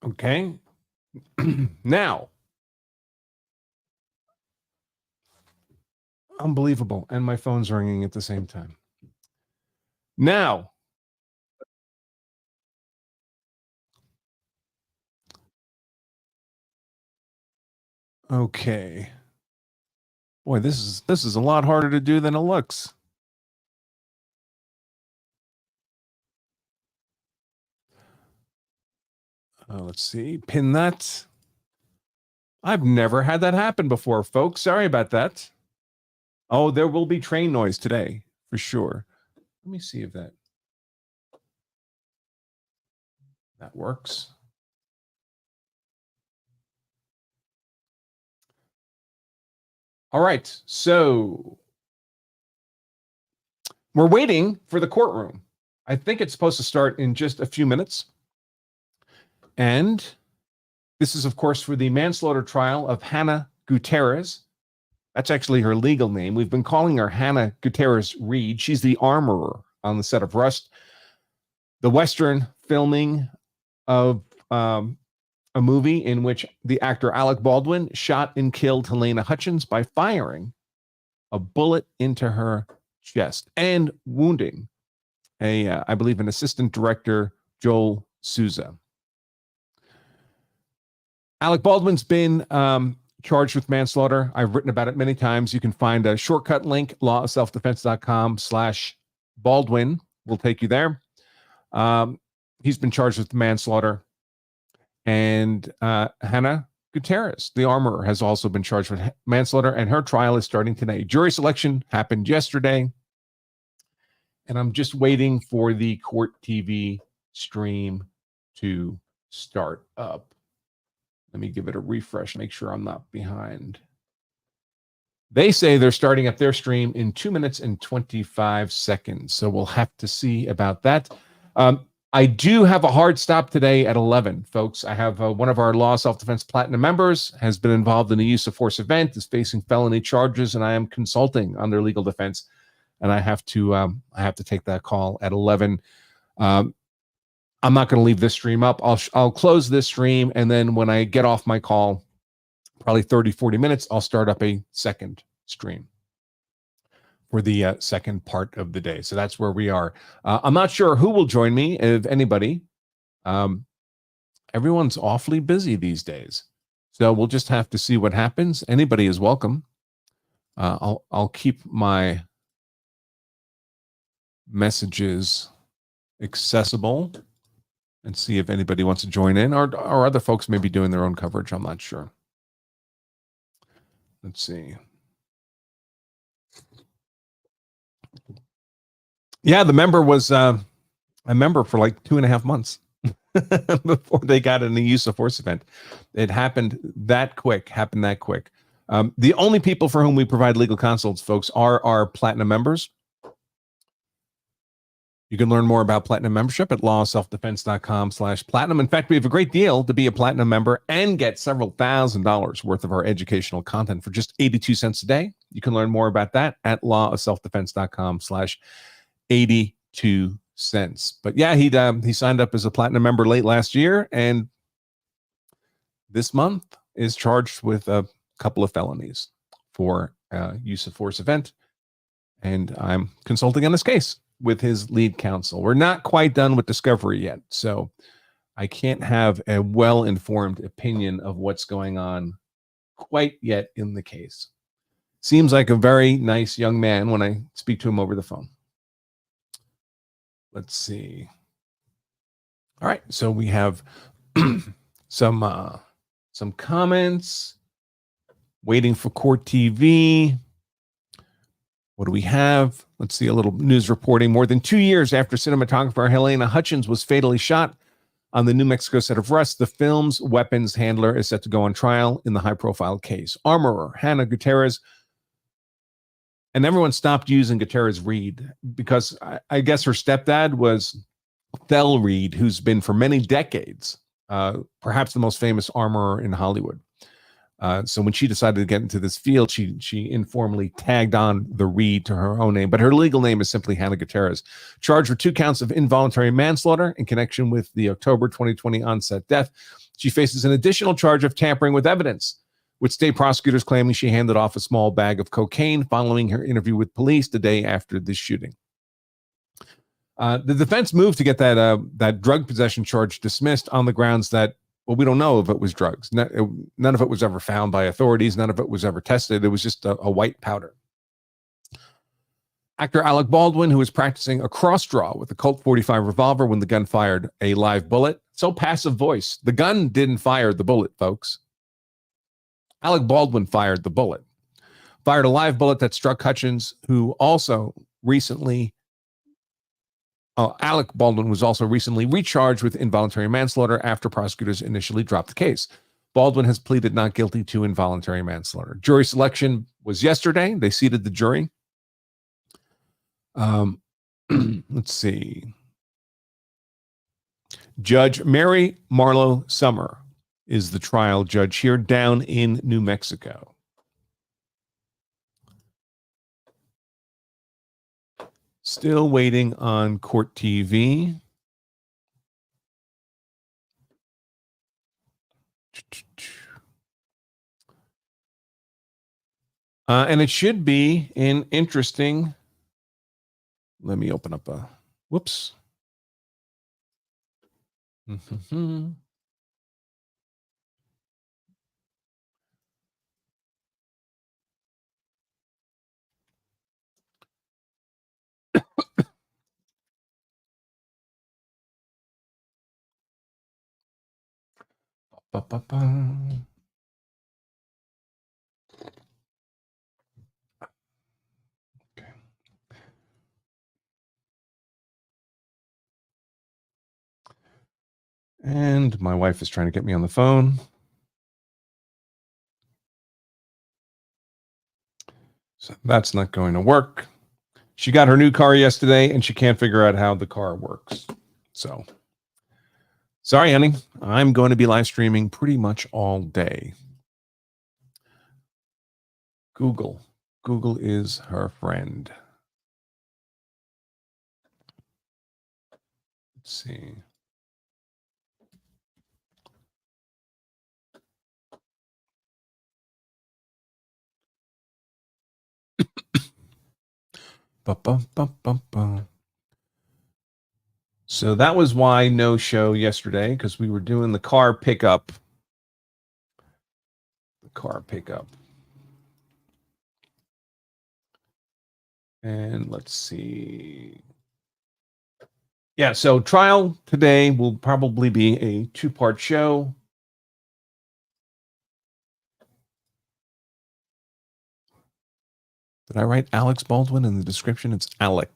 Okay. Now, unbelievable. And my phone's ringing at the same time. Now, okay. Boy, this is a lot harder to do than it looks. Let's see. Pin that. I've never had that happen before, folks. Sorry about that. Oh, there will be train noise today for sure. Let me see if that works. All right. So we're waiting for the courtroom. I think it's supposed to start in just a few minutes. And this is, of course, for the manslaughter trial of Hannah Gutierrez. That's actually her legal name. We've been calling her Hannah Gutierrez-Reed. She's the armorer on the set of Rust, the Western filming of a movie in which the actor Alec Baldwin shot and killed Halyna Hutchins by firing a bullet into her chest and wounding I believe, an assistant director, Joel Souza. Alec Baldwin's been charged with manslaughter. I've written about it many times. You can find a shortcut link, lawofselfdefense.com/Baldwin will take you there. He's been charged with manslaughter. And Hannah Gutierrez, the armorer, has also been charged with manslaughter, and her trial is starting today. Jury selection happened yesterday, and I'm just waiting for the court TV stream to start up. Let me give it a refresh, make sure I'm not behind. They say they're starting up their stream in 2 minutes and 25 seconds, so we'll have to see about that. I do have a hard stop today at 11, folks. I have one of our Law Self-Defense Platinum members has been involved in a use of force event, is facing felony charges, and I am consulting on their legal defense. And I have to take that call at 11. I'm not going to leave this stream up. I'll close this stream, and then when I get off my call, probably 30, 40 minutes, I'll start up a second stream for the second part of the day. So that's where we are. I'm not sure who will join me, if anybody. Everyone's awfully busy these days. So we'll just have to see what happens. Anybody is welcome. I'll keep my messages accessible and see if anybody wants to join in, or other folks may be doing their own coverage. I'm not sure. Let's see. Yeah, the member was a member for like 2.5 months before they got in the use of force event. It happened that quick. The only people for whom we provide legal consults, folks, are our platinum members. You can learn more about platinum membership at lawselfdefense.com/platinum. In fact, we have a great deal to be a platinum member and get several $1,000s worth of our educational content for just 82 cents a day. You can learn more about that at lawofselfdefense.com/82 cents. But yeah, he signed up as a platinum member late last year, and this month is charged with a couple of felonies for use of force event. And I'm consulting on this case with his lead counsel. We're not quite done with discovery yet, so I can't have a well-informed opinion of what's going on quite yet in the case. Seems like a very nice young man when I speak to him over the phone. Let's see. All right, so we have some comments. Waiting for court TV. What do we have? Let's see, a little news reporting. More than 2 years after cinematographer Halyna Hutchins was fatally shot on the New Mexico set of Rust, the film's weapons handler is set to go on trial in the high-profile case. Armorer Hannah Gutierrez, and everyone stopped using Gutierrez-Reed because I guess her stepdad was Thel Reed, who's been for many decades perhaps the most famous armorer in Hollywood. So when she decided to get into this field, she informally tagged on the Reed to her own name, but her legal name is simply Hannah Gutierrez. Charged with 2 counts of involuntary manslaughter in connection with the October 2020 onset death She faces an additional charge of tampering with evidence, with state prosecutors claiming she handed off a small bag of cocaine following her interview with police the day after the shooting. The defense moved to get that drug possession charge dismissed on the grounds that, well, we don't know if it was drugs. None of it was ever found by authorities. None of it was ever tested. It was just a white powder. Actor Alec Baldwin, who was practicing a cross draw with a Colt 45 revolver when the gun fired a live bullet. So passive voice. The gun didn't fire the bullet, folks. Alec Baldwin fired the bullet. Fired a live bullet that struck Hutchins, who also recently... Alec Baldwin was also recently recharged with involuntary manslaughter after prosecutors initially dropped the case. Baldwin has pleaded not guilty to involuntary manslaughter. Jury selection was yesterday. They seated the jury. Let's see. Judge Mary Marlowe Summer is the trial judge here down in New Mexico. Still waiting on Court TV. And it should be an interesting... Let me open up a... Whoops. Okay. And my wife is trying to get me on the phone. So that's not going to work. She got her new car yesterday and she can't figure out how the car works. So, sorry, honey. I'm going to be live streaming pretty much all day. Google. Google is her friend. Let's see. So that was why no show yesterday, because we were doing the car pickup. And let's see. Yeah, so trial today will probably be a 2-part show. Did I write Alex Baldwin in the description? It's Alec.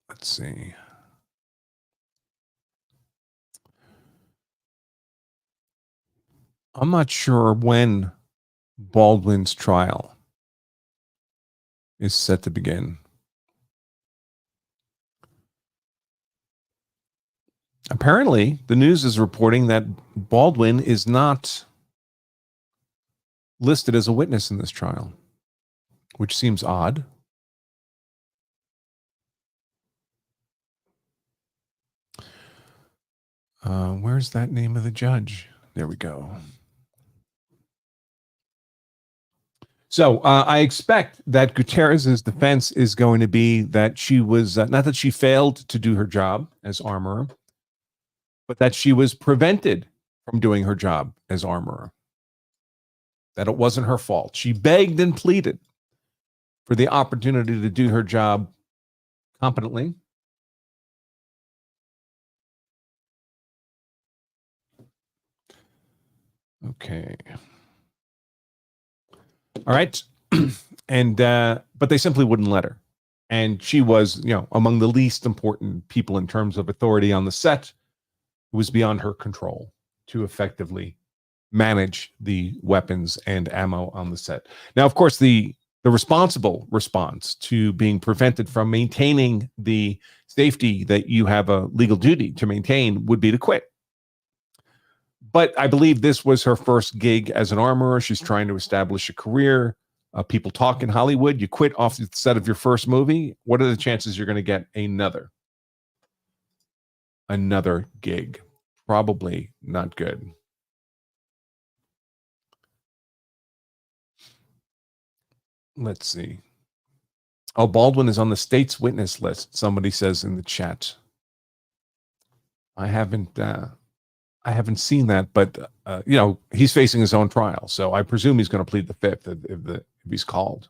Let's see. I'm not sure when Baldwin's trial is set to begin. Apparently, the news is reporting that Baldwin is not listed as a witness in this trial, which seems odd. Where's that name of the judge? There we go. So I expect that Gutierrez's defense is going to be that she was, not that she failed to do her job as armorer, but that she was prevented from doing her job as armorer. That it wasn't her fault. She begged and pleaded for the opportunity to do her job competently. Okay. All right. And but they simply wouldn't let her. And she was, among the least important people in terms of authority on the set. It was beyond her control to effectively manage the weapons and ammo on the set. Now, of course, the responsible response to being prevented from maintaining the safety that you have a legal duty to maintain would be to quit. But I believe this was her first gig as an armorer. She's trying to establish a career. People talk in Hollywood. You quit off the set of your first movie. What are the chances you're going to get another gig? probably not good. Let's see. Oh, Baldwin is on the state's witness list. Somebody says in the chat. I haven't seen that, but he's facing his own trial, so I presume he's going to plead the fifth if he's called.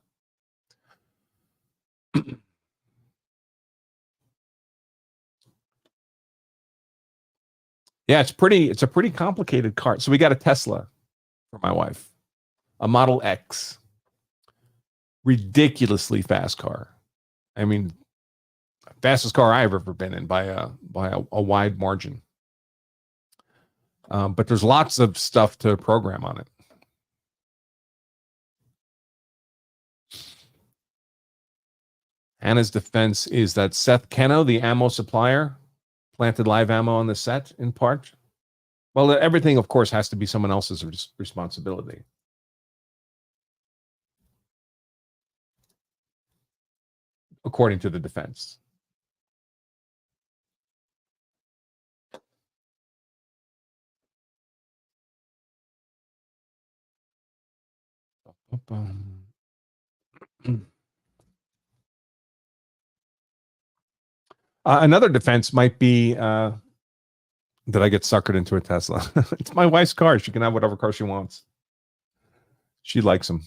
Yeah, it's a pretty complicated car. So we got a Tesla for my wife, a Model X, ridiculously fast car. I mean, fastest car I've ever been in by a wide margin. But there's lots of stuff to program on it. Hannah's defense is that Seth Keno, the ammo supplier, planted live ammo on the set in part. Well, everything, of course, has to be someone else's responsibility. According to the defense. Another defense might be that I get suckered into a Tesla. It's my wife's car. She can have whatever car she wants. She likes them.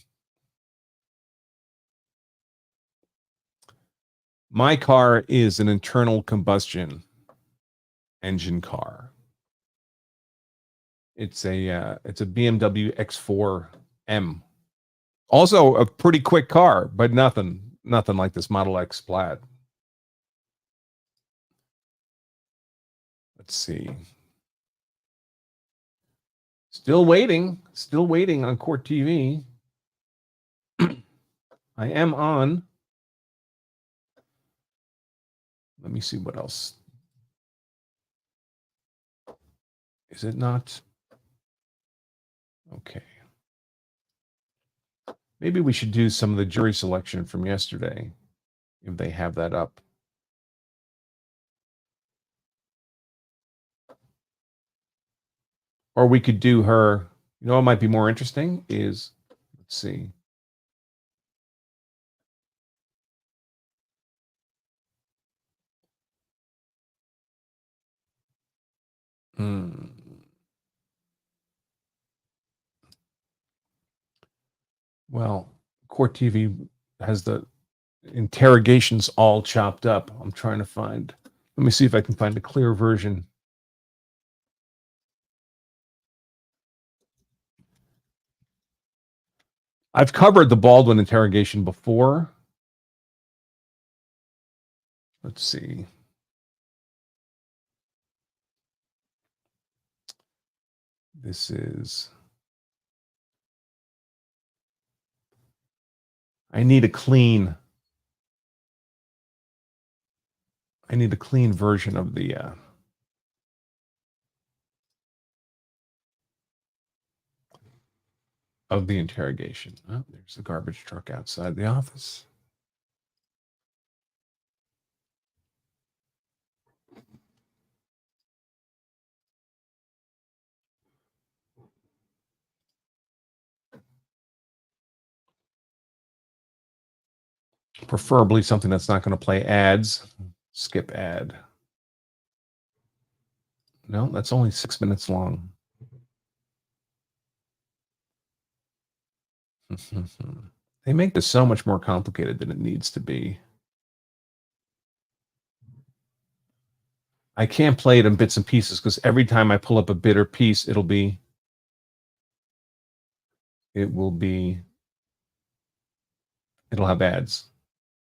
My car is an internal combustion engine car. It's a BMW X4M. Also a pretty quick car, but nothing like this Model X Plaid. Let's see. Still waiting on Court TV. I am on. Let me see what else. Is it not? Okay. Maybe we should do some of the jury selection from yesterday, if they have that up. Or we could do her, what might be more interesting is, let's see. Well, Court TV has the interrogations all chopped up. I'm trying to find. Let me see if I can find a clear version. I've covered the Baldwin interrogation before. Let's see. This is. I need a clean version of the interrogation. Oh, there's the garbage truck outside the office. Preferably something that's not going to play ads. Skip ad. No, that's only 6 minutes long. They make this so much more complicated than it needs to be. I can't play it in bits and pieces because every time I pull up a bit or piece, it'll have ads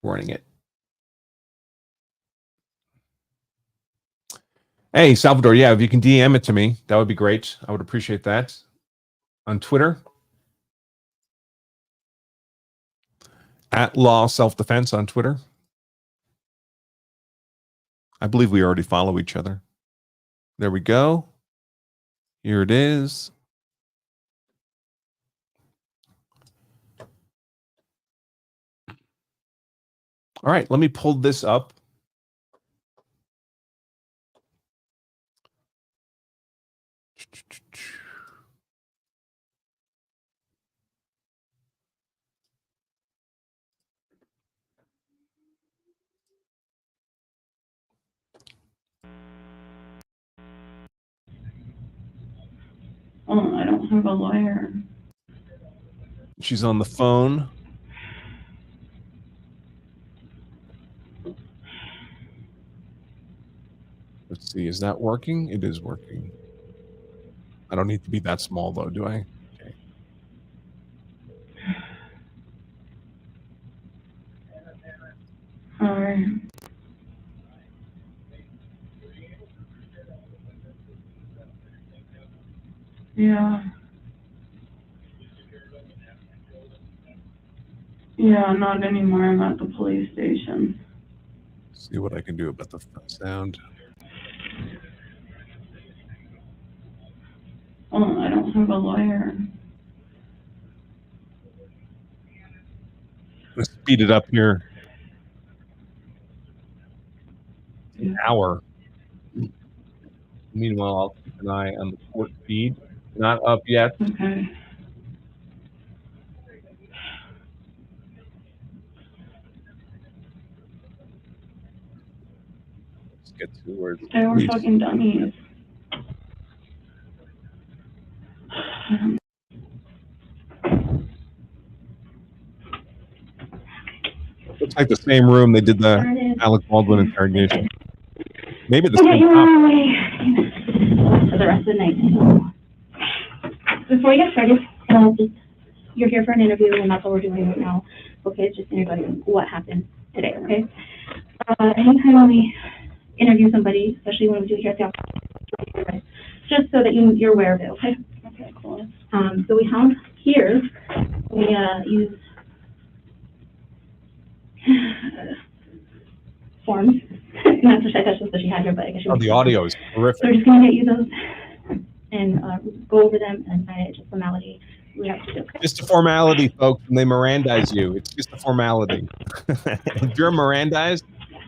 warning it. Hey, Salvador, yeah, if you can DM it to me, that would be great. I would appreciate that. On Twitter, at Law Self-Defense on Twitter. I believe we already follow each other. There we go. Here it is. All right, let me pull this up. Oh, I don't have a lawyer. She's on the phone. Let's see, is that working? It is working. I don't need to be that small though, do I? Okay. Sorry. Yeah. Yeah, not anymore. I'm at the police station. See what I can do about the sound. Oh, I don't have a lawyer. Let's speed it up here. An hour. Meanwhile, I'll keep an eye on the court feed. Not up yet. Okay. Let's get to where They were fucking dummies. Looks like the same room they did the Alec Baldwin interrogation. Maybe the same cop. For the rest of the night. Before you get started, you're here for an interview, and that's what we're doing right now. Okay, it's just interviewing what happened today. Okay. Anytime when we interview somebody, especially when we do it here at the office, just so that you're aware of it. Okay. Okay, cool. So we have here, we use forms. Not to that's just what she had here, but I guess she. Oh, the audio is terrific. So we're just gonna get you those and go over them and sign it. Just formality. We have to do. Okay? Just a formality, folks, and they Mirandize you. It's just a formality. If you're Mirandized,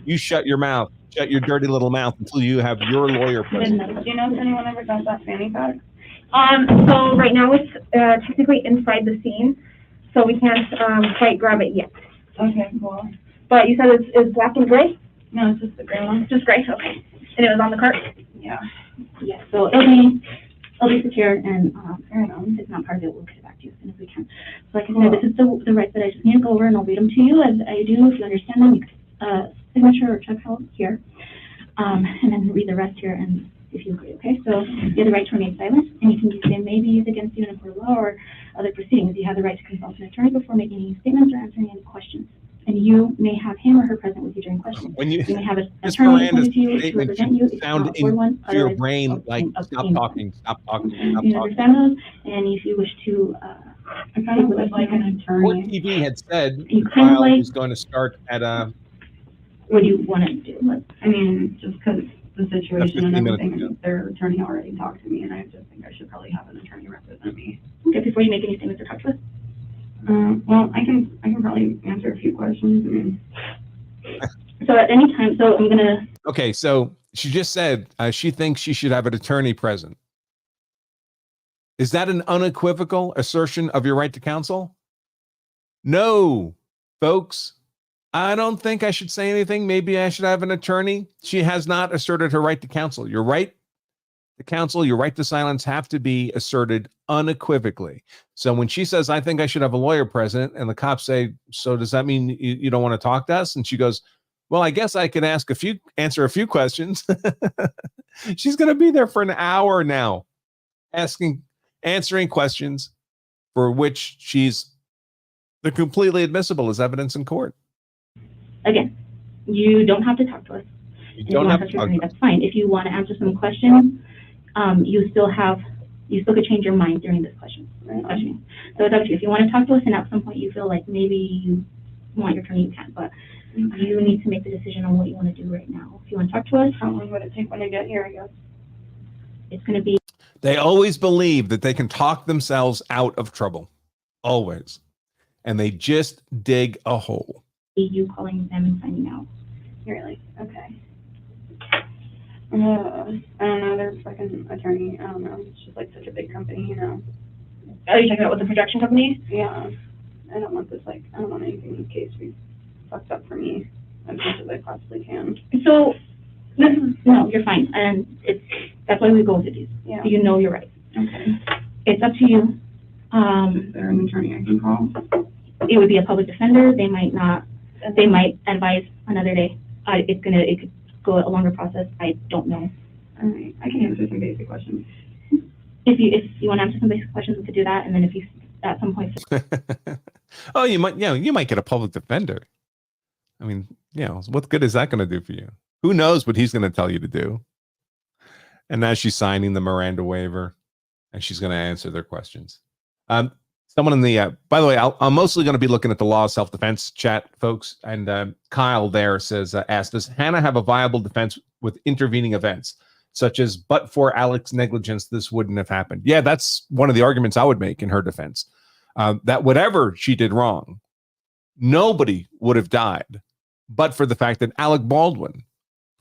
you shut your mouth. Shut your dirty little mouth until you have your lawyer present. Do you know if anyone ever got that fanny pack? So right now it's technically inside the scene, so we can't quite grab it yet. Okay, cool. But you said it's black and gray? No, it's just the gray one. Just gray, okay. And it was on the cart? Yeah. Yeah, so it'll be secured, and if it's not part of it, we'll get it back to you as soon as we can. So like I said, this is the rights that I just need to go over, and I'll read them to you as I do. If you understand them, you can signature or check out here, and then read the rest here, and if you agree, okay? So you have the right to remain silent, and you can use it may be used against you in a court of law or other proceedings. You have the right to consult an attorney before making any statements or answering any questions. And you may have him or her present with you during questions. When you may have an Ms. attorney Miranda's appointed to you to statement represent you. should sound into your brain like, stop talking, stop talking, stop You talking. understand those? And if you wish to, I kind of would like an Court attorney. TV had said You the kind of trial like- was going to start at what do you want to do? I mean, just because the situation and 15 minutes everything, ago. and their attorney already talked to me, and I just think I should probably have an attorney represent me. Okay, before you make any statements or talk to us. Well, I can probably answer a few questions. I mean, So at any time, so I'm gonna. Okay, so she just said she thinks she should have an attorney present. Is that an unequivocal assertion of your right to counsel? No, folks. I don't think I should say anything. Maybe I should have an attorney. She has not asserted her right to counsel. Your right to counsel, your right to silence have to be asserted unequivocally. So when she says, I think I should have a lawyer present, and the cops say, so does that mean you don't want to talk to us? And she goes, well, I guess I can answer a few questions. She's going to be there for an hour now, answering questions for which they're completely admissible as evidence in court. Again, you don't have to talk to us. You If don't want have to to talk talk to me, to us. that's fine. If you want to answer some questions, you still could change your mind during this questioning. So it's up to you. If you want to talk to us and at some point you feel like maybe you want your attorney, you can, but you need to make the decision on what you want to do right now. If you want to talk to us, how long would it take when I get here, I guess? it's going to be They always believe that they can talk themselves out of trouble. Always. And they just dig a hole. you calling them and finding out. Really? Okay. I don't know, their fucking attorney, I don't know, it's just like such a big company, you know? Are you talking about with the production company? Yeah, I don't want anything in this case to be fucked up for me as much as I possibly can. So No, you're fine, and that's why we go through these, Yeah. so you know your rights. Okay. It's up to you. Is there an attorney I can call? It would be a public defender, they might advise another day. It could go a longer process, I don't know. All right, I can answer some basic questions. If you want to answer some basic questions, we could do that, and then if you, at some point, Oh, you might get a public defender. I mean, what good is that going to do for you? Who knows what he's going to tell you to do? And now she's signing the Miranda waiver, and she's going to answer their questions. Someone in the, by the way, I'm mostly going to be looking at the law of self-defense chat, folks. And Kyle there says, asked, does Hannah have a viable defense with intervening events, such as, but for Alex's negligence, this wouldn't have happened? Yeah, that's one of the arguments I would make in her defense. That whatever she did wrong, nobody would have died, but for the fact that Alec Baldwin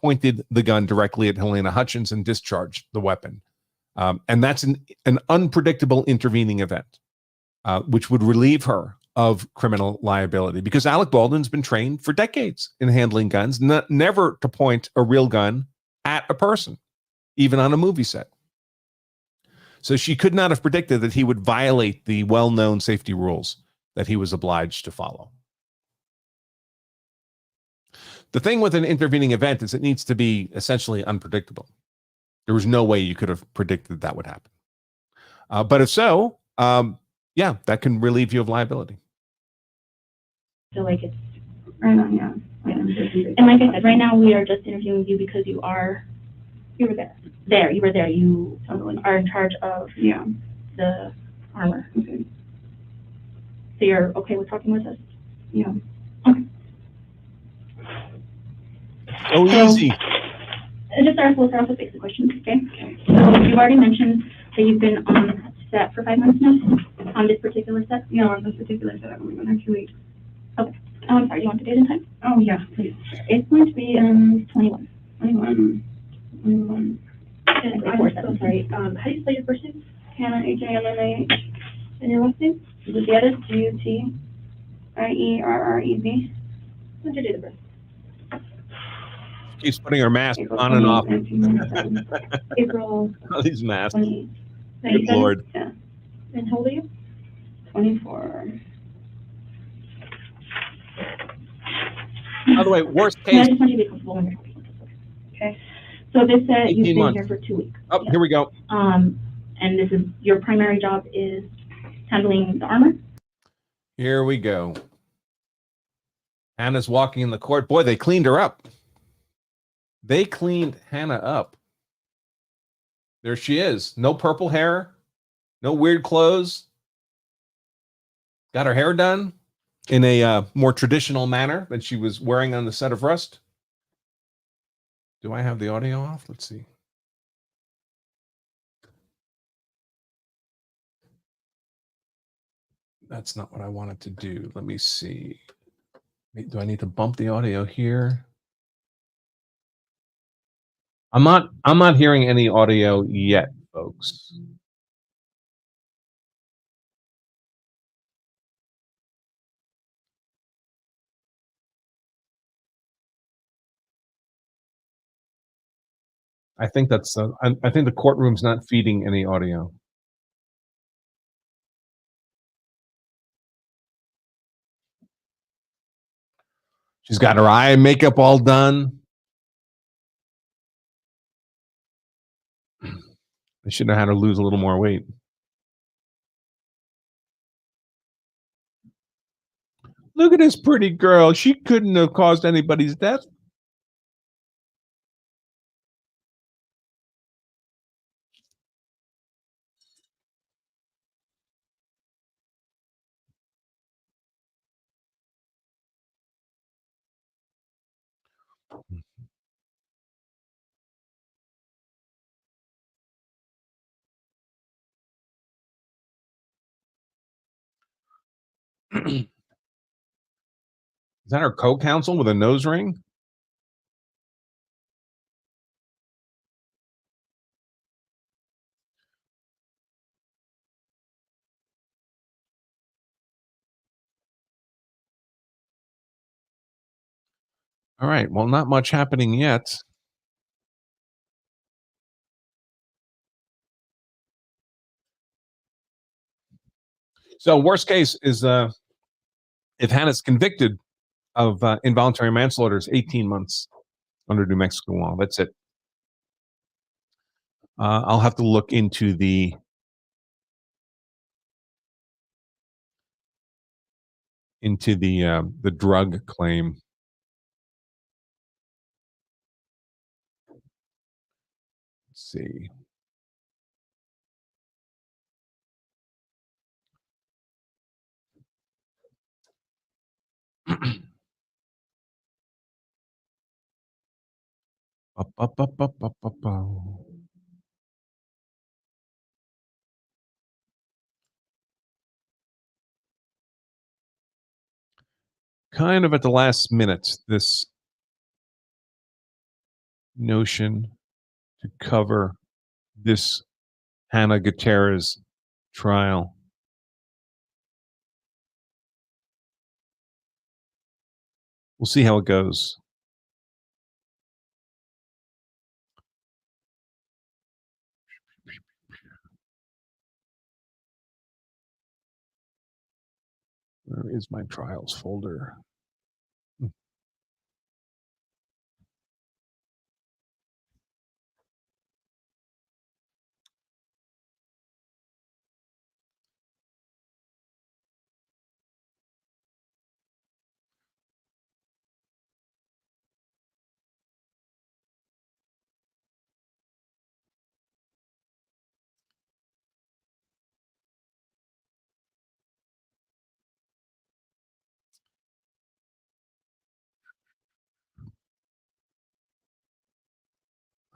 pointed the gun directly at Halyna Hutchins and discharged the weapon. And that's an unpredictable intervening event, which would relieve her of criminal liability, because Alec Baldwin's been trained for decades in handling guns, never to point a real gun at a person, even on a movie set. So she could not have predicted that he would violate the well-known safety rules that he was obliged to follow. The thing with an intervening event is it needs to be essentially unpredictable. There was no way you could have predicted that would happen. But if so, yeah, that can relieve you of liability. feel like it's, Right now, yeah. and like I said, right now, we are just interviewing you because you were there. You were there, you Totally. are in charge of Yeah. the armor. Okay. So you're okay with talking with us? Yeah. Oh, easy. We'll start off with basic questions, okay? So you've already mentioned that you've been on set for 5 months now, on this particular set? No, on this particular set, I've only been there 2 weeks. Okay. Oh, I'm sorry, you want the date and time? Oh, yeah, please. It's going to be 21. 21. I'm sorry. How do you spell your first name? Hannah, H-A-N-N-A-H. And your last name? Gutierrez, G-U-T-I-E-R-R-E-Z. What's your date of birth? Keeps putting her mask April on and off. 1997. April All these masks. 20. Good Lord. Yeah. And how old are you? 24. By the way, worst And I case. just want you to be comfortable when you're talking. Okay. So this set, 18 you've been months. here for 2 weeks. Oh, here we go. And this is, your primary job is handling the armor? Here we go. Hannah's walking in the court. Boy, they cleaned her up. They cleaned Hannah up. There she is. No purple hair. No weird clothes. Got her hair done in a more traditional manner than she was wearing on the set of Rust. Do I have the audio off? Let's see. That's not what I wanted to do. Let me see. Do I need to bump the audio here? I'm not hearing any audio yet, folks. I think that's I think the courtroom's not feeding any audio. She's got her eye and makeup all done. I should know how to lose a little more weight. Look at this pretty girl. She couldn't have caused anybody's death. Is that her co-counsel with a nose ring? All right. Well, not much happening yet. So worst case is if Hannah's convicted of involuntary manslaughter, is 18 months under New Mexico law. That's it. I'll have to look into the drug claim. Let's see. Kind of at the last minute, this notion to cover this Hannah Gutierrez trial. We'll see how it goes. Where is my trials folder?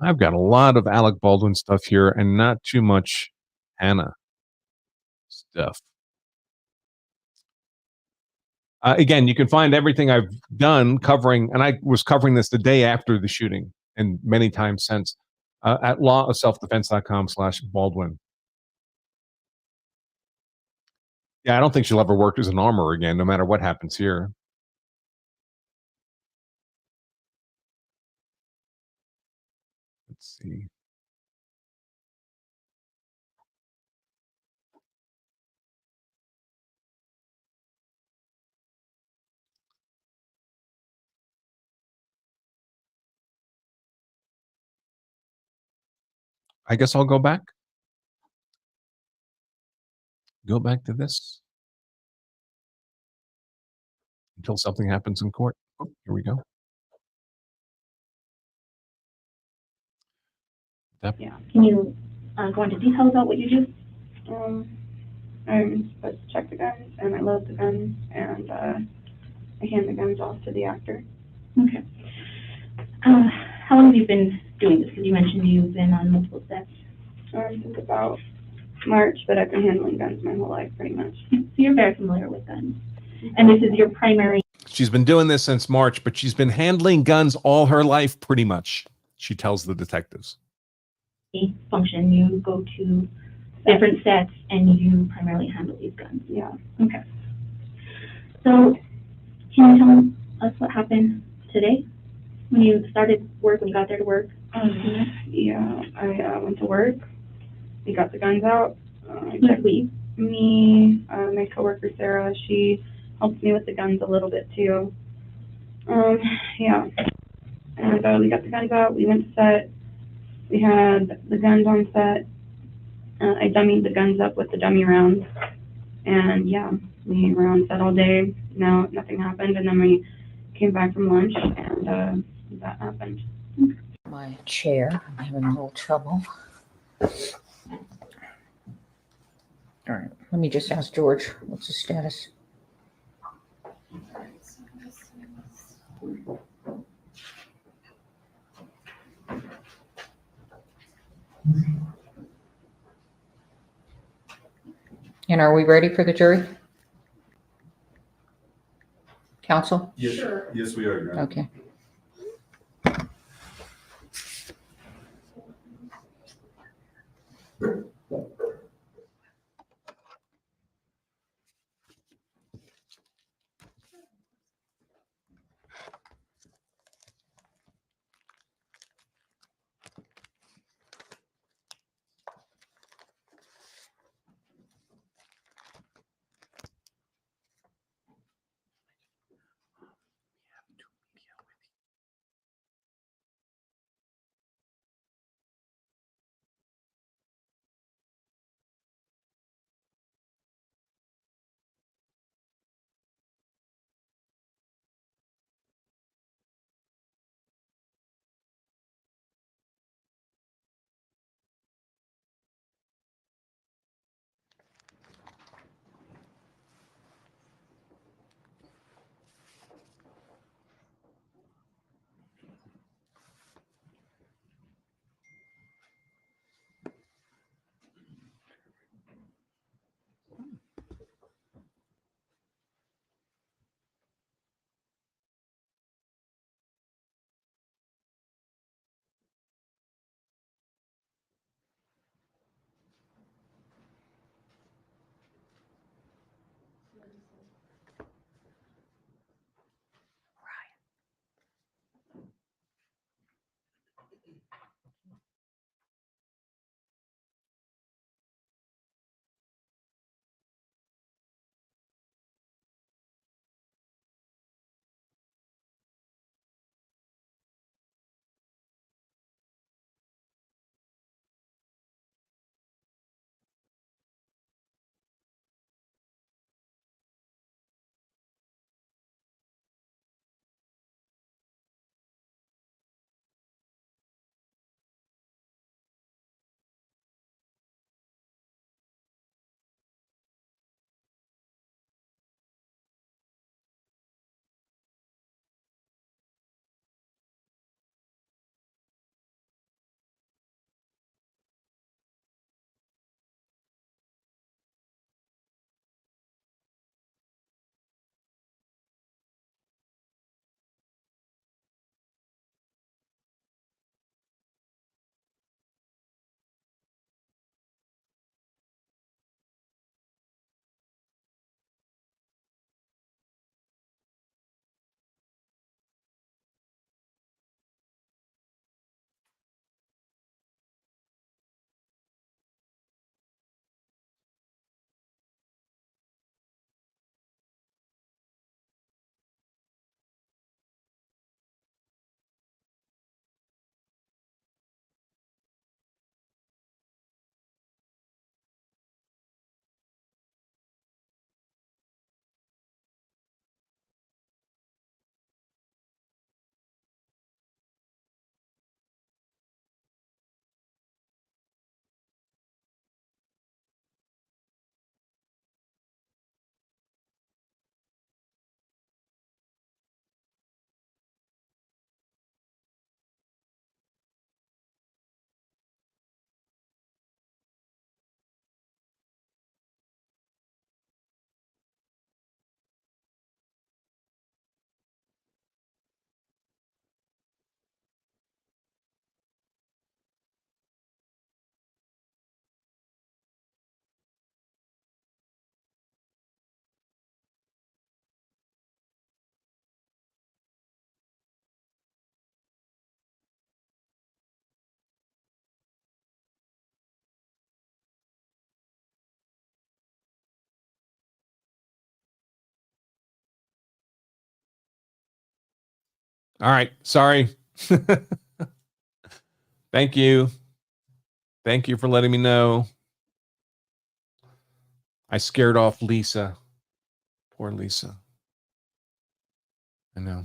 I've got a lot of Alec Baldwin stuff here and not too much Hannah stuff. Again, you can find everything I've done covering, and I was covering this the day after the shooting and many times since, at lawofselfdefense.com/Baldwin. Yeah, I don't think she'll ever work as an armorer again, no matter what happens here. Let's see. I guess I'll go back. Go back to this until something happens in court. Oh, here we go. Yeah. Can you go into detail about what you do? I'm supposed to check the guns, and I load the guns, and I hand the guns off to the actor. Okay. How long have you been doing this? Because you mentioned you've been on multiple sets. Since about March, but I've been handling guns my whole life, pretty much. So you're very familiar with guns. And this is your primary She's been doing this since March, but she's been handling guns all her life, pretty much, she tells the detectives. function. You go to different sets and you primarily handle these guns. Yeah. Okay. So can you tell us what happened today when you started work, when you got there to work? Yeah, I went to work. We got the guns out. Who's we? Me, my coworker Sarah, she helped me with the guns a little bit too. Yeah. And we got the guns out. We went to set. We had the guns on set. I dummied the guns up with the dummy rounds. And yeah, we were on set all day. No, nothing happened. And then we came back from lunch and that happened. My chair. I'm having a little trouble. All right, let me just ask George, what's the status? And are we ready for the jury? Counsel? Yes, sure. Yes, we are. Your Honor. Okay. All right. Sorry. Thank you. Thank you for letting me know. I scared off Lisa. Poor Lisa. I know.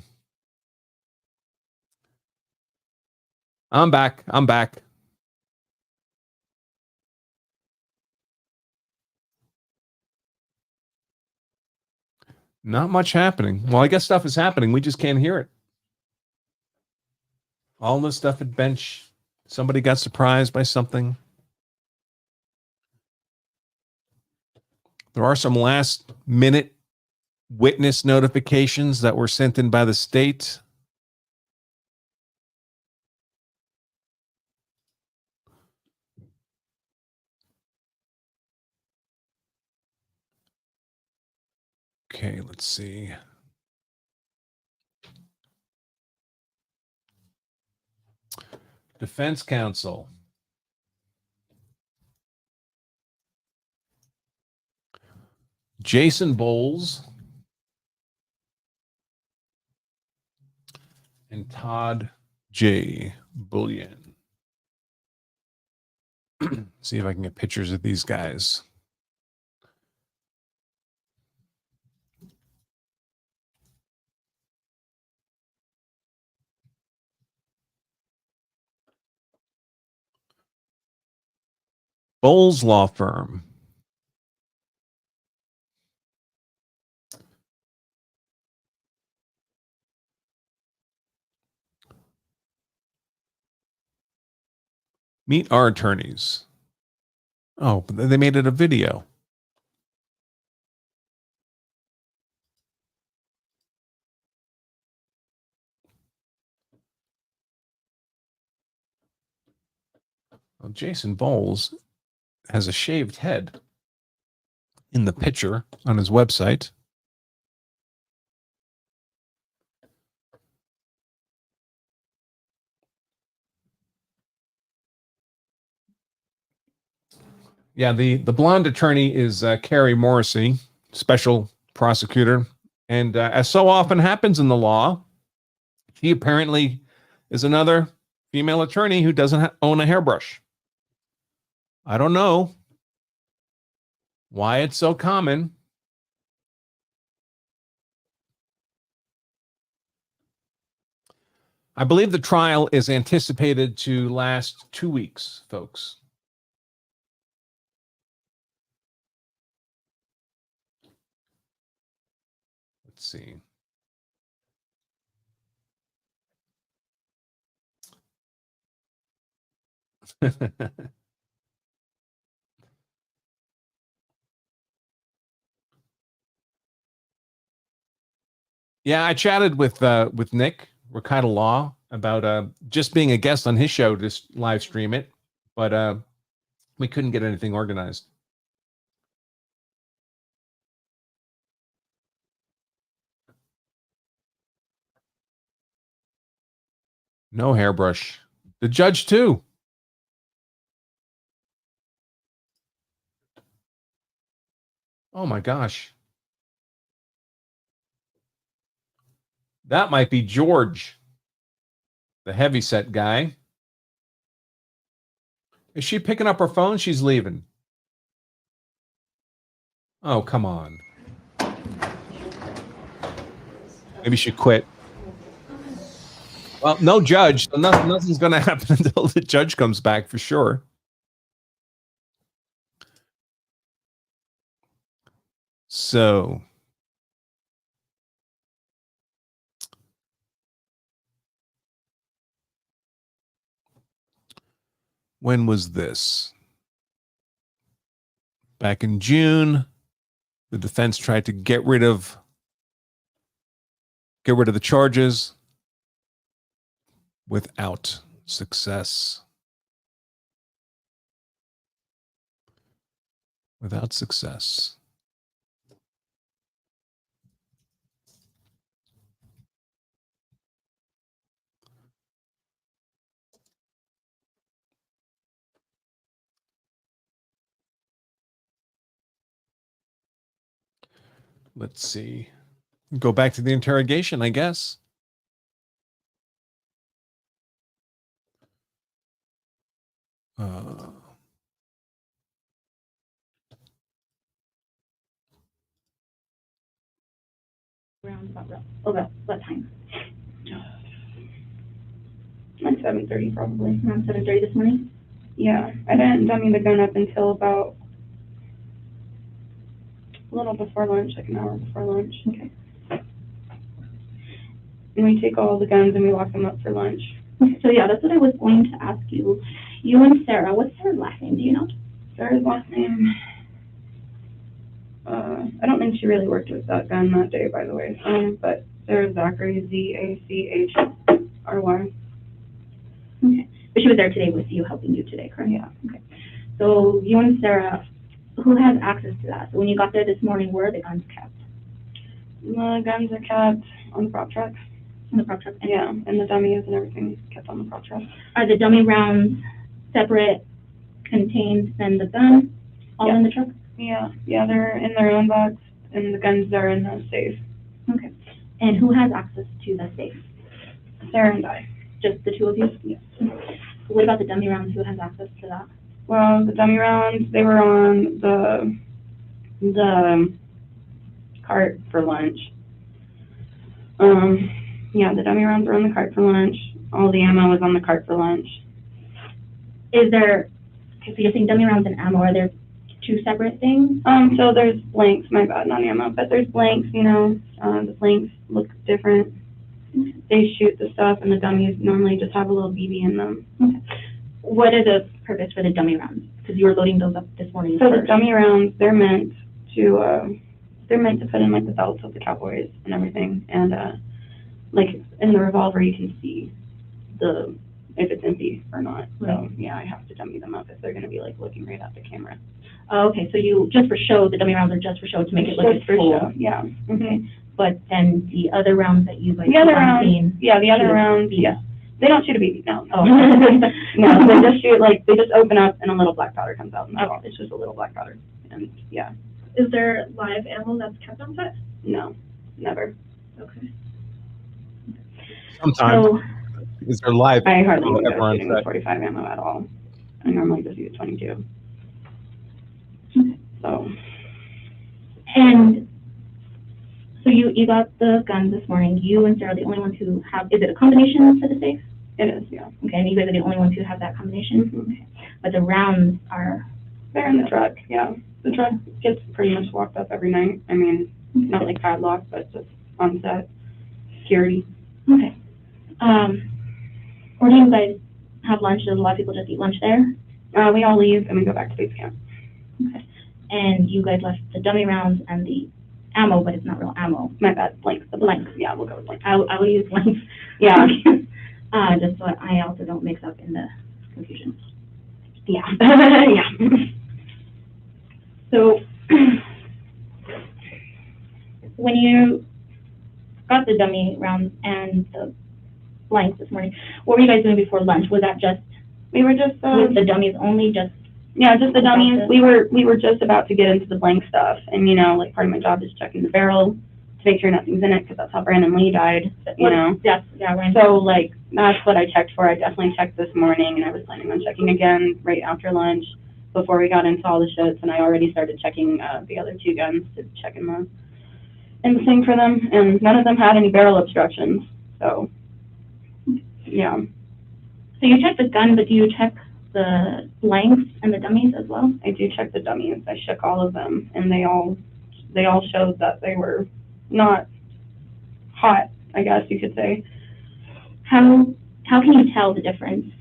I'm back. I'm back. Not much happening. Well, I guess stuff is happening. We just can't hear it. All the stuff at bench. Somebody got surprised by something. There are some last minute witness notifications that were sent in by the state. Okay, let's see. Defense counsel. Jason Bowles and Todd J. Bullion. See if I can get pictures of these guys. Bowles Law Firm. Meet our attorneys. Oh, but they made it a video. Well, Jason Bowles has a shaved head in the picture on his website. Yeah, the blonde attorney is Carrie Morrissey, special prosecutor. And as so often happens in the law, she apparently is another female attorney who doesn't own a hairbrush. I don't know why it's so common. I believe the trial is anticipated to last 2 weeks, folks. Let's see. Yeah, I chatted with Nick Ricardo Law about just being a guest on his show to live stream it, but we couldn't get anything organized. No hairbrush. The judge too. Oh my gosh. That might be George, the heavyset guy. Is she picking up her phone? She's leaving. Oh, come on. Maybe she quit. Well, no judge, so nothing's going to happen until the judge comes back for sure. So, when was this? Back in June, the defense tried to get rid of the charges without success. Without success. Let's see. Go back to the interrogation, I guess. Around about what time? Like 7:30 probably. Around 7:30 this morning? Yeah, I didn't dummy the gun up until about a little before lunch, like an hour before lunch. Okay. And we take all the guns and we lock them up for lunch. Okay, so yeah, that's what I was going to ask you. You and Sarah, what's her last name? Do you know? Sarah's last name, I don't think she really worked with that gun that day, by the way. But Sarah Zachary, Zachry. Okay. But she was there today with you, helping you today, correct? Yeah. Okay. So you and Sarah, who has access to that? So when you got there this morning, where are the guns kept? The guns are kept on the prop truck. In the prop truck? Yeah, and the dummies and everything kept on the prop truck. Are the dummy rounds separate, contained than the gun, all in the truck? Yeah, they're in their own box, and the guns are in the safe. Okay. And who has access to the safe? Sarah and I. Just the two of you? Yes. What about the dummy rounds? Who has access to that? Well, the dummy rounds, they were on the cart for lunch. Yeah, the dummy rounds were on the cart for lunch. All the ammo was on the cart for lunch. Is there, okay, so you're saying dummy rounds and ammo, are there two separate things? So there's blanks, my bad, not ammo, but there's blanks, the blanks look different. They shoot the stuff, and the dummies normally just have a little BB in them. Okay. What is the purpose for the dummy rounds? Because you were loading those up this morning. So the dummy rounds, they're meant to put in like the belts of the cowboys and everything, and like in the revolver you can see if it's empty or not. So yeah, I have to dummy them up if they're going to be like looking right at the camera. Oh, okay, so you just for show, the dummy rounds are just for show to make it look Just for full. show, yeah. Mm-hmm. Okay, but then the other rounds that you like The other on rounds, scene, yeah, the other should rounds, be- yeah. They don't shoot a BB, no. Oh. No, they just shoot, like, they just open up and a little black powder comes out. Oh. It's just a little black powder. And, yeah, Is there live ammo that's kept on set? no, never. Okay. Sometimes So, is there live I hardly even ever go on shooting with set? 45 ammo at all. I normally just use 22. So, and so you got the gun this morning. You and Sarah are the only ones who have, is it a combination for the safe? it is, yeah. Okay, and you guys are the only ones who have that combination? Okay. But the rounds are, They're in the truck, yeah. The truck gets pretty much locked up every night. I mean, not like padlock, but just on set, security. okay. Or do you guys have lunch? Does a lot of people just eat lunch there? We all leave and we go back to base camp. Okay. And you guys left the dummy rounds and the ammo, but it's not real ammo. My bad, blanks. The blanks, yeah, we'll go with blanks. I will use blanks. Yeah. Just so I also don't mix up in the confusion. Yeah. Yeah. So, when you got the dummy rounds and the blanks this morning, what were you guys doing before lunch? Was that just We were just, with the dummies only, just? yeah, just the dummies. We were just about to get into the blank stuff. And, you know, like, part of my job is checking the barrel to make sure nothing's in it, because that's how Brandon Lee died, you know? Yes, yeah, right. So, like, that's what I checked for. I definitely checked this morning, and I was planning on checking again right after lunch before we got into all the shots, and I already started checking the other two guns to check in the thing for them, and none of them had any barrel obstructions. So, yeah. So you check the gun, but do you check the blanks and the dummies as well? I do check the dummies. I shook all of them, and they all showed that they were not hot, I guess you could say. How can you tell the difference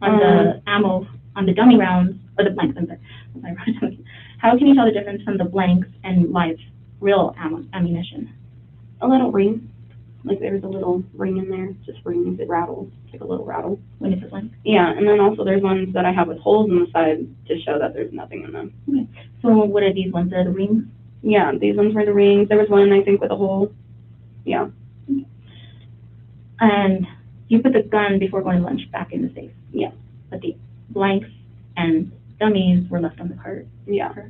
on the ammo, on the dummy rounds, or the blanks, I'm sorry. How can you tell the difference from the blanks and live, real ammunition? A little ring. Like, there's a little ring in there, just rings, it rattles, it's like a little rattle. When it's a blank? Yeah, and then also there's ones that I have with holes in the side to show that there's nothing in them. Okay. So what are these ones? They're the rings? Yeah, these ones were the rings. There was one, I think, with a hole. Yeah. And you put the gun before going to lunch back in the safe? Yeah. But the blanks and dummies were left on the cart? Yeah. Okay.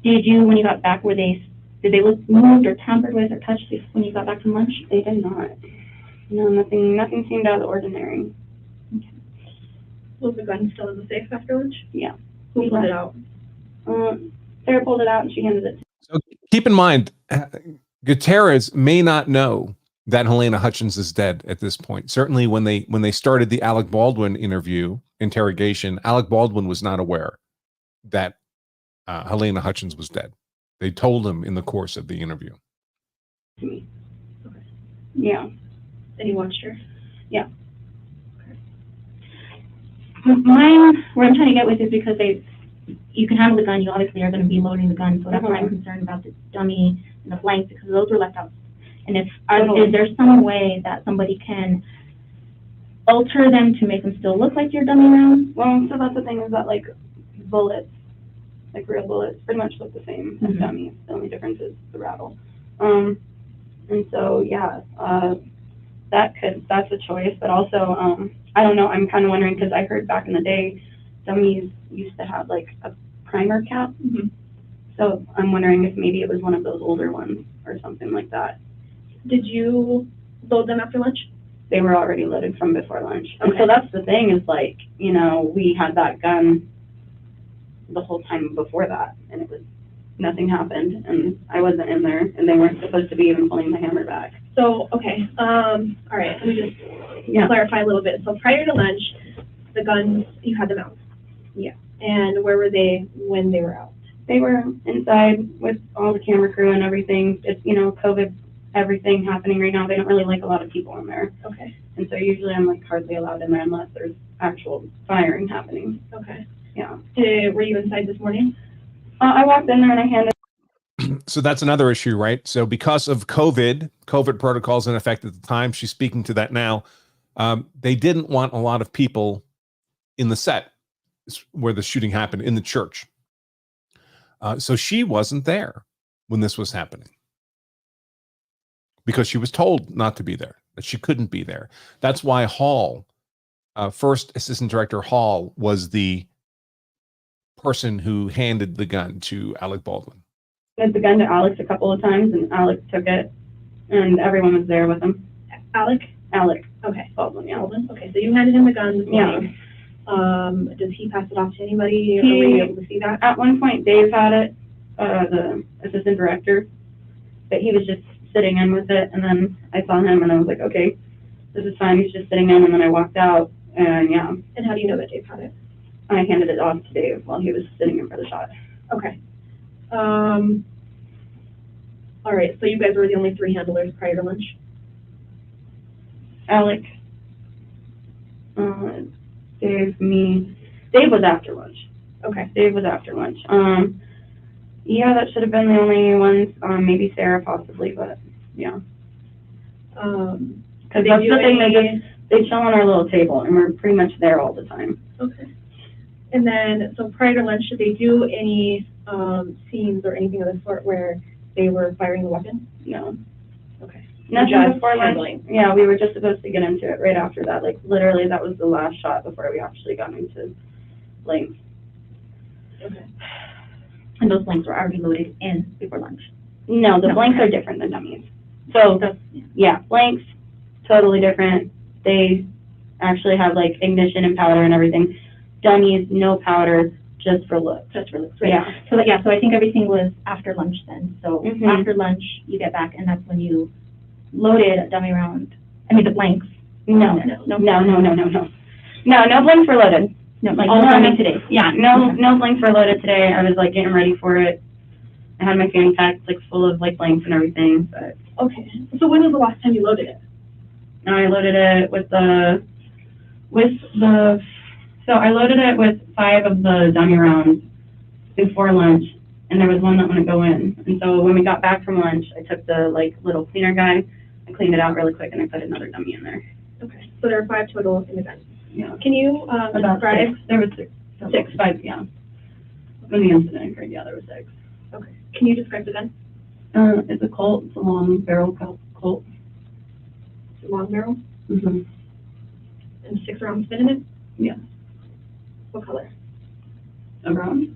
Did you, when you got back, did they look moved or tampered with or touched when you got back from lunch? They did not. No, nothing seemed out of the ordinary. Okay. Was the gun still in the safe after lunch? Yeah. Who pulled it out? Sarah pulled it out and she handed it to So keep in mind, Gutierrez may not know that Halyna Hutchins is dead at this point. Certainly when they started the Alec Baldwin interrogation, Alec Baldwin was not aware that Halyna Hutchins was dead. They told him in the course of the interview. me. Yeah. And he watched her? Yeah. Mine, where I'm trying to get with is because you can handle the gun, you obviously are going to be loading the gun, so that's why I'm concerned about the dummy and the blanks, because those were left out. And is there some way that somebody can alter them to make them still look like your dummy rounds? Well, so that's the thing, is that, like, bullets, like real bullets, pretty much look the same as dummies. The only difference is the rattle. And so, yeah, that's a choice, but also, I don't know, I'm kind of wondering, because I heard back in the day, dummies used to have, like, a primer cap. So I'm wondering if maybe it was one of those older ones or something like that. Did you load them after lunch? They were already loaded from before lunch. And Okay. so that's the thing, is, like, you know, we had that gun the whole time before that, and it was, nothing happened, and I wasn't in there, and they weren't supposed to be even pulling the hammer back. So, okay, all right, let me just clarify a little bit. So prior to lunch, the guns, you had them out? Yeah. And where were they when they were out? They were inside with all the camera crew and everything. It's, you know, COVID, everything happening right now. They don't really like a lot of people in there. Okay. And so usually I'm, like, hardly allowed in there unless there's actual firing happening. Okay. Yeah. Were you inside this morning? I walked in there and I handed. So that's another issue, right? So because of COVID protocols in effect at the time, she's speaking to that now. They didn't want a lot of people in the set where the shooting happened, in the church. So she wasn't there when this was happening because she was told not to be there. that she couldn't be there. That's why Hall, first assistant director Hall, was the person who handed the gun to Alec Baldwin. Handed the gun to Alex a couple of times, and Alex took it, and everyone was there with him. Alec? Alex Okay. Baldwin, yeah. Baldwin? Okay, so you handed him the gun this Yeah. morning. Does he pass it off to anybody, or were you able to see that? At one point, Dave had it, the assistant director, but he was just sitting in with it, and then I saw him, and I was like, okay, this is fine, he's just sitting in, and then I walked out, and yeah, And how do you know that Dave had it? I handed it off to Dave while he was sitting in for the shot. Okay. All right, so you guys were the only 3 handlers prior to lunch? Alec, Dave, me. Dave was after lunch. Okay. Dave was after lunch. Yeah, that should have been the only ones. Maybe Sarah possibly, but yeah. Because Did that's they the do thing, they chill on our little table, and we're pretty much there all the time. Okay. And then, so prior to lunch, did they do any scenes or anything of the sort where they were firing the weapon? No. Okay. Nothing Just before lunch. handling. Yeah, we were just supposed to get into it right after that. Like, literally, that was the last shot before we actually got into blanks. Okay. And those blanks were already loaded in before lunch. No, the No. blanks are different than dummies. So, yeah, blanks, totally different. They actually have, like, ignition and powder and everything. Dummies, no powder, just for looks. Just for looks, right? Yeah. So, yeah, so I think everything was after lunch then. So Mhm. after lunch, you get back, and that's when you loaded a dummy round. I mean, the blanks. No, no blanks were loaded. No, like, All no dummy dummies. today. Yeah, no blanks were loaded today. I was, like, getting ready for it. I had my fanny packs, like, full of, like, blanks and everything, but Okay. So when was the last time you loaded it? I loaded it so I loaded it with 5 of the dummy rounds before lunch, and there was one that wouldn't go in. And so when we got back from lunch, I took the, like, little cleaner guy, I cleaned it out really quick, and I put another dummy in there. Okay. So there are 5 total in the gun. Yeah. Can you About describe? 6. There was 6, 5, yeah. When the incident occurred, yeah, there was 6. Okay. Can you describe the gun? It's a Colt. It's a long barrel Colt. It's a long barrel Mm-hmm. and 6 rounds fit in it? Yeah. What color? A bronze?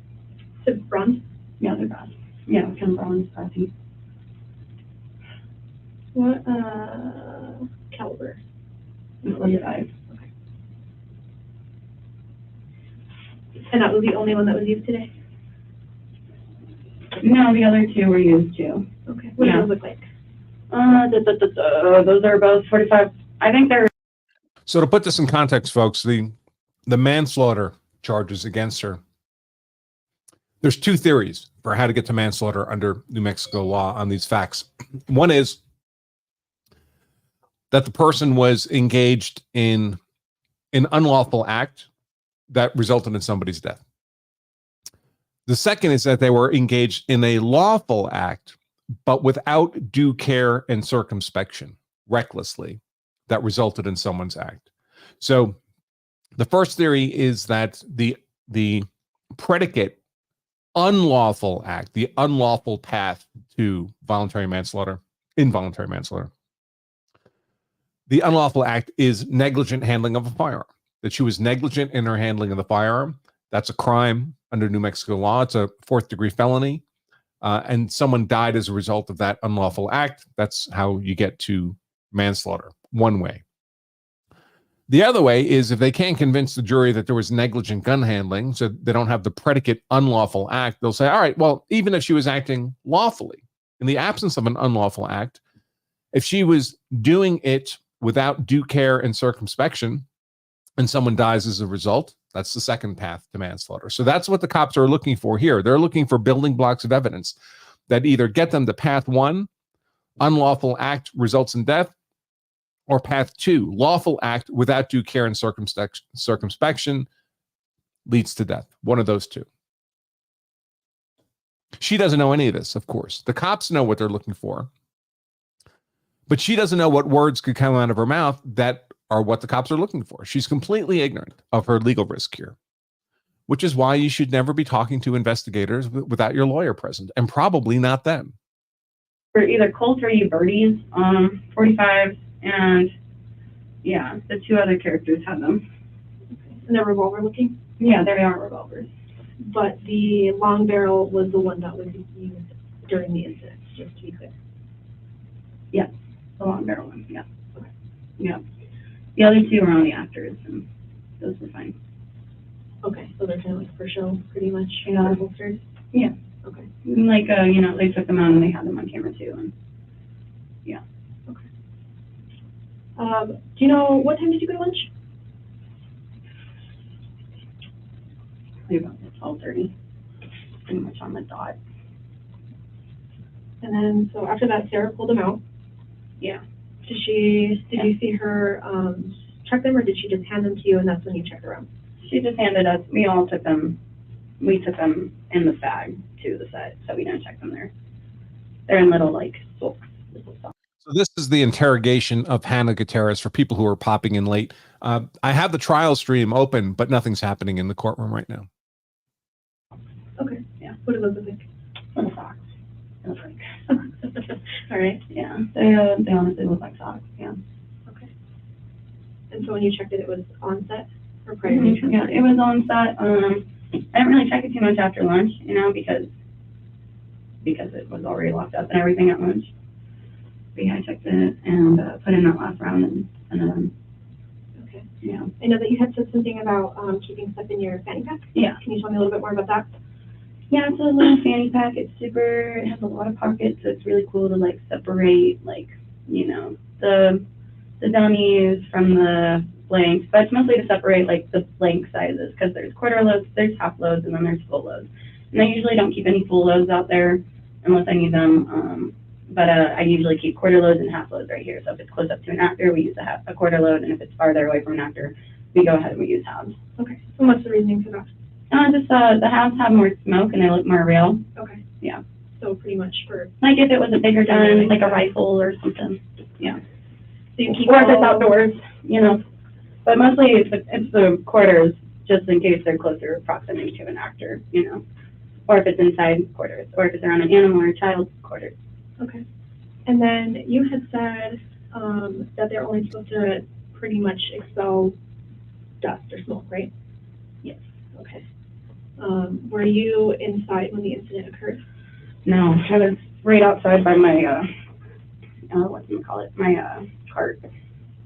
It's bronze. Yeah, they're bronze. Yeah, kind of bronze, brassy. What caliber? 45. And that was the only one that was used today? No, the other 2 were used too. Okay. What do Yeah. those look like? Those are both 45. I think they're. So to put this in context, folks, the manslaughter charges against her, there's 2 theories for how to get to manslaughter under New Mexico law on these facts. One is that the person was engaged in an unlawful act that resulted in somebody's death. The second is that they were engaged in a lawful act, but without due care and circumspection, recklessly, that resulted in someone's act. So the first theory is that the predicate unlawful act, the unlawful path to voluntary manslaughter, involuntary manslaughter, the unlawful act is negligent handling of a firearm, that she was negligent in her handling of the firearm. That's a crime under New Mexico law. It's a 4th-degree felony. And someone died as a result of that unlawful act. That's how you get to manslaughter, one way. The other way is if they can't convince the jury that there was negligent gun handling, so they don't have the predicate unlawful act, they'll say, all right, well, even if she was acting lawfully, in the absence of an unlawful act, if she was doing it without due care and circumspection, and someone dies as a result, that's the second path to manslaughter. So that's what the cops are looking for here. They're looking for building blocks of evidence that either get them to path 1, unlawful act results in death, or path 2, lawful act without due care and circumspection leads to death. One of those 2. She doesn't know any of this, of course. The cops know what they're looking for, but she doesn't know what words could come out of her mouth that are what the cops are looking for. She's completely ignorant of her legal risk here, which is why you should never be talking to investigators without your lawyer present, and probably not them. For either Colt or Ubertis, 45s, And yeah, the two other characters had them. And they're revolver looking, Yeah, they are revolvers. but the long barrel was the one that was used during the incident, just to be clear. The long barrel ones, yeah. Okay. Yeah. The other two were only actors, and those were fine. Okay, so they're kind of like for show, pretty much, Yeah. holsters? Yeah. Okay. Like, they took them out and they had them on camera too. And Do you know, what time did you go to lunch? probably about 12:30, pretty much on the dot. And then, so after that, Sarah pulled them out. Yeah. Did you see her, check them, or did she just hand them to you and that's when you checked around? She just handed us. We all took them. We took them in the bag to the set, so we didn't check them there. They're in little socks. So this is the interrogation of Hannah Gutierrez for people who are popping in late. I have the trial stream open, but nothing's happening in the courtroom right now. Okay. Yeah. What do those look like? Little socks. It looks like. All right. Yeah. They honestly look like socks. Yeah. Okay. And so when you checked it, it was on set or prior to Mhm. Yeah, it was on set. I didn't really check it too much after lunch, because it was already locked up and everything at lunch. But yeah, I checked it and put in that last round and then Okay. yeah. I know that you had said something about keeping stuff in your fanny pack. Yeah. Can you tell me a little bit more about that? Yeah, it's a little fanny pack. It has a lot of pockets, so it's really cool to separate the dummies from the blanks, but it's mostly to separate the blank sizes because there's quarter loads, there's half loads, and then there's full loads. And I usually don't keep any full loads out there unless I need them. But I usually keep quarter loads and half loads right here. So if it's close up to an actor, we use a quarter load, and if it's farther away from an actor, we go ahead and we use halves. Okay. So what's the reasoning for that? Just the halves have more smoke and they look more real. Okay. Yeah. So pretty much for, Like if it was a bigger gun, like a rifle or something. Yeah. so you keep Or if it's all- outdoors, But mostly it's the quarters, just in case they're closer proximity to an actor, Or if it's inside quarters, or if it's around an animal or a child's quarters. Okay. And then you had said that they're only supposed to pretty much expel dust or smoke, right? Yes. Okay. Were you inside when the incident occurred? No, I was right outside by my, my cart.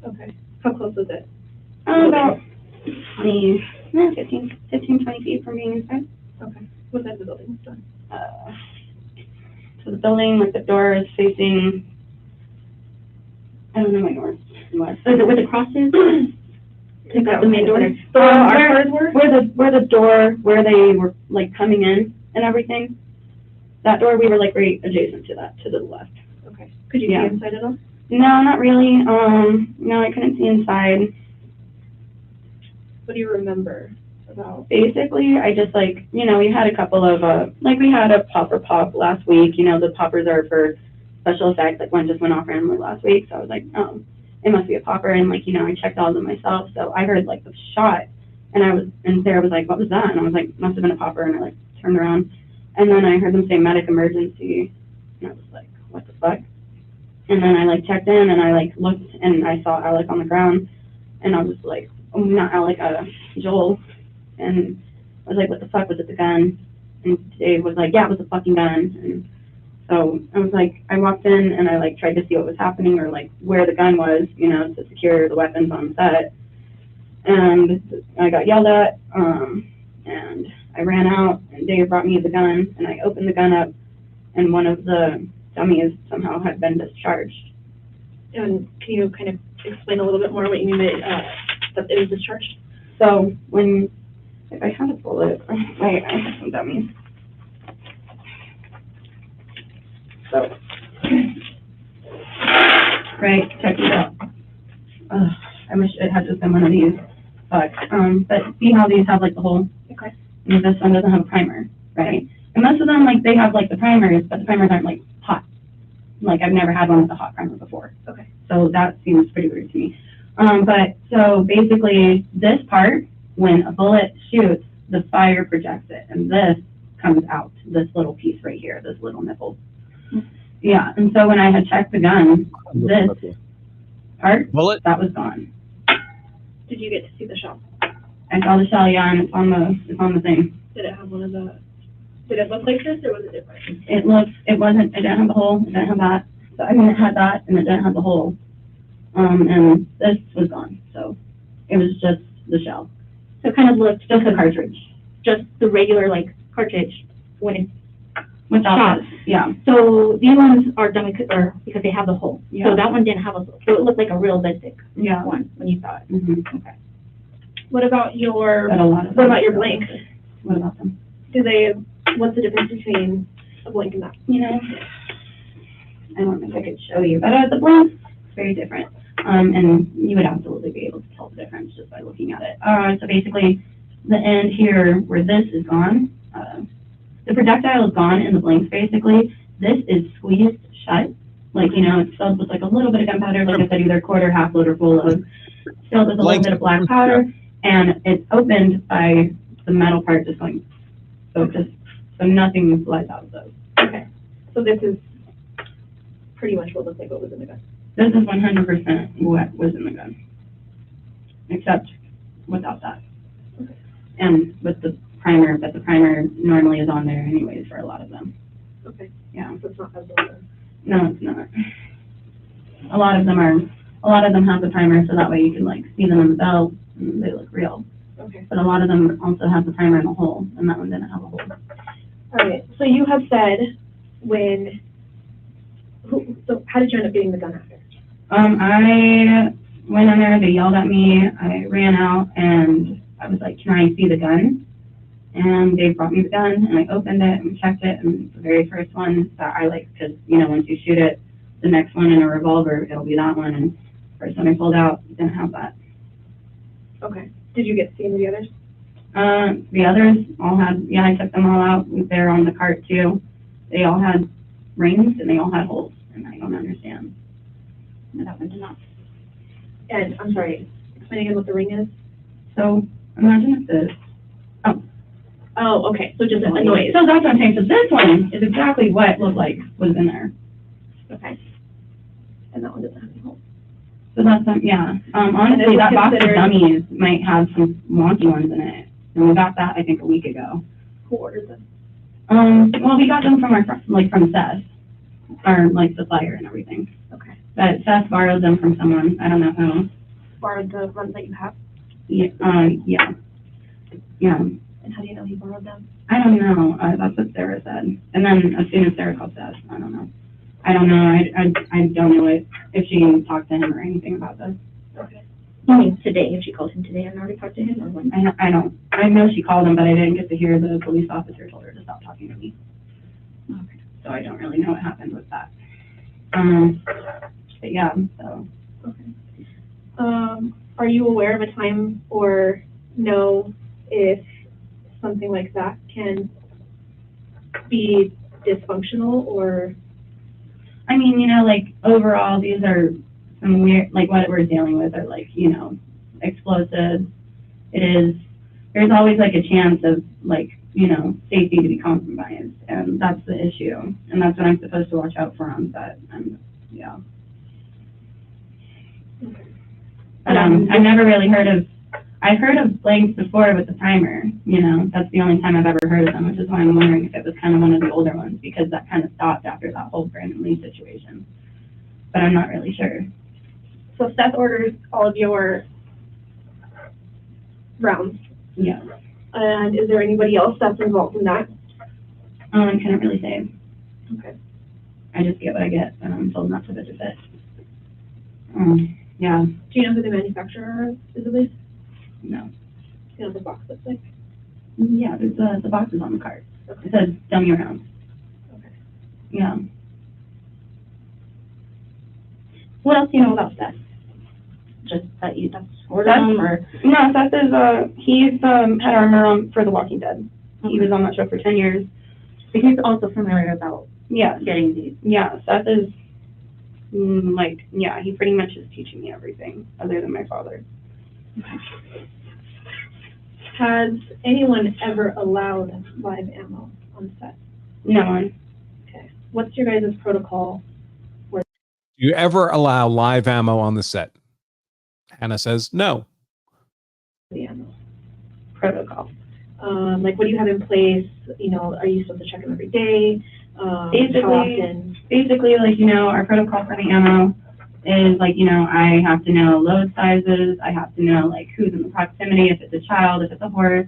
Okay. How close was it? About 15, 20 feet from being inside. Okay. What side of the building was done? So the building, the door is facing, I don't know my north west. Is it where the cross is? Is that the main door? Our cars were? Where the door, where they were coming in and everything. That door, we were right adjacent to that, to the left. Okay. Could you Yeah. see inside at all? No, not really. No, I couldn't see inside. What do you remember about? Basically, I just we had a couple of, we had a popper pop last week. The poppers are for special effects. One just went off randomly last week. So I was like, oh, it must be a popper. And I checked all of them myself. So I heard the shot and Sarah was like, what was that? And I was like, must have been a popper. And I turned around and then I heard them say medic emergency. And I was like, what the fuck? And then I checked in and I looked and I saw Alec on the ground and I was like, oh, not Alec, Joel. And I was like, what the fuck, was it the gun? And Dave was like, yeah, it was a fucking gun. And so I was like, I walked in and I tried to see what was happening or where the gun was, to secure the weapons on set. And I got yelled at, and I ran out and Dave brought me the gun and I opened the gun up and one of the dummies somehow had been discharged. And can you kind of explain a little bit more what you mean by that it was discharged? So if I had a bullet, wait, I have some dummies. So, right, check it out. I wish it had just been one of these, but see how these have the hole? Okay. And this one doesn't have a primer, right? And most of them, they have the primers, but the primers aren't hot. I've never had one with a hot primer before. Okay. So that seems pretty weird to me. But so basically this part, when a bullet shoots, the fire projects it, and this comes out, this little piece right here, this little nipple. Yeah, and so when I had checked the gun, this, part, Bullet? that was gone. Did you get to see the shell? I saw the shell, yeah, and it's on the thing. Did it have one of the, did it look like this or was it different? It didn't have the hole, it didn't have that. So I mean, it had that and it didn't have the hole. And this was gone, so it was just the shell. So it kind of looked Just the cartridge. just the regular like cartridge when it. Without Shot. this, yeah. So these ones are done because they have the hole. Yeah. So that one didn't have a hole. So it looked like a realistic Yeah. one when you saw it. Mm-hmm. Okay. What about your, But a lot of what about your blanks? What about them? Do they, what's the difference between a blank and that? You know, I don't know if I could show you, but the blank is very different. And you would absolutely be able to tell the difference just by looking at it. So basically, the end here where this is gone, the projectile is gone in the blanks basically. This is squeezed shut. Like, you know, it's filled with like a little bit of gunpowder, like I said, either quarter, half load, or full load. Filled with a little bit of black powder, and it's opened by the metal part just going, so nothing flies out of those. Okay, so this is pretty much what looks like what was in the gun. This is 100% what was in the gun, except without that. Okay. And with the primer, but the primer normally is on there anyways for a lot of them. Okay. Yeah. So it's not as well. No, it's not. A lot of them have the primer, so that way you can like see them in the belt and they look real. Okay. But a lot of them also have the primer in the hole, and that one didn't have a hole. All right, so you have said so how did you end up getting the gun after? I went in there, they yelled at me, I ran out, and I was like, can I see the gun? And they brought me the gun, and I opened it and checked it, and the very first one that I like, because, you know, once you shoot it, the next one in a revolver, it'll be that one, and the first one I pulled out didn't have that. Okay. Did you get to see any of the others? The others all had, yeah, I took them all out. They're on the cart too. They all had rings and they all had holes, and I don't understand. And that one did not. And I'm sorry, explain again what the ring is. So imagine if this. Oh, okay. So just a noise. So that's what I'm saying. So this one is exactly what it looked like was in there. Okay. And that one doesn't have any holes. So that's yeah. Honestly, that box of dummies might have some wonky ones in it, and we got that I think a week ago. Who ordered them? Well, we got them from our from Seth, our like supplier and everything. Okay. But Seth borrowed them from someone. I don't know who. Borrowed the ones that you have? Yeah. Yeah. And how do you know he borrowed them? I don't know. That's what Sarah said. And then as soon as Sarah called Seth, I don't know. I don't know if she talked to him or anything about this. Okay. I mean, today, if she called him today and already talked to him, or when? I know she called him, but I didn't get to hear the police officer told her to stop talking to me. Okay. So I don't really know what happened with that. But yeah, so. Okay. Are you aware of a time or know if something like that can be dysfunctional or? I mean, you know, like overall, these are some weird, like what we're dealing with are like, you know, explosives. There's always like a chance of like, you know, safety to be compromised. And that's the issue. And that's what I'm supposed to watch out for on set. And yeah. Okay. But I've never really I've heard of blanks before with the primer, you know, that's the only time I've ever heard of them, which is why I'm wondering if it was kind of one of the older ones, because that kind of stopped after that whole Brandon Lee situation. But I'm not really sure. So Seth orders all of your rounds. Yeah. And is there anybody else that's involved in that? I couldn't really say. Okay. I just get what I get, and I'm told not to bitch a bit. Yeah. Do you know who the manufacturer is at least? No. Do you know what the box looks like? Yeah, there's the boxes on the cart. Okay. It says dummy rounds. Okay. Yeah. What else do you know about Seth? Just that that's ordered him, or? No, Seth is, he's had armor for The Walking Dead. He was on that show for 10 years. But he's also familiar about Yeah. getting these. Yeah, Seth is, he pretty much is teaching me everything, other than my father. Has anyone ever allowed live ammo on set? No one. Okay. What's your guys' protocol? Do Do you ever allow live ammo on the set? Hannah says no. The ammo. Protocol. Like, what do you have in place? You know, are you supposed to check them every day? How Basically- often? Basically, like, you know, our protocol for the ammo is like, you know, I have to know load sizes. I have to know like who's in the proximity, if it's a child, if it's a horse.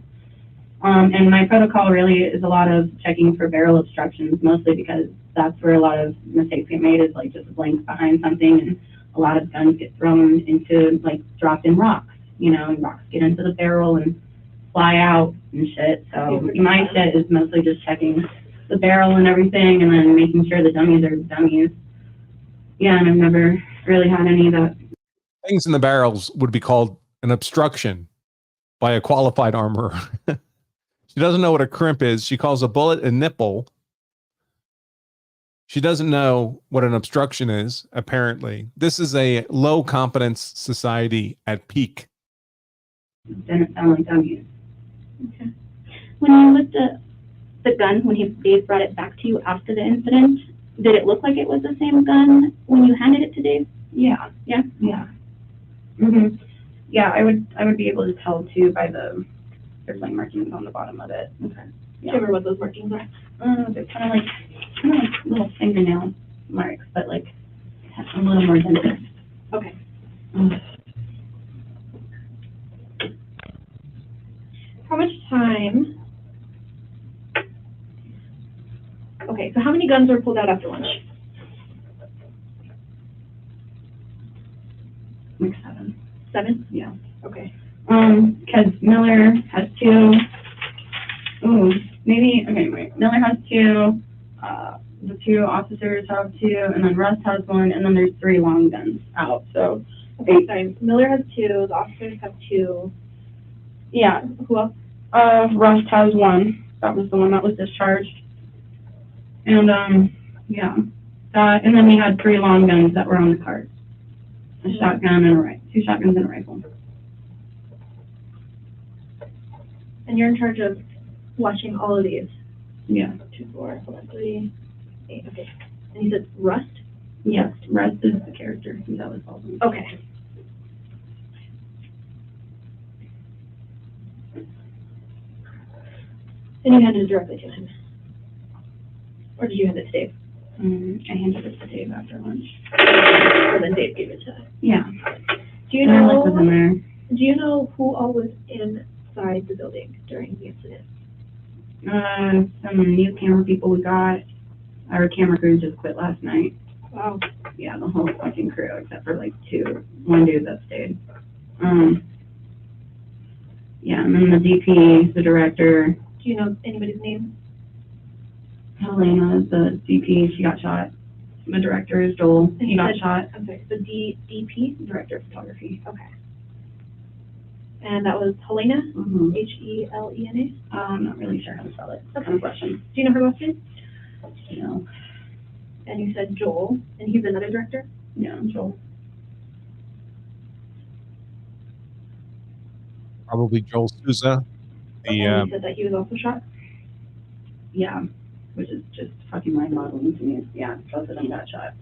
And my protocol really is a lot of checking for barrel obstructions, mostly because that's where a lot of mistakes get made, is like just a blank behind something, and a lot of guns get thrown into, like, dropped in rocks, you know, and rocks get into the barrel and fly out and shit. So my shit is mostly just checking the barrel and everything, and then making sure the dummies are dummies. Yeah, and I've never really had any of that. Things in the barrels would be called an obstruction by a qualified armorer. She doesn't know what a crimp is. She calls a bullet a nipple. She doesn't know what an obstruction is, apparently. This is a low competence society at peak. Didn't sound like dummies. Okay. When you looked at the gun, when Dave brought it back to you after the incident, did it look like it was the same gun when you handed it to Dave? Yeah. Yeah? Yeah. Mhm. Yeah, I would be able to tell too by there's like markings on the bottom of it. Okay. Do you remember what those markings are? They're kind of like little fingernail marks, but like a little more dented. Okay. How much time? Okay, so how many guns were pulled out after lunch? Like 7. 7? Yeah. Okay. Because Miller has 2. Ooh, maybe, okay, wait. Miller has 2, the 2 officers have 2, and then Russ has 1, and then there's 3 long guns out, so. Okay, sorry. Miller has 2, the officers have 2. Yeah, Who else? Russ has 1, that was the one that was discharged. And, yeah, and then we had 3 long guns that were on the cart. A shotgun and a rifle, 2 shotguns and a rifle. And you're in charge of watching all of these? Yeah. 2, 4, 3, 8, okay. And you said Rust? Yes, Russ is the character, he's Alex Baldwin. Okay. And you handed it directly to him? Or did you hand it to Dave? I handed it to Dave after lunch. Or then Dave gave it to? Yeah. Do you Alex was in know, there. do you know who all was inside the building during the incident? Some new camera people we got. Our camera crew just quit last night. Wow. Yeah, the whole fucking crew except for like 1 dude that stayed. Yeah, and then the DP, the director, Do you know anybody's name? Halyna is the DP, she got shot. The director is Joel, And he you got said- shot. I'm sorry, the DP? Director of photography. Okay. And that was Halyna, Mm-hmm. Helena? I'm not really sure how to spell it. That's a question. Do you know her last name? You know, And you said Joel, and he's another director? yeah, Joel. Probably Joel Souza. And you said that he was also shot? Yeah, which is just fucking mind-boggling to me. Yeah, both of them got shot.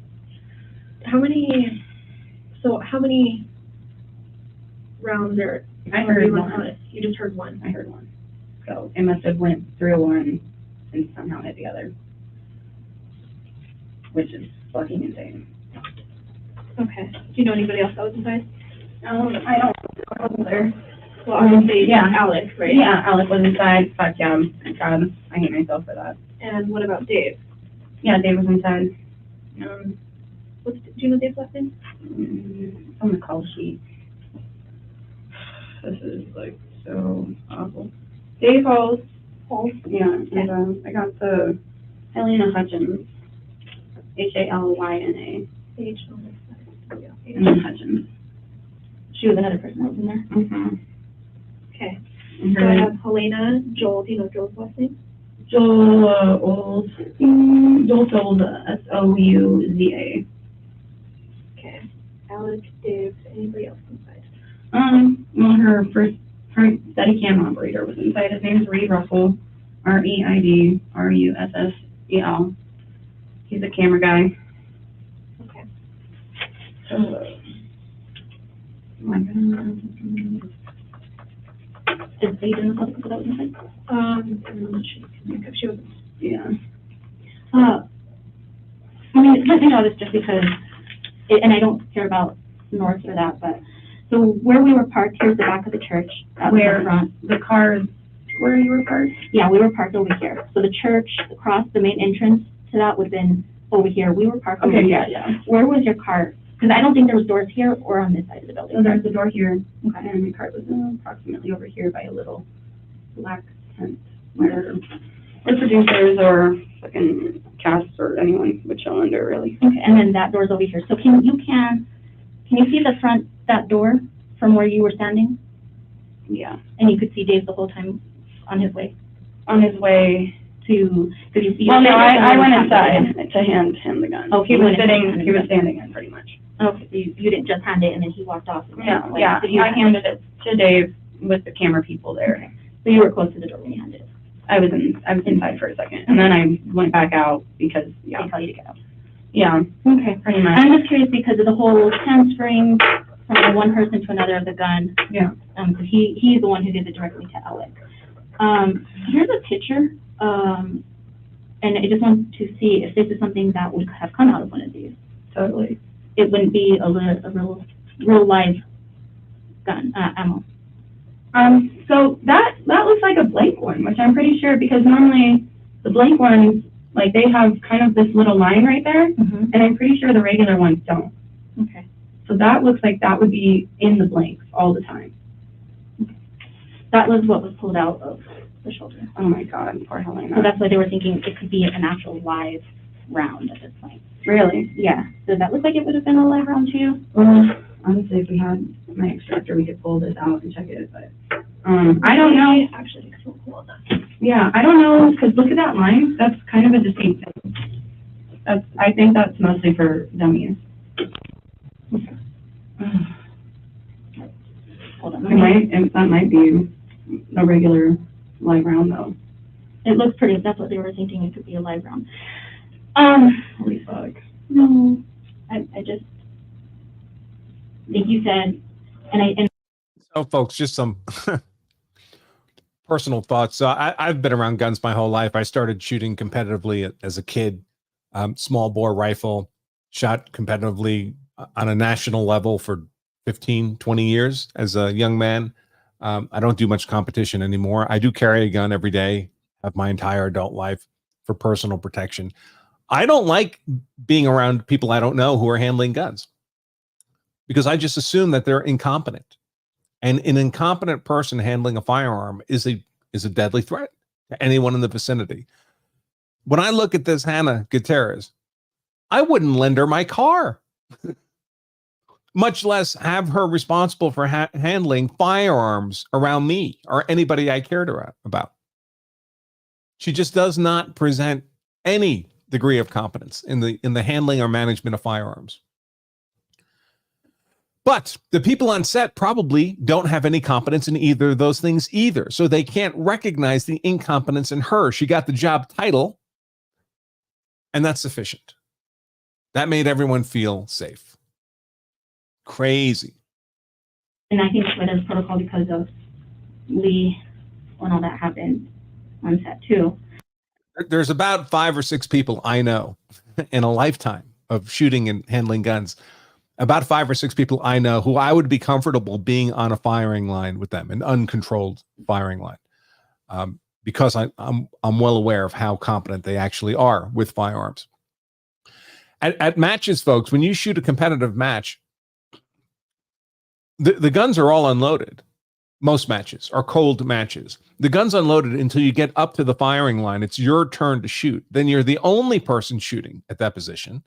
How many rounds are? I heard you one. You just heard one. I heard one. So it must have went through one and somehow hit the other, which is fucking insane. Okay. Do you know anybody else that was inside? I wasn't there. Well, obviously, yeah. Alex, right? Yeah, Alec was inside. Fuck yeah, thank God. I hate myself for that. And what about Dave? Yeah, Dave was inside. Do you know Dave's last name? It's on the call sheet. This is like so awful. Dave Halls. Yeah, and I got the Halyna Hutchins. Halyna. And then Hutchins. She was another person that was in there. Mm-hmm. Okay. And So I her have Halyna, Joel. Do you know Joel's last name? Joel Souza, Souza. Okay. Alex, Dave, anybody else inside? Well, her Steadicam operator was inside. His name is Reid Russell, ReidRussel. He's a camera guy. Okay. my God. Is Aid in the public that was inside? She was. Yeah. I mean, I think all this just because, and I don't care about north or that, but, so where we were parked, here's the back of the church. That's Where? the front. The cars where you were parked? Yeah, we were parked over here. So the church across the main entrance to that would have been over here. We were parked over Okay, here. yeah. Where was your car? Because I don't think there was doors here or on this side of the building. So there's a door here, Okay. and my cart was approximately over here by a little black tent where the producers or fucking cast or anyone would chill under, really. Okay, and then that door's over here. So can you see the front, that door from where you were standing? Yeah. And you could see Dave the whole time on his way On his way. to, did you see? Well, no, I went inside to hand him the gun. Oh, He you was went inside to sitting, hand he him was the gun. standing in pretty much. Okay, so you didn't just hand it and then he walked off? No, Like, yeah, did you I hand- handed it to Dave with the camera people there. Okay. So you were close to the door when you handed it? I was inside for a second, and then I went back out because, They yeah, tell you to get out? yeah, Okay. pretty much. I'm just curious because of the whole transferring from one person to another of the gun. Yeah. Because he's the one who gives it directly to Alec. Here's a picture, and I just want to see if this is something that would have come out of one of these. Totally. It wouldn't be a real live gun, ammo. So that looks like a blank one, which I'm pretty sure, because normally the blank ones, like, they have kind of this little line right there, Mm-hmm. and I'm pretty sure the regular ones don't. Okay. So that looks like that would be in the blanks all the time. That was what was pulled out of the shoulder. Oh my God, poor Halyna. So that's why they were thinking it could be an actual live round at this point. Really? Yeah. Does that look like it would have been a live round too? Well, honestly, if we had my extractor, we could pull this out and check it, but, I don't know. Actually, it's so cool. Yeah, I don't know, because look at that line, that's kind of a distinct thing. I think that's mostly for dummies. Hold on. That might be a regular live round though. It looks pretty, that's what they were thinking, it could be a live round. Holy fuck. No, I just think you said, and So, folks, just some personal thoughts. So I've been around guns my whole life. I started shooting competitively as a kid, small bore rifle, shot competitively on a national level for 15, 20 years as a young man. I don't do much competition anymore. I do carry a gun every day of my entire adult life for personal protection. I don't like being around people I don't know who are handling guns because I just assume that they're incompetent. And an incompetent person handling a firearm is a deadly threat to anyone in the vicinity. When I look at this Hannah Gutierrez, I wouldn't lend her my car, much less have her responsible for handling firearms around me or anybody I cared about. She just does not present any degree of competence in the handling or management of firearms. But the people on set probably don't have any competence in either of those things either. So they can't recognize the incompetence in her. She got the job title, and that's sufficient. That made everyone feel safe. Crazy. and I think it was protocol because of Lee when all that happened on set too. There's about 5 or 6 people I know in a lifetime of shooting and handling guns. About 5 or 6 people I know who I would be comfortable being on a firing line with them, an uncontrolled firing line, because I'm well aware of how competent they actually are with firearms. At matches, folks, when you shoot a competitive match, the guns are all unloaded. Most matches are cold matches. The gun's unloaded until you get up to the firing line. It's your turn to shoot. Then you're the only person shooting at that position.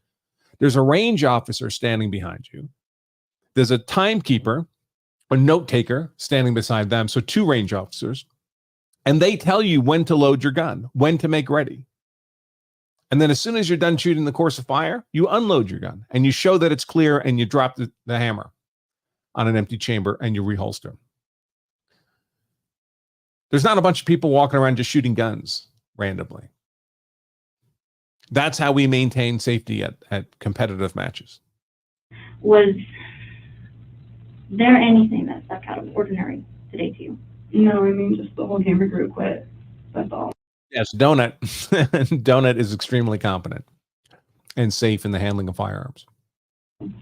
There's a range officer standing behind you. There's a timekeeper, a note taker standing beside them. So 2 range officers. And they tell you when to load your gun, when to make ready. And then as soon as you're done shooting the course of fire, you unload your gun and you show that it's clear and you drop the hammer on an empty chamber and you reholster. There's not a bunch of people walking around just shooting guns randomly. That's how we maintain safety at competitive matches. Was there anything that stuck out of ordinary today to you? No, I mean, just the whole camera crew quit. That's all. Yes, Donut. Donut is extremely competent and safe in the handling of firearms.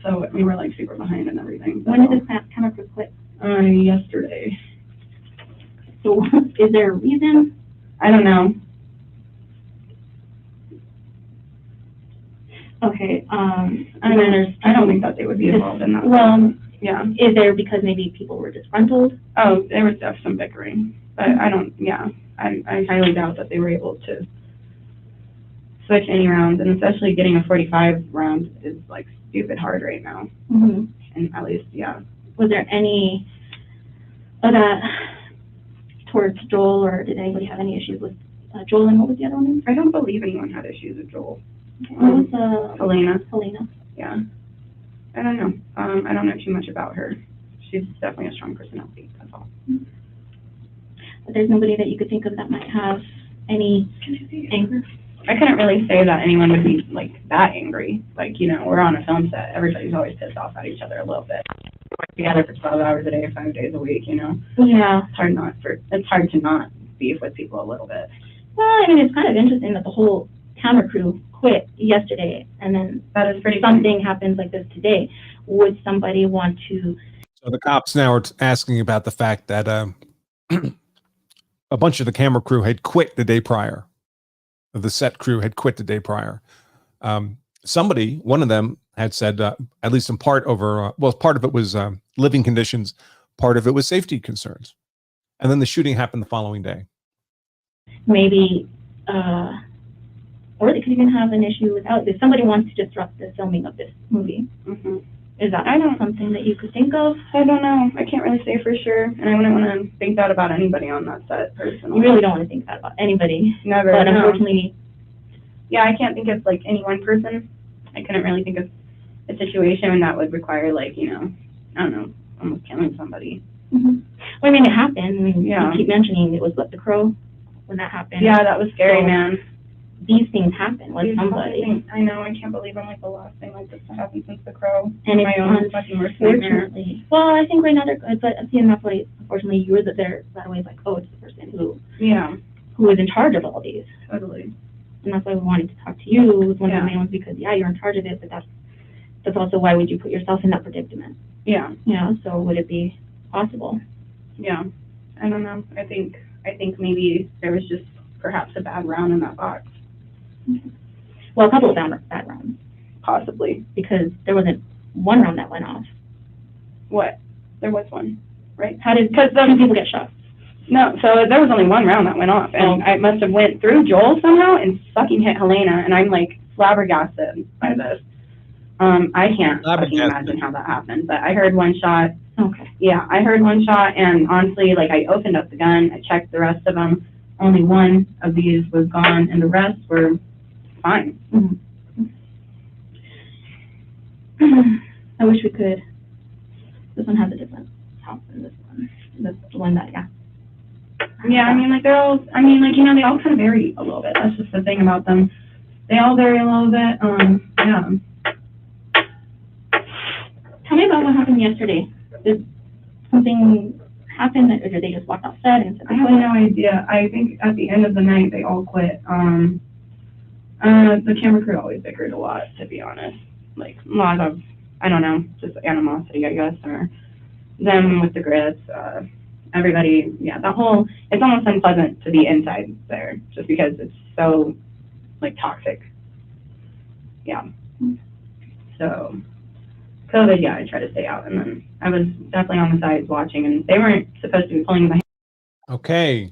So we were like super behind and everything. When did this camera crew quit? Yesterday. So is there a reason? I don't know. Okay, I mean, I don't think that they would be involved in that. Well, Yeah. is there because maybe people were disgruntled? Oh, there was definitely some bickering, but I don't. Yeah, I highly doubt that they were able to switch any rounds, and especially getting a 45 round is like stupid hard right now. Mm-hmm. And at least, yeah. Was there any of that towards Joel, or did anybody have any issues with Joel, and what was the other one? I don't believe anyone had issues with Joel. What was Halyna. Halyna. Yeah. I don't know. I don't know too much about her. She's definitely a strong personality. That's all. But there's nobody that you could think of that might have any anger. I couldn't really say that anyone would be like that angry. Like, you know, we're on a film set. Everybody's always pissed off at each other a little bit. We're together for 12 hours a day, 5 days a week, you know. Yeah. It's hard to not beef with people a little bit. Well, I mean, it's kind of interesting that the whole camera crew quit yesterday, and then That is pretty something happens like this today. Would somebody want to? So the cops now are asking about the fact that a bunch of the camera crew had quit the day prior. The set crew had quit the day prior. Somebody, one of them, had said, at least in part over, well, part of it was living conditions, part of it was safety concerns. And then the shooting happened the following day. Maybe, or they could even have an issue without, if somebody wants to disrupt the filming of this movie. Mm-hmm. Is that something that you could think of? I don't know. I can't really say for sure, and I wouldn't want to think that about anybody on that set personally. You really don't want to think that about anybody. Never. But no. unfortunately, Yeah, I can't think of like any one person. I couldn't really think of a situation that would require like, you know, I don't know, almost killing somebody. well, I mean, it happened. I mean, Yeah. you keep mentioning it was what, the Crow when that happened. Yeah, that was scary, So, man. These things happen with These somebody. things- I know. I can't believe I'm like the last thing like this to happen since The Crow. And My it's own fucking worst nightmare. unfortunately, well, I think right now they're good, but seeing that's why, unfortunately, you were there right away, like, oh, it's the person Yeah, who is in charge of all these. totally. And that's why we wanted to talk to you, was one of Yeah. the main ones, because, yeah, you're in charge of it, but that's also why would you put yourself in that predicament? Yeah, You know, so would it be possible? yeah. I don't know. I think maybe there was just perhaps a bad round in that box. Well, a couple of bad rounds, Possibly. because there wasn't one round that went off. What? There was one, right? How did Because two people get shot? No, so there was only one round that went off, and I must have went through Joel somehow and fucking hit Halyna, and I'm like flabbergasted by this. I can't fucking imagine how that happened, but I heard one shot. Okay. Yeah, I heard one shot, and honestly, like, I opened up the gun, I checked the rest of them. Only one of these was gone, and the rest were fine. I wish we could. This one has a different top than this one. That's the one that, yeah. Yeah, I mean, like, they're all, I mean, like, you know, they all kind of vary a little bit. That's just the thing about them. They all vary a little bit. Yeah. Tell me about what happened yesterday. Did something happen, or did they just walk off set and said, I have no idea. I think at the end of the night, they all quit. The camera crew always bickered a lot, to be honest. Like, a lot of, I don't know, just animosity, I guess, or them with the grits. Everybody, yeah, that whole, it's almost unpleasant to be inside there, just because it's so, like, toxic. Yeah. So, COVID, yeah, I try to stay out, and then I was definitely on the sides watching, and they weren't supposed to be pulling my. Okay,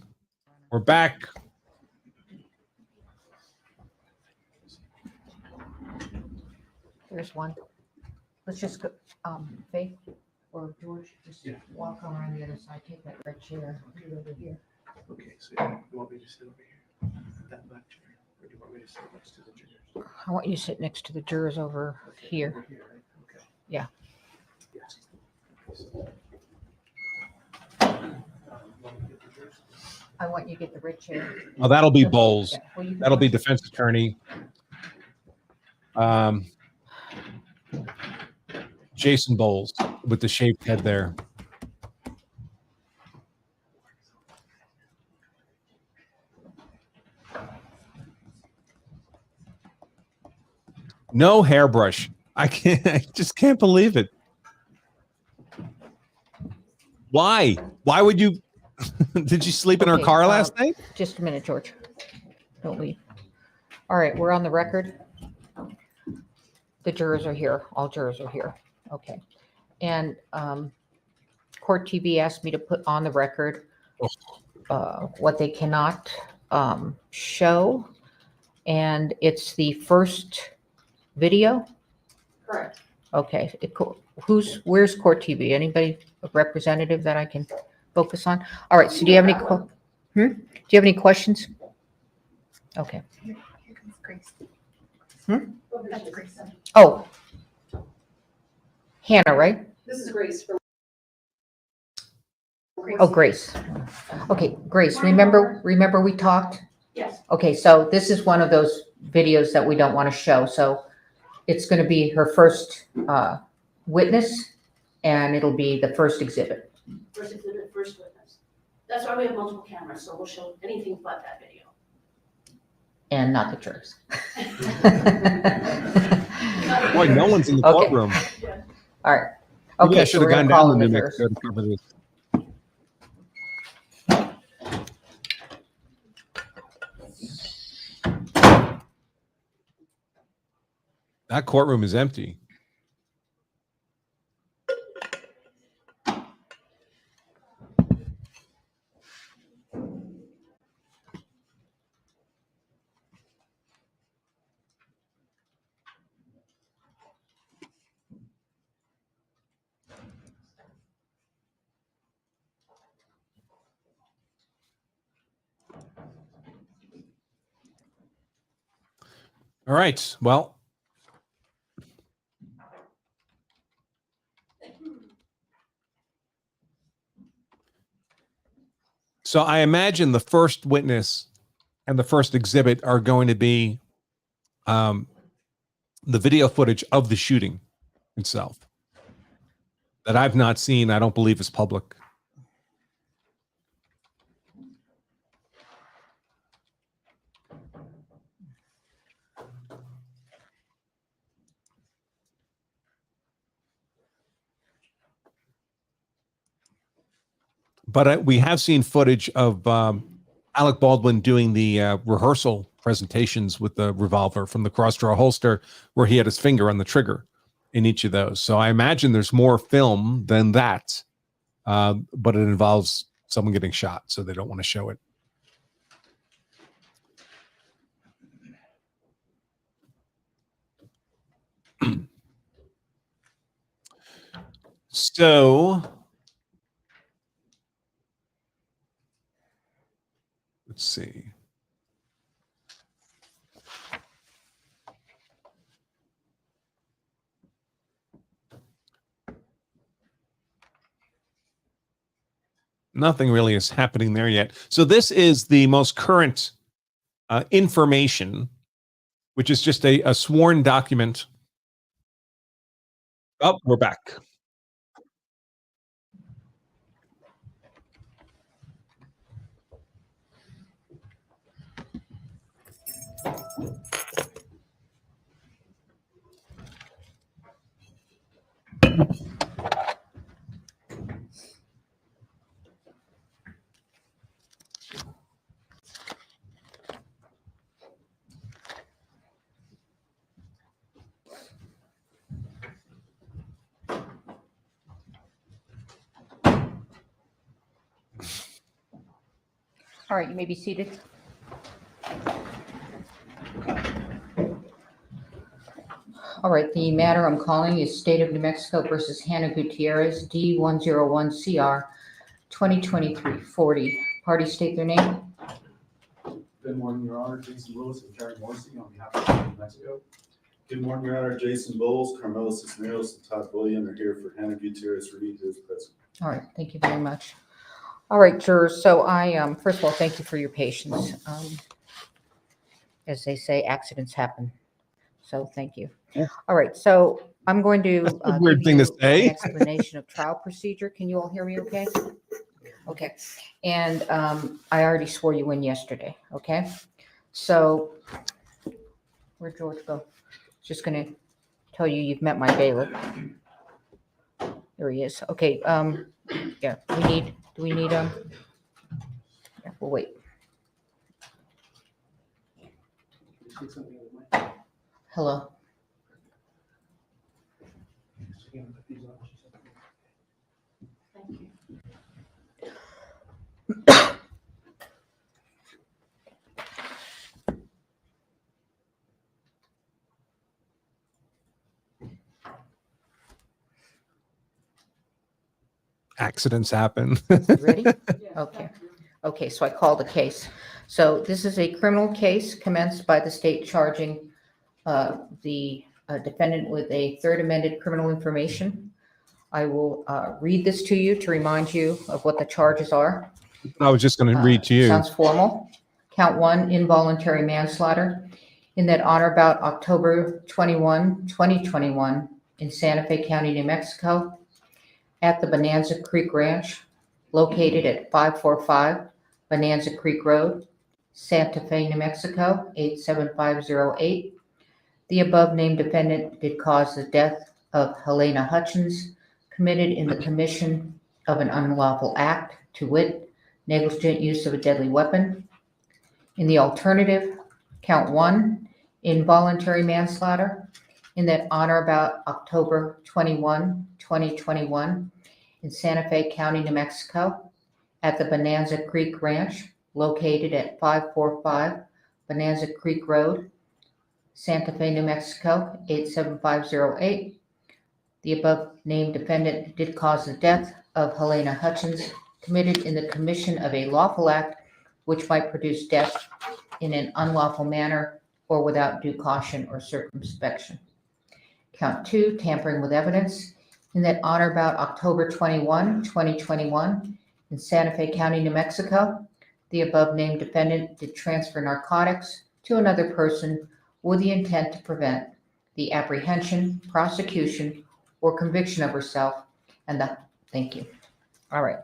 we're back. Here's one. Let's just go, Faith or George, just walk around the other side, take that red chair, put it over here. Okay, so you want me to sit over here, that black chair, or do you want me to sit next to the jurors? I want you to sit next to the jurors over here. Over here, right? Okay. Yeah. Yes. Want me to get the jurors? I want you to get the red chair. Oh, that'll be Bowles. Yeah, well, you can That'll be watch it. defense attorney. Jason Bowles with the shaved head there. No hairbrush. I just can't believe it. Why? Why would you? Did you sleep in her Okay, car last night? Just a minute, George. Don't leave. All right, we're on the record. The jurors are here. All jurors are here. Okay. And Court TV asked me to put on the record what they cannot show. And it's the first video? Correct. Okay. Where's Court TV? Anybody, a representative that I can focus on? All right, so do you have any, do you have any questions? Okay. Here comes Grace. Hmm? That's Grace. Oh. Hannah, right? This is Grace from. Oh, Grace. Okay, Grace, remember we talked? Yes. Okay, so this is one of those videos that we don't want to show. So it's going to be her first witness, and it'll be the first exhibit. First exhibit, first witness. That's why we have multiple cameras, so we'll show anything but that video. And not the jurors. Boy, no one's in the Okay. courtroom. All right. Maybe Okay, I so should we're have going gone to call down to in New the Mexico jurors. to cover this. That courtroom is empty. All right. Well, so I imagine the first witness and the first exhibit are going to be the video footage of the shooting itself that I've not seen. I don't believe is public. But we have seen footage of Alec Baldwin doing the rehearsal presentations with the revolver from the cross-draw holster where he had his finger on the trigger in each of those. So I imagine there's more film than that, but it involves someone getting shot, so they don't want to show it. So let's see. Nothing really is happening there yet. So this is the most current information, which is just a sworn document. Oh, we're back. All right, you may be seated. All right, the matter I'm calling is State of New Mexico versus Hannah Gutierrez, D101CR 2023-40. Parties state their name. Good morning, Your Honor. Jason Lewis and Karen Morrissey on behalf of the state of New Mexico. Good morning, Your Honor. Jason Bowles, Carmela Cisneros, and Todd William are here for Hannah Gutierrez-Reed, who is present. All right, thank you very much. All right, jurors, so I, first of all, thank you for your patience. As they say, accidents happen, so thank you. Yeah. All right, so I'm going to That's a weird give thing to you say. an explanation of trial procedure. Can you all hear me okay? Okay. And I already swore you in yesterday, okay? So where'd George go? Just going to tell you you've met my bailiff. There he is. Okay. Yeah, do we need yeah, we'll wait. Hello. Accidents happen. You ready? Okay. Okay, so I called the case. So this is a criminal case commenced by the state charging the defendant with a third amended criminal information. I will read this to you to remind you of what the charges are. I was just going to read to you. Sounds formal. Count 1, involuntary manslaughter. In that on or about October 21, 2021, in Santa Fe County, New Mexico, at the Bonanza Creek Ranch, located at 545 Bonanza Creek Road, Santa Fe, New Mexico, 87508. The above named defendant did cause the death of Halyna Hutchins, committed in the commission of an unlawful act, to wit, negligent use of a deadly weapon. In the alternative, count 1, involuntary manslaughter. In that on or about October 21, 2021, in Santa Fe County, New Mexico, at the Bonanza Creek Ranch, located at 545 Bonanza Creek Road, Santa Fe, New Mexico, 87508. The above named defendant did cause the death of Halyna Hutchins, committed in the commission of a lawful act which might produce death in an unlawful manner or without due caution or circumspection. Count 2, tampering with evidence. In that on or about October 21, 2021, in Santa Fe County, New Mexico, the above named defendant did transfer narcotics to another person with the intent to prevent the apprehension, prosecution, or conviction of herself and the, thank you. All right.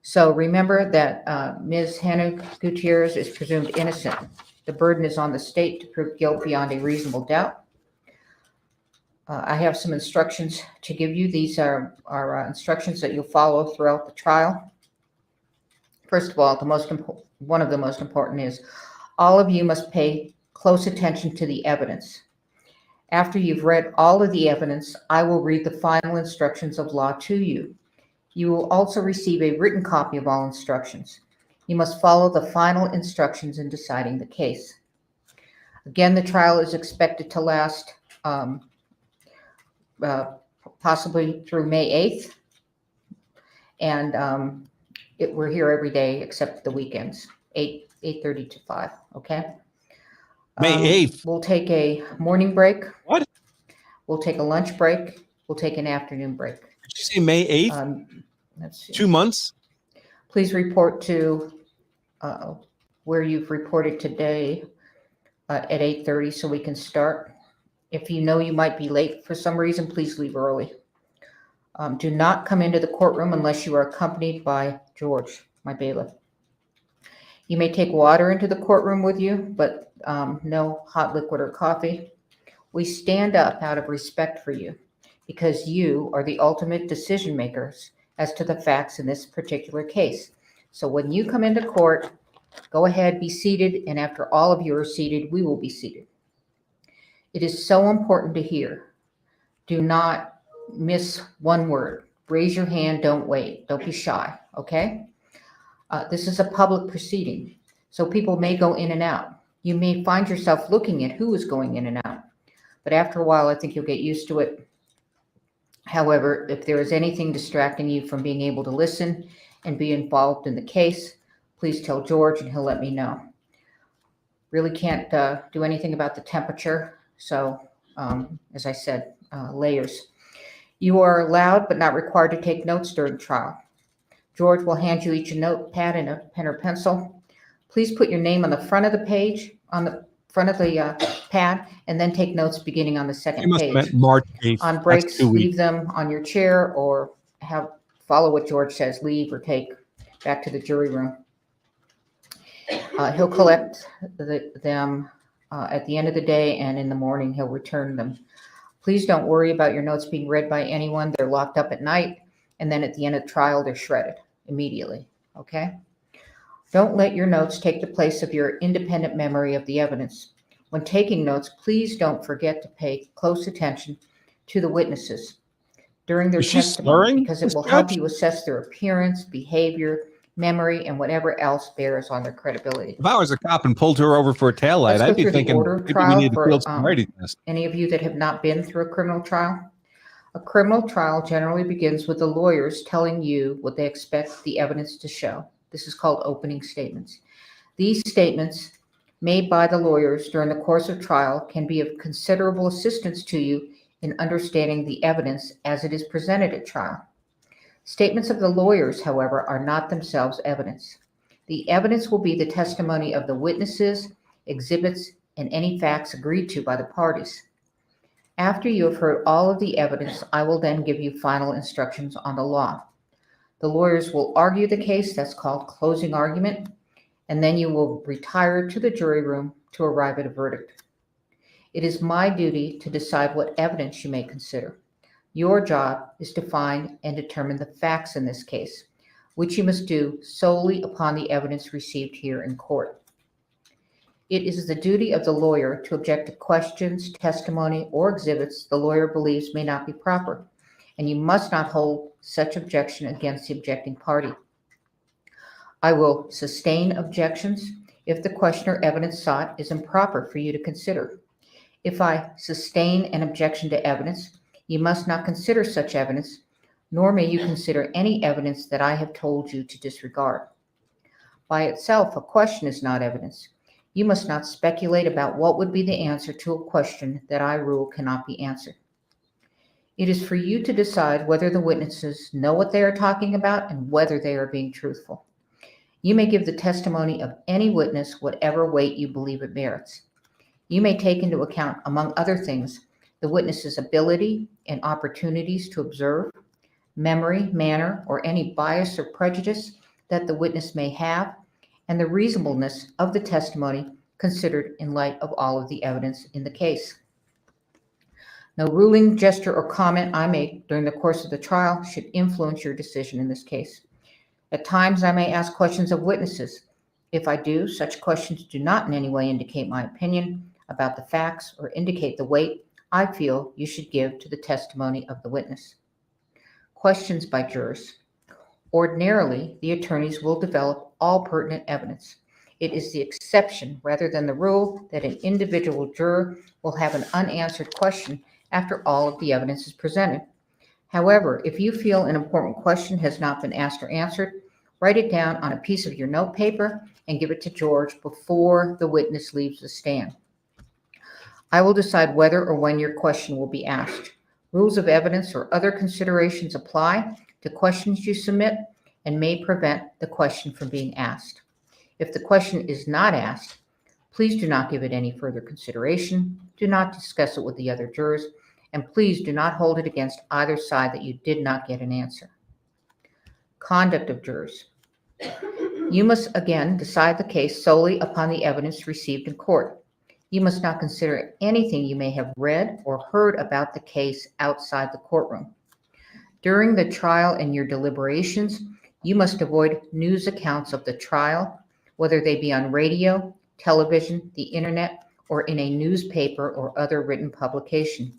So remember that Ms. Hannah Gutierrez is presumed innocent. The burden is on the state to prove guilt beyond a reasonable doubt. I have some instructions to give you. These are instructions that you'll follow throughout the trial. First of all, one of the most important is all of you must pay close attention to the evidence. After you've read all of the evidence, I will read the final instructions of law to you. You will also receive a written copy of all instructions. You must follow the final instructions in deciding the case. Again, the trial is expected to last possibly through May 8th. And we're here every day except the weekends, 8:30 to 5, okay? May 8th. We'll take a morning break. What? We'll take a lunch break. We'll take an afternoon break. Did you say May 8th? Let's see. 2 months? Please report to where you've reported today at 8:30 so we can start. If you know you might be late for some reason, please leave early. Do not come into the courtroom unless you are accompanied by George, my bailiff. You may take water into the courtroom with you, but no hot liquid or coffee. We stand up out of respect for you because you are the ultimate decision makers as to the facts in this particular case. So when you come into court, go ahead, be seated, and after all of you are seated, we will be seated. It is so important to hear. Do not miss one word. Raise your hand, don't wait. Don't be shy, okay? This is a public proceeding, so people may go in and out. You may find yourself looking at who is going in and out, but after a while, I think you'll get used to it. However, if there is anything distracting you from being able to listen and be involved in the case, please tell George and he'll let me know. Really can't do anything about the temperature, so as I said, layers. You are allowed but not required to take notes during trial. George will hand you each a notepad and a pen or pencil. Please put your name on the front of the page, on front of the pad, and then take notes beginning on the You second must have meant page. March 8th. On That's breaks, 2 weeks. leave them on your chair or follow what George says, leave or take back to the jury room. He'll collect them at the end of the day, and in the morning he'll return them. Please don't worry about your notes being read by anyone. They're locked up at night, and then at the end of the trial, they're shredded immediately, okay? Don't let your notes take the place of your independent memory of the evidence. When taking notes, please don't forget to pay close attention to the witnesses during their Is she testimony, slurring, because it Ms. will help Judge? you assess their appearance, behavior, memory, and whatever else bears on their credibility. If I was a cop and pulled her over for a taillight, Let's go I'd be through the thinking order of maybe we trial need a for field sobriety test. any of you that have not been through a criminal trial. A criminal trial generally begins with the lawyers telling you what they expect the evidence to show. This is called opening statements. These statements made by the lawyers during the course of trial can be of considerable assistance to you in understanding the evidence as it is presented at trial. Statements of the lawyers, however, are not themselves evidence. The evidence will be the testimony of the witnesses, exhibits, and any facts agreed to by the parties. After you have heard all of the evidence, I will then give you final instructions on the law. The lawyers will argue the case, that's called closing argument, and then you will retire to the jury room to arrive at a verdict. It is my duty to decide what evidence you may consider. Your job is to find and determine the facts in this case, which you must do solely upon the evidence received here in court. It is the duty of the lawyer to object to questions, testimony, or exhibits the lawyer believes may not be proper, and you must not hold such objection against the objecting party. I will sustain objections if the question or evidence sought is improper for you to consider. If I sustain an objection to evidence, you must not consider such evidence, nor may you consider any evidence that I have told you to disregard. By itself, a question is not evidence. You must not speculate about what would be the answer to a question that I rule cannot be answered. It is for you to decide whether the witnesses know what they are talking about and whether they are being truthful. You may give the testimony of any witness whatever weight you believe it merits. You may take into account, among other things, the witness's ability and opportunities to observe, memory, manner, or any bias or prejudice that the witness may have, and the reasonableness of the testimony considered in light of all of the evidence in the case. No ruling, gesture, or comment I make during the course of the trial should influence your decision in this case. At times, I may ask questions of witnesses. If I do, such questions do not in any way indicate my opinion about the facts or indicate the weight I feel you should give to the testimony of the witness. Questions by jurors. Ordinarily, the attorneys will develop all pertinent evidence. It is the exception rather than the rule that an individual juror will have an unanswered question after all of the evidence is presented. However, if you feel an important question has not been asked or answered, write it down on a piece of your note paper and give it to George before the witness leaves the stand. I will decide whether or when your question will be asked. Rules of evidence or other considerations apply to questions you submit and may prevent the question from being asked. If the question is not asked, please do not give it any further consideration, do not discuss it with the other jurors, and please do not hold it against either side that you did not get an answer. Conduct of jurors. You must again decide the case solely upon the evidence received in court. You must not consider anything you may have read or heard about the case outside the courtroom. During the trial and your deliberations, you must avoid news accounts of the trial, whether they be on radio, television, the internet, or in a newspaper or other written publication.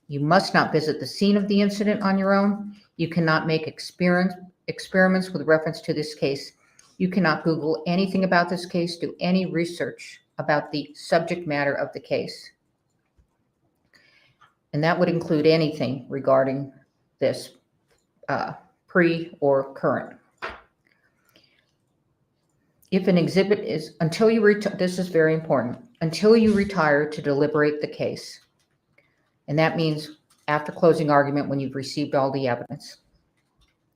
You must not visit the scene of the incident on your own. You cannot make experiments with reference to this case. You cannot Google anything about this case, do any research about the subject matter of the case. And that would include anything regarding this, pre or current. If an exhibit is, this is very important, until you retire to deliberate the case. And that means after closing argument when you've received all the evidence.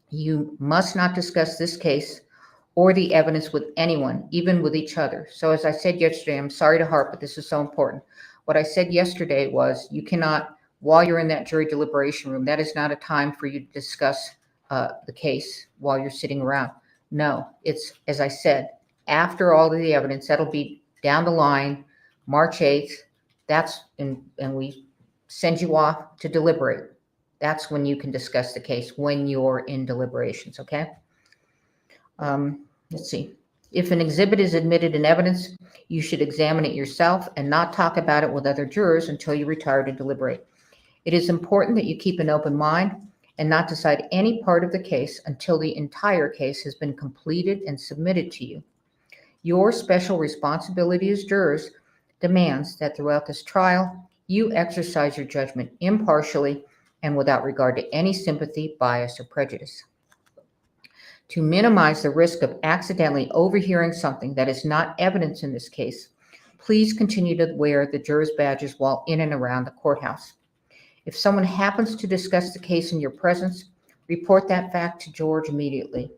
You must not discuss this case or the evidence with anyone, even with each other. So as I said yesterday, I'm sorry to harp, but this is so important. What I said yesterday was you cannot, while you're in that jury deliberation room, that is not a time for you to discuss the case while you're sitting around. No, it's, as I said, after all of the evidence, that'll be down the line, March 8th, and we send you off to deliberate. That's when you can discuss the case, when you're in deliberations, okay? Let's see. If an exhibit is admitted in evidence, you should examine it yourself and not talk about it with other jurors until you retire to deliberate. It is important that you keep an open mind and not decide any part of the case until the entire case has been completed and submitted to you. Your special responsibility as jurors demands that throughout this trial, you exercise your judgment impartially and without regard to any sympathy, bias, or prejudice. To minimize the risk of accidentally overhearing something that is not evidence in this case, please continue to wear the jurors' badges while in and around the courthouse. If someone happens to discuss the case in your presence, report that fact to George immediately.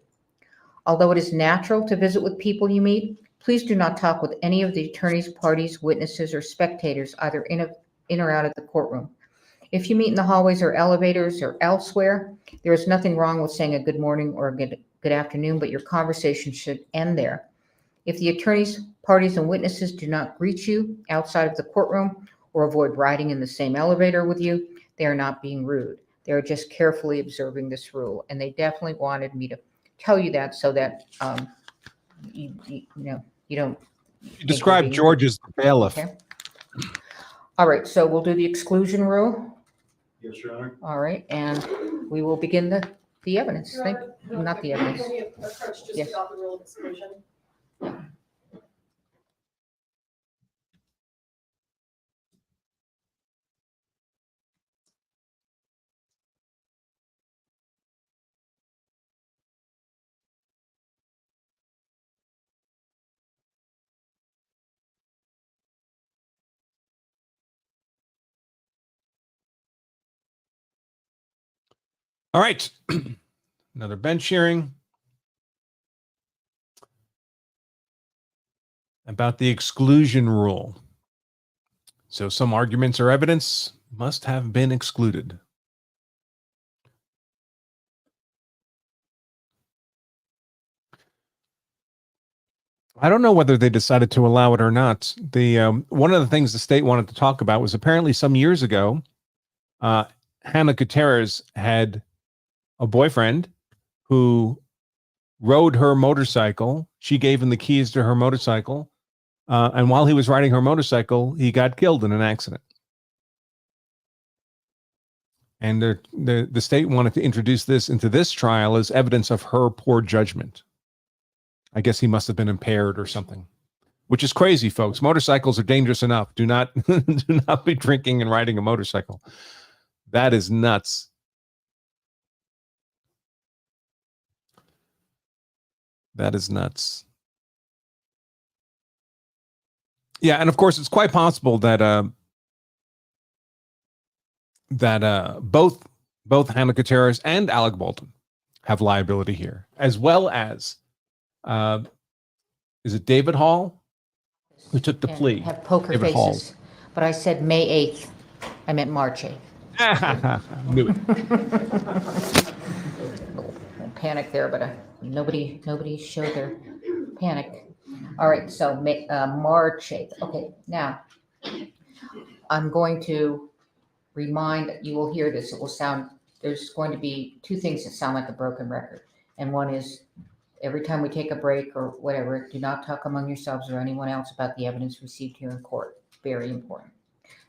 Although it is natural to visit with people you meet, please do not talk with any of the attorneys, parties, witnesses, or spectators either in or out of the courtroom. If you meet in the hallways or elevators or elsewhere, there is nothing wrong with saying a good morning or a good afternoon, but your conversation should end there. If the attorneys, parties, and witnesses do not greet you outside of the courtroom or avoid riding in the same elevator with you, they are not being rude. They are just carefully observing this rule. And they definitely wanted me to tell you that so that you don't. You described George as the bailiff. Okay. All right, so we'll do the exclusion rule. Yes, Your Honor. All right, and we will begin the evidence. Your Honor, Not the evidence. Can we approach just Yes. about the rule of exclusion? All right. Another bench hearing about the exclusion rule. So some arguments or evidence must have been excluded. I don't know whether they decided to allow it or not. The one of the things the state wanted to talk about was apparently some years ago, Hannah Gutierrez had a boyfriend who rode her motorcycle. She gave him the keys to her motorcycle. And while he was riding her motorcycle, he got killed in an accident. And the state wanted to introduce this into this trial as evidence of her poor judgment. I guess he must have been impaired or something, which is crazy, folks. Motorcycles are dangerous enough. Do not be drinking and riding a motorcycle. That is nuts. That is nuts. Yeah, and of course, it's quite possible that both Hannah Gutierrez and Alec Baldwin have liability here, as well as is it David Hall who took the And plea? have poker David faces. Hall. But I said May 8th. I meant March 8th. Knew it. Little panic there, but nobody showed their panic. All right, so March 8th. Okay, now I'm going to remind, you will hear this, it will sound, there's going to be two things that sound like a broken record. And one is every time we take a break or whatever, do not talk among yourselves or anyone else about the evidence received here in court. Very important.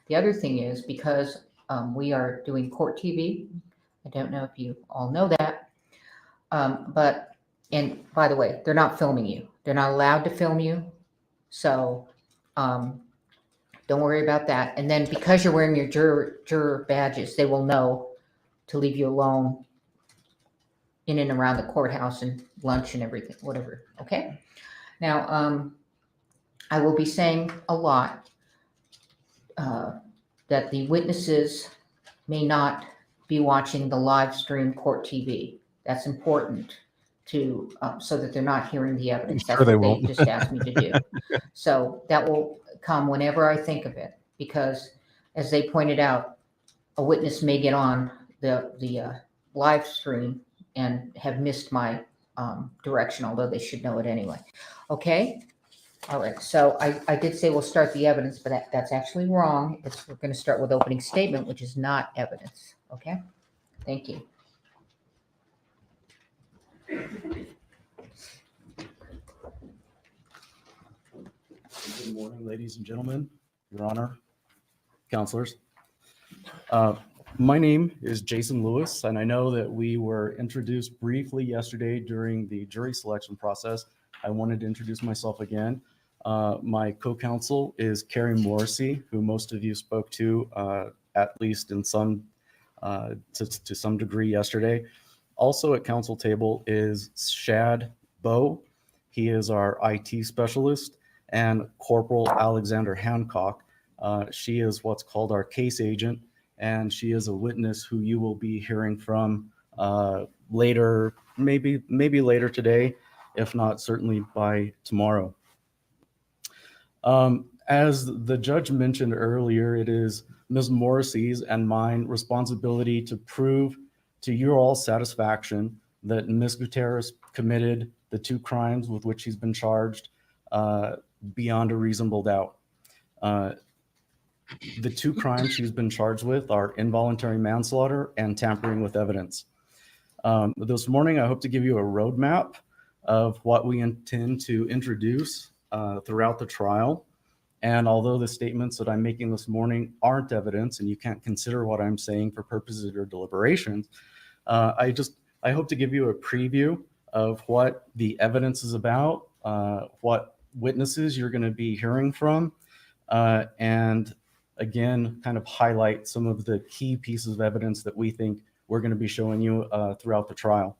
The other thing is because we are doing court TV. I don't know if you all know that. And by the way, they're not filming you. They're not allowed to film you. So don't worry about that. And then because you're wearing your juror badges, they will know to leave you alone in and around the courthouse and lunch and everything, whatever. Okay. Now, I will be saying a lot that the witnesses may not be watching the live stream court TV. That's important to, so that they're not hearing the evidence. Sure That's they what they won't. just asked me to do. So that will come whenever I think of it, because as they pointed out, a witness may get on the live stream and have missed my direction, although they should know it anyway. Okay? All right. So I did say we'll start the evidence, but that's actually wrong. We're going to start with opening statement, which is not evidence. Okay? Thank you. Good morning, ladies and gentlemen, Your Honor, counselors. My name is Jason Lewis, and I know that we were introduced briefly yesterday during the jury selection process. I wanted to introduce myself again. My co-counsel is Carrie Morrissey, who most of you spoke to, at least in some to some degree yesterday. Also at counsel table is Shad Bowe. He is our IT specialist, and Corporal Alexander Hancock. She is what's called our case agent, and she is a witness who you will be hearing from later, maybe later today, if not certainly by tomorrow. As the judge mentioned earlier, it is Ms. Morrissey's and mine responsibility to prove to your all satisfaction that Ms. Gutierrez committed the 2 crimes with which she's been charged beyond a reasonable doubt. The 2 crimes she's been charged with are involuntary manslaughter and tampering with evidence. This morning, I hope to give you a roadmap of what we intend to introduce throughout the trial. And although the statements that I'm making this morning aren't evidence, and you can't consider what I'm saying for purposes of your deliberations, I hope to give you a preview of what the evidence is about, what witnesses you're going to be hearing from, and again, kind of highlight some of the key pieces of evidence that we think we're going to be showing you throughout the trial.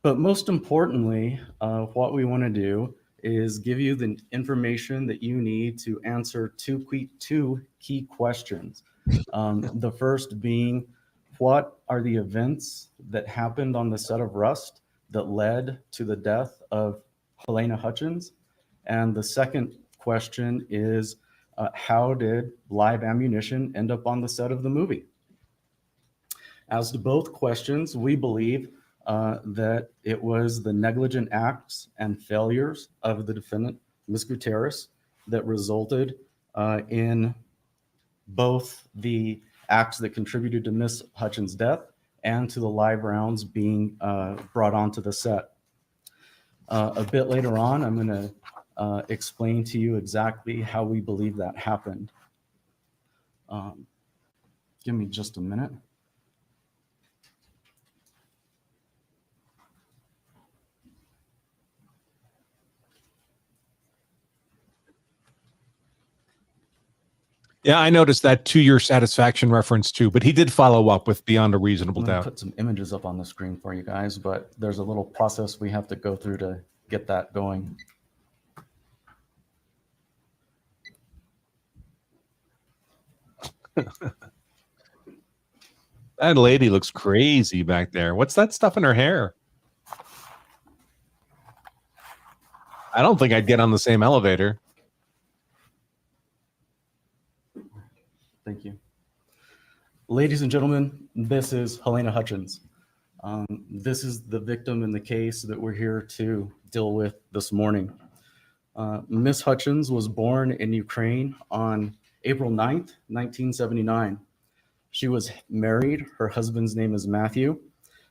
But most importantly, what we want to do is give you the information that you need to answer two key questions. The first being, what are the events that happened on the set of Rust that led to the death of Halyna Hutchins? And the second question is, how did live ammunition end up on the set of the movie? As to both questions, we believe that it was the negligent acts and failures of the defendant, Ms. Gutierrez, that resulted in both the acts that contributed to Ms. Hutchins' death and to the live rounds being brought onto the set. A bit later on, I'm going to explain to you exactly how we believe that happened. Give me just a minute. Yeah, I noticed that to your satisfaction reference too, but he did follow up with beyond a reasonable I'm going to doubt. put some images up on the screen for you guys, but there's a little process we have to go through to get that going. That lady looks crazy back there. What's that stuff in her hair? I don't think I'd get on the same elevator. Thank you. Ladies and gentlemen, this is Halyna Hutchins. This is the victim in the case that we're here to deal with this morning. Ms. Hutchins was born in Ukraine on April 9th, 1979. She was married. Her husband's name is Matthew,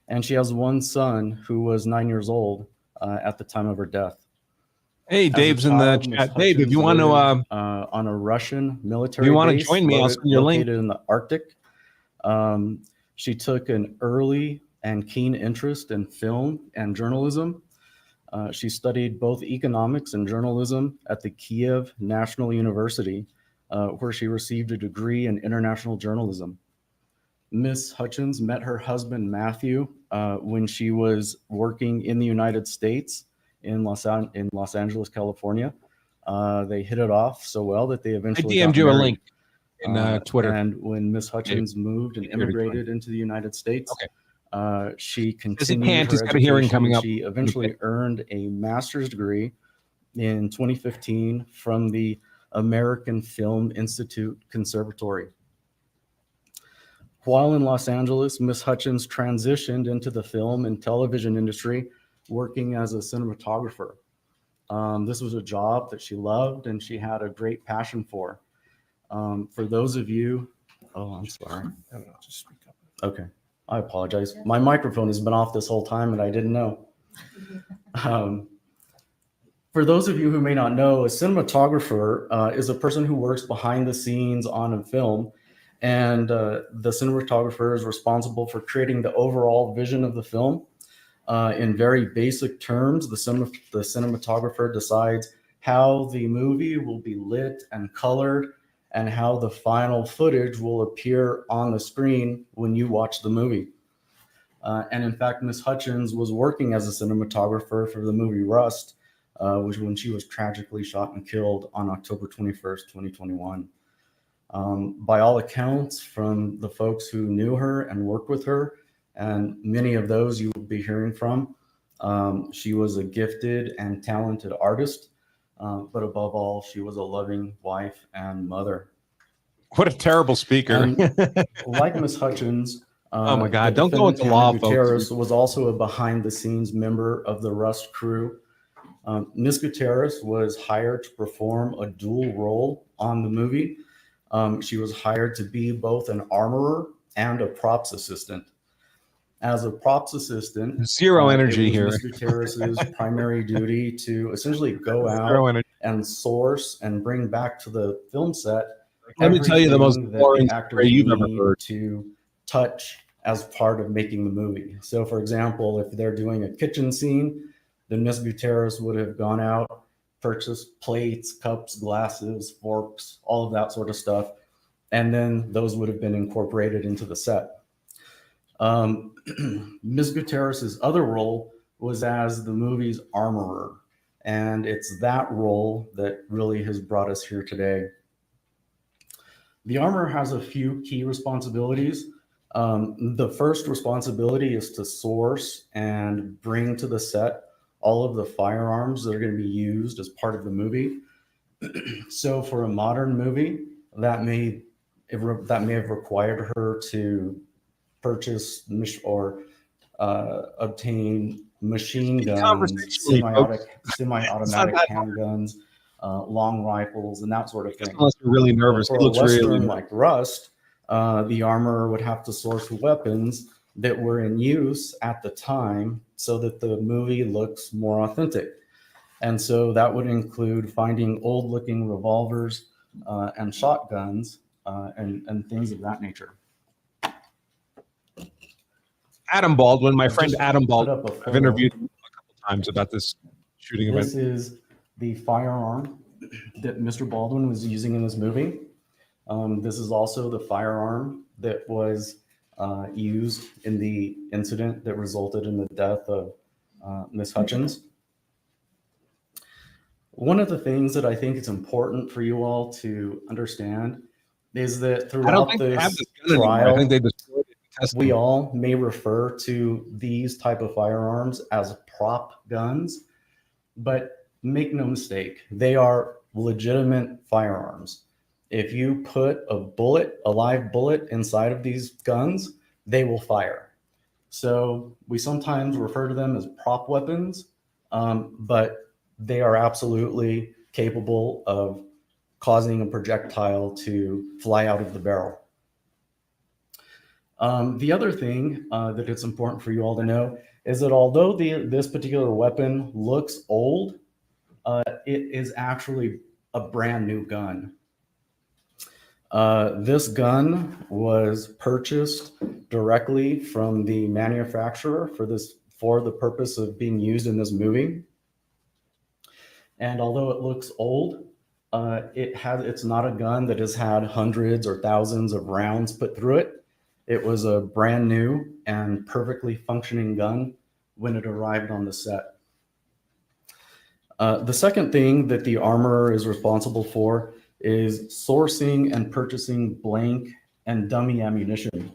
and she has one son who was 9 years old at the time of her death. Hey, Dave's in the chat. Dave, if you want to on a Russian military if you want to base join me, I'll send you a link. located in the Arctic. She took an early and keen interest in film and journalism. She studied both economics and journalism at the Kiev National University, where she received a degree in international journalism. Ms. Hutchins met her husband, Matthew, when she was working in the United States in Los Angeles, California. They hit it off so well that they eventually I DM'd got you a married. link in Twitter. And when Ms. Hutchins moved and immigrated into the United States, She Says he continued can't. He's her got a hearing education, coming and up. she eventually earned a master's degree in 2015 from the American Film Institute Conservatory. While in Los Angeles, Ms. Hutchins transitioned into the film and television industry, working as a cinematographer. This was a job that she loved and she had a great passion for. For those of you, oh, I'm sorry. I don't know. Just speak up. Okay, I apologize. My microphone has been off this whole time and I didn't know. For those of you who may not know, a cinematographer is a person who works behind the scenes on a film, and the cinematographer is responsible for creating the overall vision of the film. In very basic terms, the cinematographer decides how the movie will be lit and colored and how the final footage will appear on the screen when you watch the movie. And in fact, Ms. Hutchins was working as a cinematographer for the movie Rust, which when she was tragically shot and killed on October 21st, 2021. By all accounts, from the folks who knew her and worked with her, and many of those you will be hearing from, she was a gifted and talented artist, but above all, she was a loving wife and mother. What a terrible speaker. And like Ms. Hutchins, Oh my God, the don't go defendant, into law, Hannah folks. Gutierrez was also a behind-the-scenes member of the Rust crew. Ms. Gutierrez was hired to perform a dual role on the movie. She was hired to be both an armorer and a props assistant. As a props assistant, Zero energy it was here. Ms. Gutierrez's primary duty to essentially go Zero out energy. and source and bring back to the film set Let me tell you the most everything that boring the actors story you've ever need heard. to touch as part of making the movie. So for example, if they're doing a kitchen scene, then Ms. Gutierrez would have gone out, purchased plates, cups, glasses, forks, all of that sort of stuff. And then those would have been incorporated into the set. Ms. Gutierrez's other role was as the movie's armorer. And it's that role that really has brought us here today. The armorer has a few key responsibilities. The first responsibility is to source and bring to the set all of the firearms that are going to be used as part of the movie. So for a modern movie, that may have required her to purchase or obtain machine guns, semi-automatic handguns, long rifles, and that sort of thing. Unless you're really nervous. But for a Western like Rust, the armorer would have to source weapons that were in use at the time so that the movie looks more authentic. And so that would include finding old-looking revolvers and shotguns and things of that nature. Adam Baldwin, my friend Just Adam put Baldwin. up a I've photo. interviewed him a couple times about this shooting event. This is the firearm that Mr. Baldwin was using in this movie. This is also the firearm that was used in the incident that resulted in the death of Ms. Hutchins. One of the things that I think is important for you all to understand is that I don't throughout think they have this this gun anymore. I trial, think they destroyed it in testing. we all may refer to these type of firearms as prop guns, but make no mistake, they are legitimate firearms. If you put a live bullet inside of these guns, they will fire. So we sometimes refer to them as prop weapons, but they are absolutely capable of causing a projectile to fly out of the barrel. The other thing that it's important for you all to know is that although this particular weapon looks old, it is actually a brand new gun. This gun was purchased directly from the manufacturer for the purpose of being used in this movie. And although it looks old, it's not a gun that has had hundreds or thousands of rounds put through it. It was a brand new and perfectly functioning gun when it arrived on the set. The second thing that the armorer is responsible for is sourcing and purchasing blank and dummy ammunition.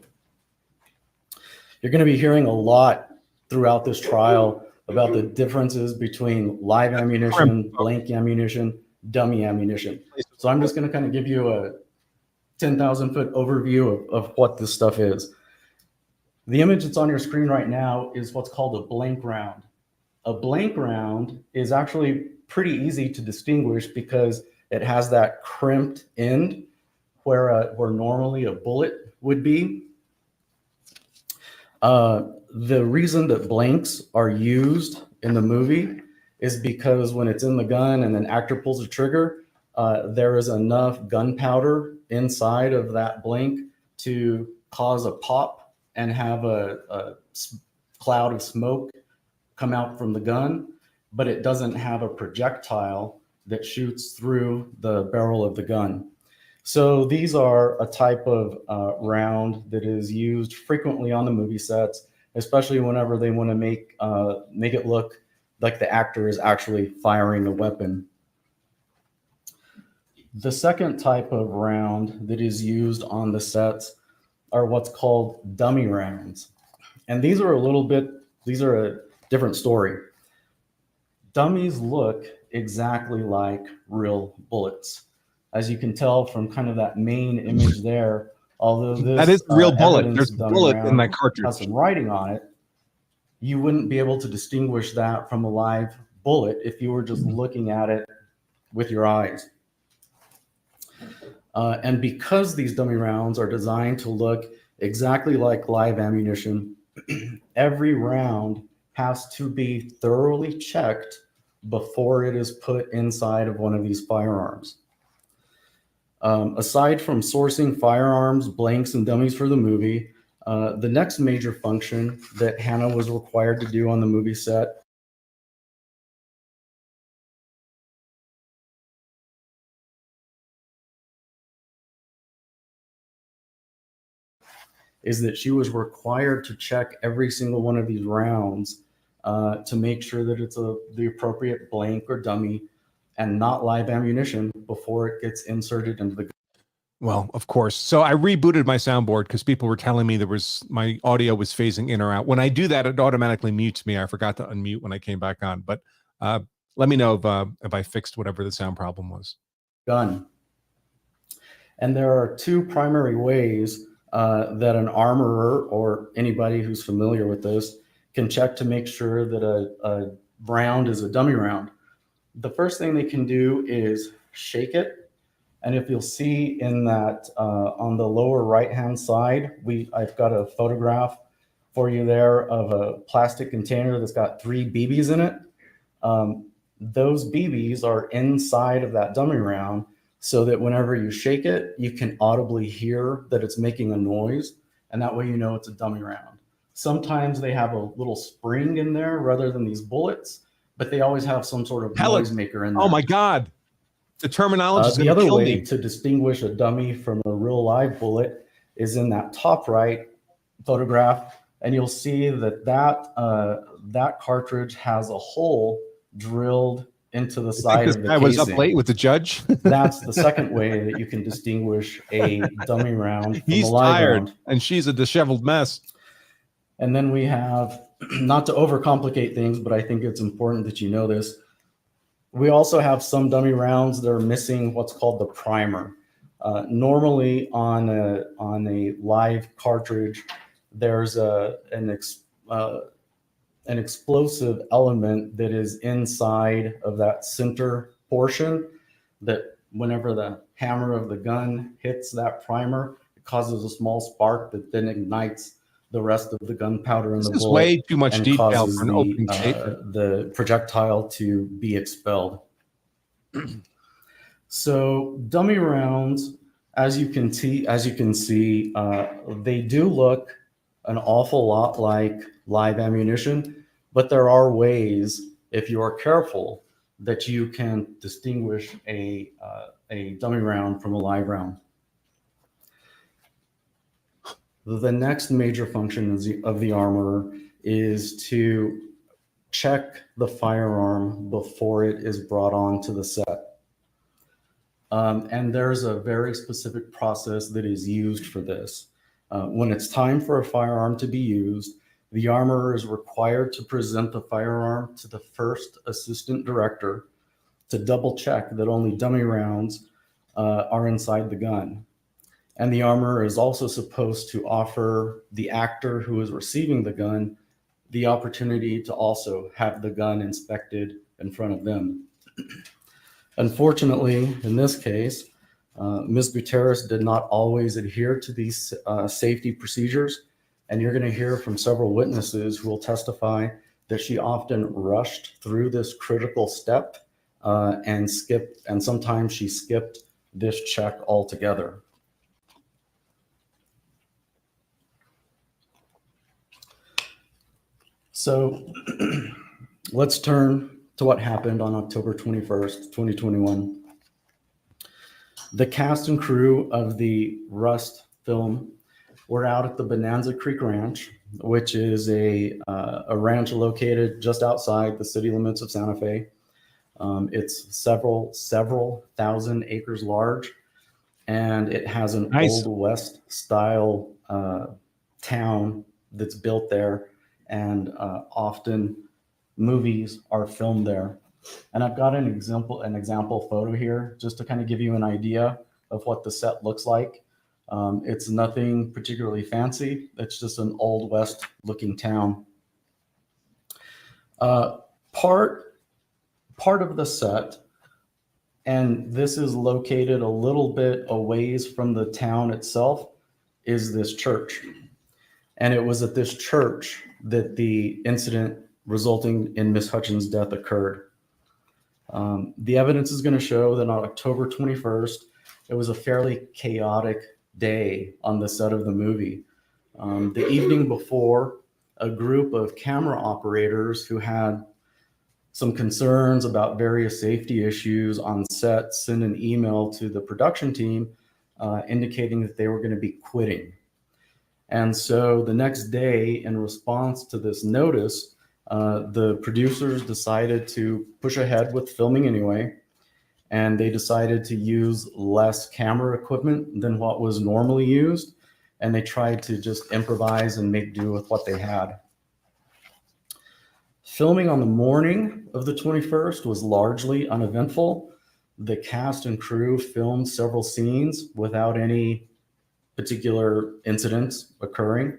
You're going to be hearing a lot throughout this trial about the differences between live ammunition, blank ammunition, dummy ammunition. So I'm just going to kind of give you a 10,000-foot overview of what this stuff is. The image that's on your screen right now is what's called a blank round. A blank round is actually pretty easy to distinguish because it has that crimped end where normally a bullet would be. The reason that blanks are used in the movie is because when it's in the gun and an actor pulls the trigger, there is enough gunpowder inside of that blank to cause a pop and have a cloud of smoke come out from the gun, but it doesn't have a projectile that shoots through the barrel of the gun. So these are a type of round that is used frequently on the movie sets, especially whenever they want to make it look like the actor is actually firing a weapon. The second type of round that is used on the sets are what's called dummy rounds. And these are a different story. Dummies look exactly like real bullets. As you can tell from kind of that main image there, although this that is a real bullet. evidence There's a dummy bullet in round that cartridge. has some writing on it, you wouldn't be able to distinguish that from a live bullet if you were just looking at it with your eyes. And because these dummy rounds are designed to look exactly like live ammunition, every round has to be thoroughly checked before it is put inside of one of these firearms. Aside from sourcing firearms, blanks, and dummies for the movie, the next major function that Hannah was required to do on the movie set is that she was required to check every single one of these rounds to make sure that it's the appropriate blank or dummy and not live ammunition before it gets inserted into the gun. Well, of course. So I rebooted my soundboard because people were telling me my audio was phasing in or out. When I do that, it automatically mutes me. I forgot to unmute when I came back on. But let me know if I fixed whatever the sound problem was. Gun. And there are two primary ways that an armorer or anybody who's familiar with this can check to make sure that a round is a dummy round. The first thing they can do is shake it. And if you'll see in that on the lower right-hand side, I've got a photograph for you there of a plastic container that's got 3 BBs in it. Those BBs are inside of that dummy round so that whenever you shake it, you can audibly hear that it's making a noise. And that way you know it's a dummy round. Sometimes they have a little spring in there rather than these bullets, but they always have some sort of noise maker in there. Oh my God. The terminology is the going to other kill way me. to distinguish a dummy from a real live bullet is in that top right photograph, and you'll see that that cartridge has a hole drilled into the side of the I was up casing. late with the judge. That's the second way that you can distinguish a dummy round from He's a live tired, round. and she's a disheveled mess. And then we have, not to overcomplicate things, but I think it's important that you know this, we also have some dummy rounds that are missing what's called the primer. Normally on a live cartridge, there's an explosive element that is inside of that center portion that whenever the hammer of the gun hits that primer, it causes a small spark that then ignites the rest of the gunpowder in the bullet. This is way too much and detail causes for an opening statement. the projectile to be expelled. So dummy rounds, as you can see, they do look an awful lot like live ammunition, but there are ways, if you are careful, that you can distinguish a dummy round from a live round. The next major function of the armorer is to check the firearm before it is brought onto the set. And there's a very specific process that is used for this. When it's time for a firearm to be used, the armorer is required to present the firearm to the first assistant director to double check that only dummy rounds are inside the gun. And the armorer is also supposed to offer the actor who is receiving the gun the opportunity to also have the gun inspected in front of them. Unfortunately, in this case, Ms. Gutierrez did not always adhere to these safety procedures, and you're going to hear from several witnesses who will testify that she often rushed through this critical step and sometimes she skipped this check altogether. So let's turn to what happened on October 21st, 2021. The cast and crew of the Rust film were out at the Bonanza Creek Ranch, which is a ranch located just outside the city limits of Santa Fe. It's several thousand acres large, and it has an Nice. Old West style town that's built there, and often movies are filmed there. And I've got an example photo here just to kind of give you an idea of what the set looks like. It's nothing particularly fancy. It's just an Old West looking town. Part of the set, and this is located a little bit a ways from the town itself, is this church. And it was at this church that the incident resulting in Miss Hutchins' death occurred. The evidence is going to show that on October 21st, it was a fairly chaotic day on the set of the movie. The evening before, a group of camera operators who had some concerns about various safety issues on set sent an email to the production team indicating that they were going to be quitting. And so the next day, in response to this notice, the producers decided to push ahead with filming anyway, and they decided to use less camera equipment than what was normally used, and they tried to just improvise and make do with what they had. Filming on the morning of the 21st was largely uneventful. The cast and crew filmed several scenes without any particular incidents occurring.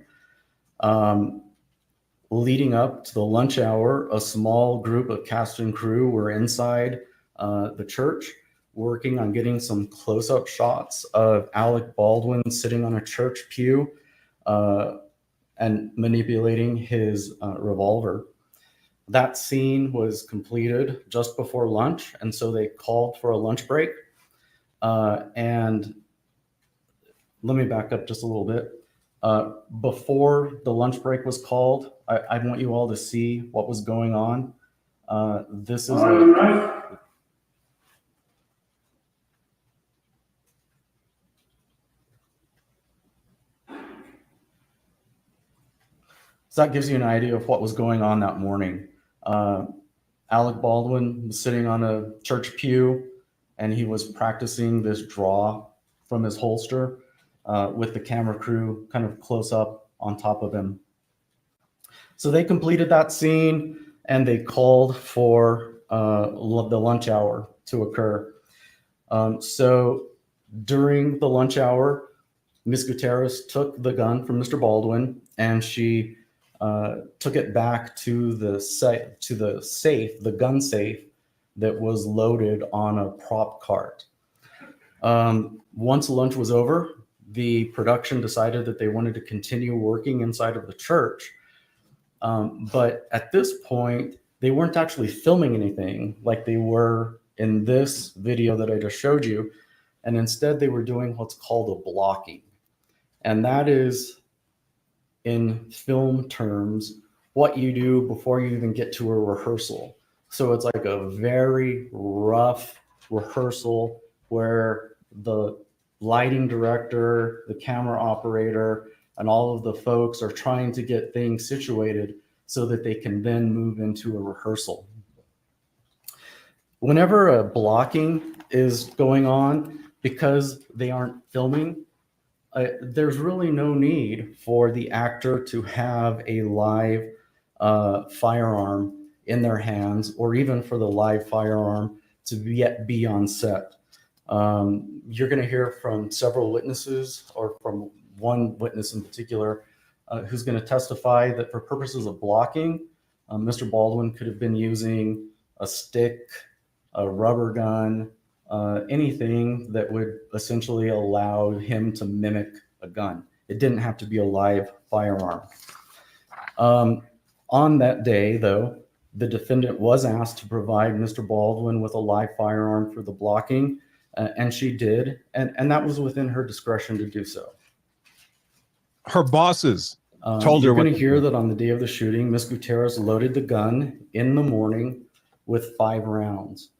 Leading up to the lunch hour, a small group of cast and crew were inside the church working on getting some close-up shots of Alec Baldwin sitting on a church pew and manipulating his revolver. That scene was completed just before lunch, and so they called for a lunch break. And let me back up just a little bit. Before the lunch break was called, I want you all to see what was going on. This is so that gives you an idea of what was going on that morning. Alec Baldwin was sitting on a church pew, and he was practicing this draw from his holster with the camera crew kind of close up on top of him. So they completed that scene, and they called for the lunch hour to occur. So during the lunch hour, Ms. Gutierrez took the gun from Mr. Baldwin, and she took it back to the safe, the gun safe that was loaded on a prop cart. Once lunch was over, the production decided that they wanted to continue working inside of the church. But at this point, they weren't actually filming anything like they were in this video that I just showed you. And instead, they were doing what's called a blocking. And that is, in film terms, what you do before you even get to a rehearsal. So it's like a very rough rehearsal where the lighting director, the camera operator, and all of the folks are trying to get things situated so that they can then move into a rehearsal. Whenever a blocking is going on, because they aren't filming, there's really no need for the actor to have a live firearm in their hands, or even for the live firearm to be on set. You're going to hear from several witnesses, or from one witness in particular, who's going to testify that for purposes of blocking, Mr. Baldwin could have been using a stick, a rubber gun, anything that would essentially allow him to mimic a gun. It didn't have to be a live firearm. On that day, though, the defendant was asked to provide Mr. Baldwin with a live firearm for the blocking, and she did, and that was within her discretion to do so. Her bosses told her You're what going to to hear do. that on the day of the shooting, Ms. Gutierrez loaded the gun in the morning with 5 rounds.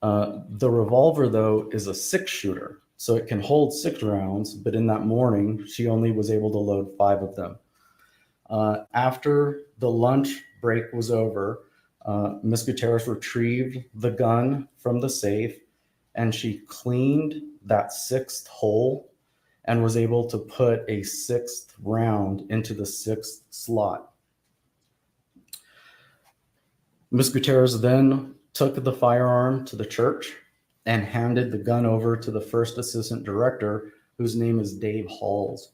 The revolver, though, is a 6-shooter, so it can hold 6 rounds, but in that morning, she only was able to load 5 of them. After the lunch break was over, Ms. Gutierrez retrieved the gun from the safe, and she cleaned that 6th hole and was able to put a 6th round into the 6th slot. Ms. Gutierrez then took the firearm to the church and handed the gun over to the first assistant director, whose name is Dave Halls.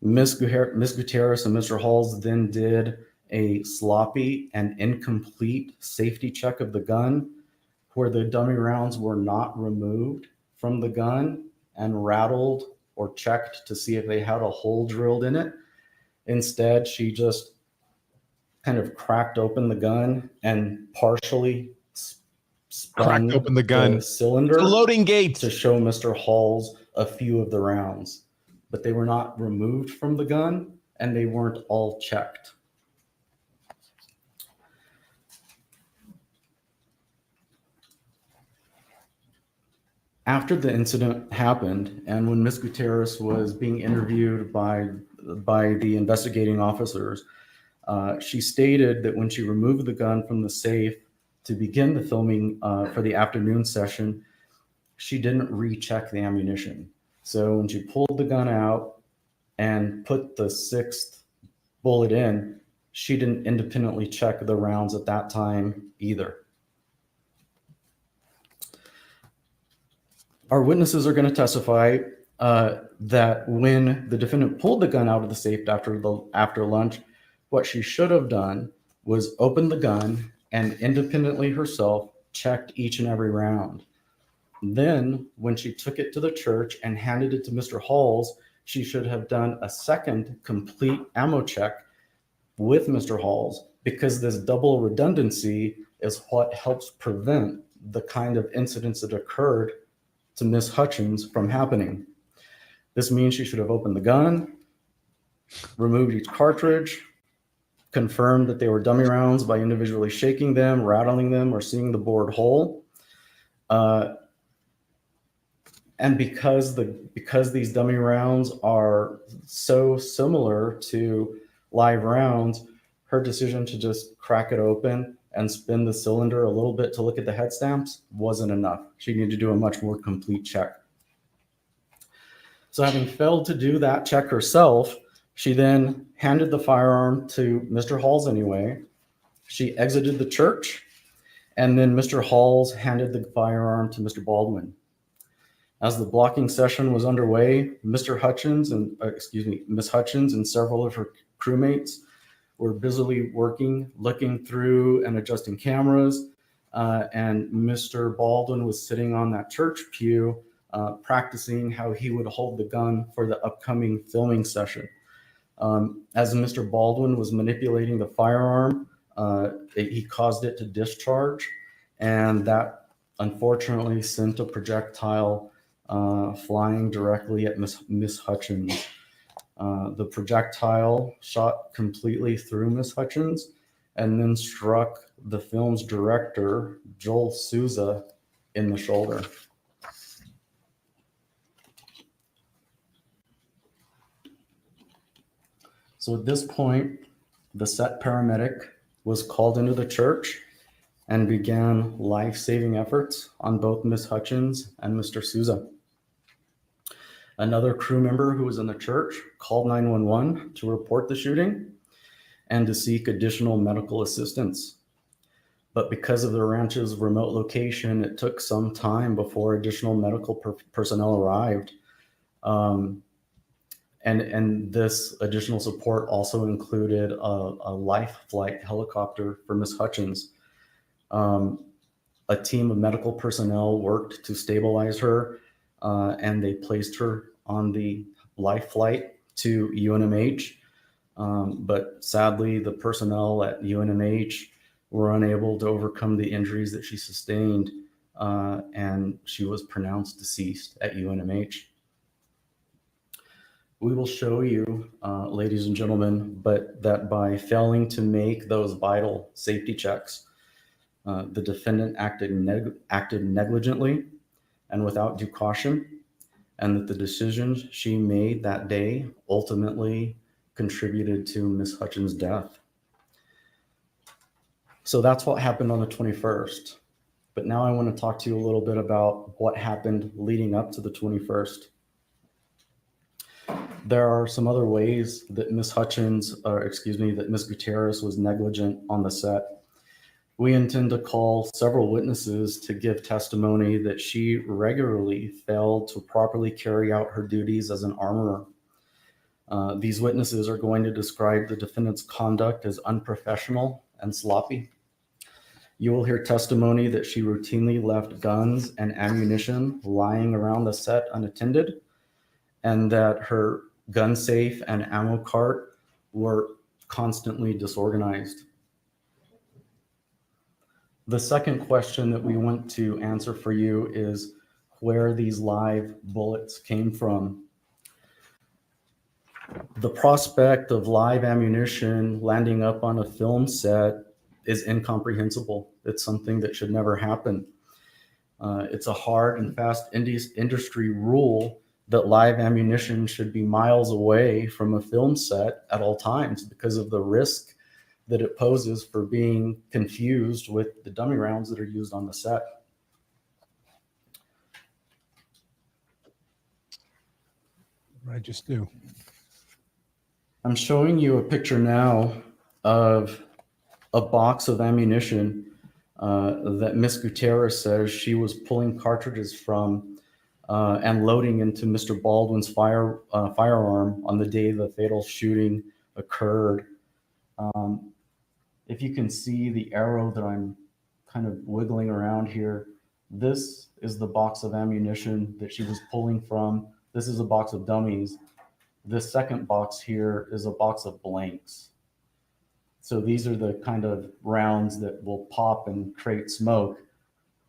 Ms. Gutierrez and Mr. Halls then did a sloppy and incomplete safety check of the gun, where the dummy rounds were not removed from the gun and rattled or checked to see if they had a hole drilled in it. Instead, she just kind of cracked open the gun and partially spun Cracked open the gun. cylinder The loading gate. to show Mr. Halls a few of the rounds, but they were not removed from the gun and they weren't all checked. After the incident happened, and when Ms. Gutierrez was being interviewed by the investigating officers, she stated that when she removed the gun from the safe to begin the filming for the afternoon session, she didn't recheck the ammunition. So when she pulled the gun out and put the 6th bullet in, she didn't independently check the rounds at that time either. Our witnesses are going to testify that when the defendant pulled the gun out of the safe after lunch, what she should have done was open the gun and independently herself checked each and every round. Then, when she took it to the church and handed it to Mr. Halls, she should have done a second complete ammo check with Mr. Halls, because this double redundancy is what helps prevent the kind of incidents that occurred to Ms. Hutchins from happening. This means she should have opened the gun, removed each cartridge, confirmed that they were dummy rounds by individually shaking them, rattling them, or seeing the bored hole. And because these dummy rounds are so similar to live rounds, her decision to just crack it open and spin the cylinder a little bit to look at the head stamps wasn't enough. She needed to do a much more complete check. So having failed to do that check herself, she then handed the firearm to Mr. Halls anyway. She exited the church, and then Mr. Halls handed the firearm to Mr. Baldwin. As the blocking session was underway, Ms. Hutchins and several of her crewmates were busily working, looking through and adjusting cameras, and Mr. Baldwin was sitting on that church pew practicing how he would hold the gun for the upcoming filming session. As Mr. Baldwin was manipulating the firearm, he caused it to discharge, and that unfortunately sent a projectile flying directly at Miss Hutchins. The projectile shot completely through Miss Hutchins and then struck the film's director, Joel Souza, in the shoulder. So at this point, the set paramedic was called into the church and began life-saving efforts on both Miss Hutchins and Mr. Souza. Another crew member who was in the church called 911 to report the shooting and to seek additional medical assistance. But because of the ranch's remote location, it took some time before additional medical personnel arrived. And this additional support also included a life flight helicopter for Ms. Hutchins. A team of medical personnel worked to stabilize her, and they placed her on the life flight to UNMH. But sadly, the personnel at UNMH were unable to overcome the injuries that she sustained, and she was pronounced deceased at UNMH. We will show you, ladies and gentlemen, but that by failing to make those vital safety checks, the defendant acted negligently and without due caution, and that the decisions she made that day ultimately contributed to Ms. Hutchins' death. So that's what happened on the 21st. But now I want to talk to you a little bit about what happened leading up to the 21st. There are some other ways that Ms. Gutierrez was negligent on the set. We intend to call several witnesses to give testimony that she regularly failed to properly carry out her duties as an armorer. These witnesses are going to describe the defendant's conduct as unprofessional and sloppy. You will hear testimony that she routinely left guns and ammunition lying around the set unattended, and that her gun safe and ammo cart were constantly disorganized. The second question that we want to answer for you is where these live bullets came from. The prospect of live ammunition landing up on a film set is incomprehensible. It's something that should never happen. It's a hard and fast industry rule that live ammunition should be miles away from a film set at all times because of the risk that it poses for being confused with the dummy rounds that are used on the set. What I just do. I'm showing you a picture now of a box of ammunition that Miss Gutierrez says she was pulling cartridges from and loading into Mr. Baldwin's firearm on the day the fatal shooting occurred. If you can see the arrow that I'm kind of wiggling around here, this is the box of ammunition that she was pulling from. This is a box of dummies. This second box here is a box of blanks. So these are the kind of rounds that will pop and create smoke.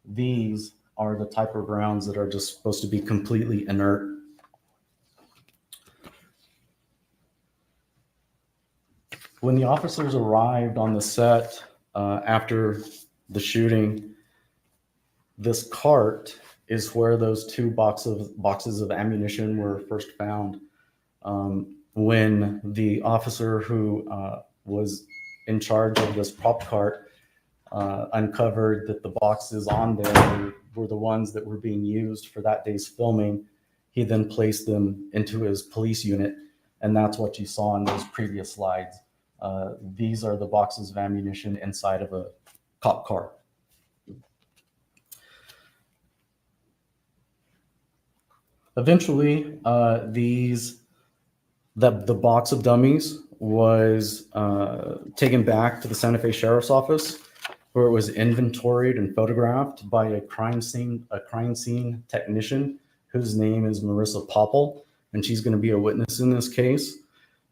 These are the type of rounds that are just supposed to be completely inert. When the officers arrived on the set after the shooting, this cart is where those two boxes of ammunition were first found. When the officer who was in charge of this prop cart uncovered that the boxes on there were the ones that were being used for that day's filming, he then placed them into his police unit, and that's what you saw in those previous slides. These are the boxes of ammunition inside of a cop car. Eventually, the box of dummies was taken back to the Santa Fe Sheriff's Office, where it was inventoried and photographed by a crime scene technician whose name is Marissa Popple, and she's going to be a witness in this case.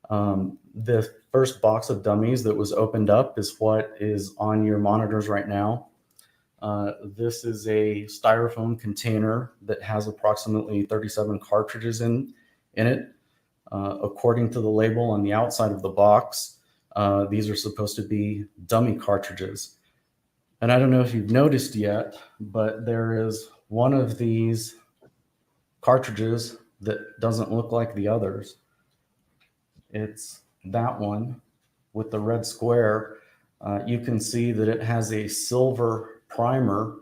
The first box of dummies that was opened up is what is on your monitors right now. This is a styrofoam container that has approximately 37 cartridges in it. According to the label on the outside of the box, these are supposed to be dummy cartridges. And I don't know if you've noticed yet, but there is one of these cartridges that doesn't look like the others. It's that one with the red square. You can see that it has a silver primer,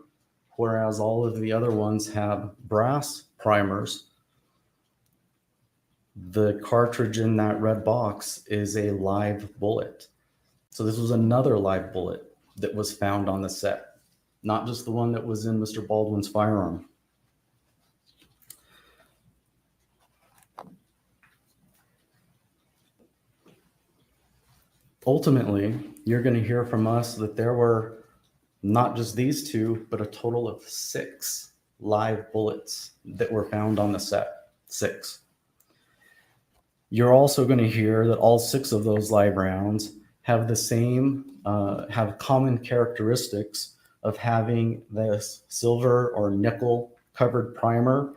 whereas all of the other ones have brass primers. the cartridge in that red box is a live bullet. So this was another live bullet that was found on the set, not just the one that was in Mr. Baldwin's firearm. Ultimately, you're going to hear from us that there were not just these two, but a total of 6 live bullets that were found on the set. 6. You're also going to hear that all 6 of those live rounds have the same, have common characteristics of having this silver or nickel covered primer,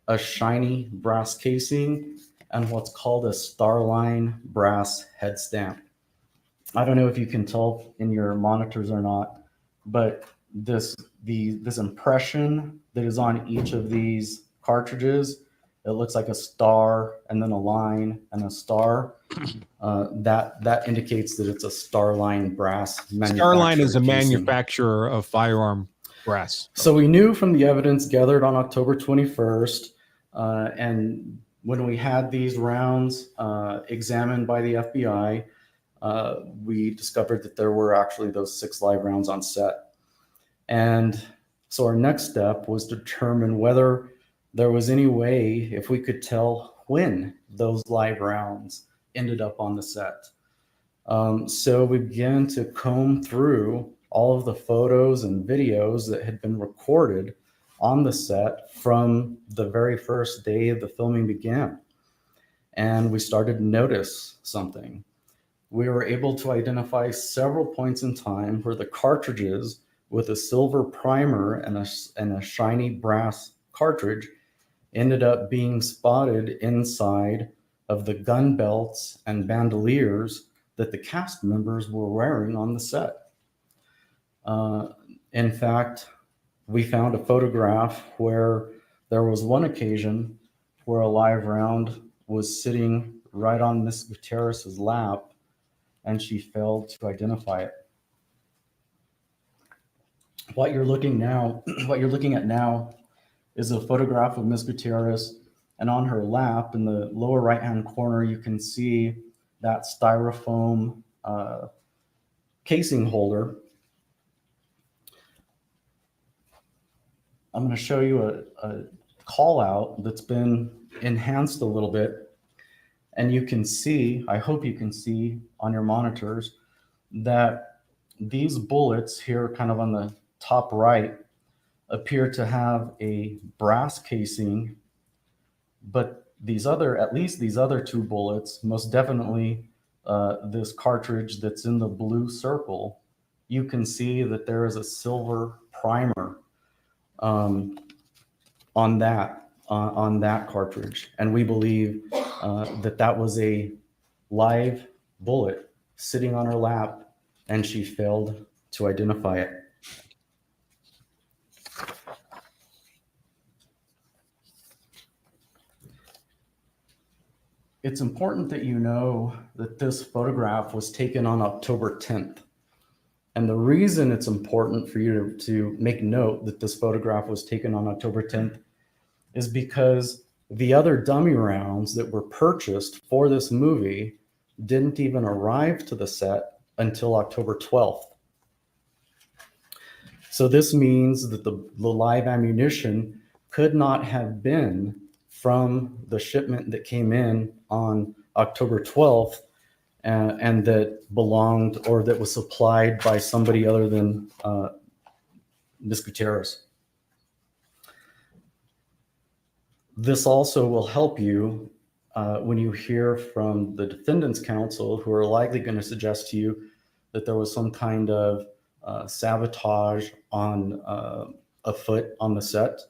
a shiny brass casing, and what's called a Starline brass head stamp. I don't know if you can tell in your monitors or not, but this impression that is on each of these cartridges, it looks like a star and then a line and a star. That indicates that it's a Starline brass manufacturer. Starline is a casing. manufacturer of firearm brass. So we knew from the evidence gathered on October 21st, and when we had these rounds examined by the FBI, we discovered that there were actually those 6 live rounds on set. And so our next step was to determine whether there was any way, if we could tell when those live rounds ended up on the set. So we began to comb through all of the photos and videos that had been recorded on the set from the very first day the filming began. And we started to notice something. We were able to identify several points in time where the cartridges with a silver primer and a shiny brass cartridge ended up being spotted inside of the gun belts and bandoliers that the cast members were wearing on the set. In fact, we found a photograph where there was one occasion where a live round was sitting right on Miss Gutierrez's lap, and she failed to identify it. What you're looking at now is a photograph of Miss Gutierrez, and on her lap in the lower right-hand corner, you can see that styrofoam casing holder. I'm going to show you a call out that's been enhanced a little bit. And you can see, I hope you can see on your monitors, that these bullets here kind of on the top right appear to have a brass casing, but at least these other 2 bullets, most definitely this cartridge that's in the blue circle, you can see that there is a silver primer on that cartridge. And we believe that was a live bullet sitting on her lap, and she failed to identify it. It's important that you know that this photograph was taken on October 10th. And the reason it's important for you to make note that this photograph was taken on October 10th is because the other dummy rounds that were purchased for this movie didn't even arrive to the set until October 12th. So this means that the live ammunition could not have been from the shipment that came in on October 12th and that belonged or that was supplied by somebody other than Ms. Gutierrez. This also will help you when you hear from the defendant's counsel, who are likely going to suggest to you that there was some kind of sabotage on afoot on the set,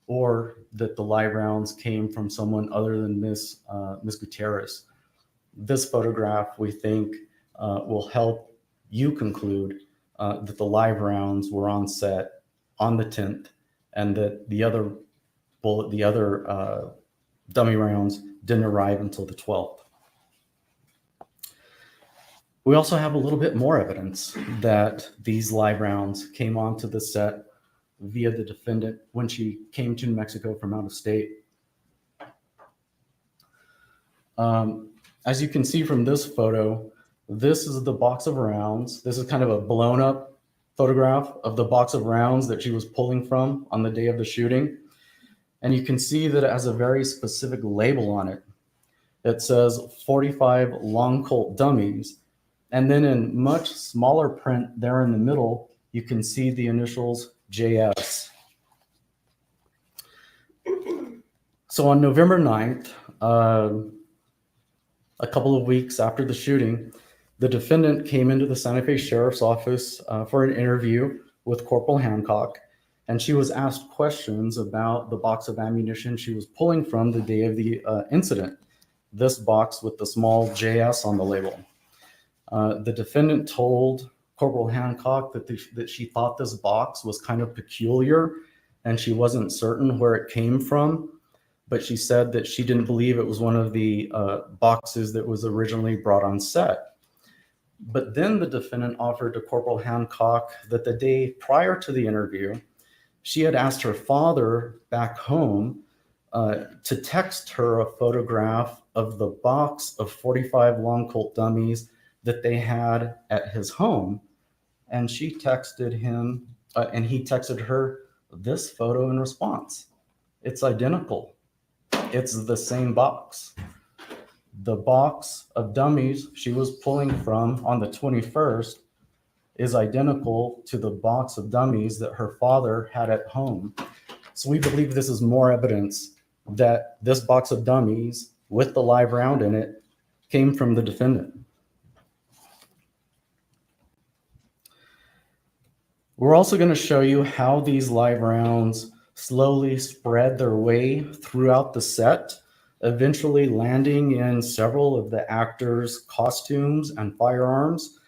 or that the live rounds came from someone other than Ms. Gutierrez. This photograph, we think, will help you conclude that the live rounds were on set on the 10th, and that the other dummy rounds didn't arrive until the 12th. We also have a little bit more evidence that these live rounds came onto the set via the defendant when she came to New Mexico from out of state. As you can see from this photo, this is the box of rounds. This is kind of a blown up photograph of the box of rounds that she was pulling from on the day of the shooting. And you can see that it has a very specific label on it. It says 45 long Colt dummies. And then in much smaller print there in the middle, you can see the initials JS. So on November 9th, a couple of weeks after the shooting, the defendant came into the Santa Fe Sheriff's Office for an interview with Corporal Hancock, and she was asked questions about the box of ammunition she was pulling from the day of the incident, this box with the small JS on the label. The defendant told Corporal Hancock that she thought this box was kind of peculiar and she wasn't certain where it came from, but she said that she didn't believe it was one of the boxes that was originally brought on set. But then the defendant offered to Corporal Hancock that the day prior to the interview, she had asked her father back home to text her a photograph of the box of 45 long Colt dummies that they had at his home. And she texted him, and he texted her this photo in response. It's identical. It's the same box. The box of dummies she was pulling from on the 21st is identical to the box of dummies that her father had at home. So we believe this is more evidence that this box of dummies with the live round in it came from the defendant. We're also going to show you how these live rounds slowly spread their way throughout the set, eventually landing in several of the actors' costumes and firearms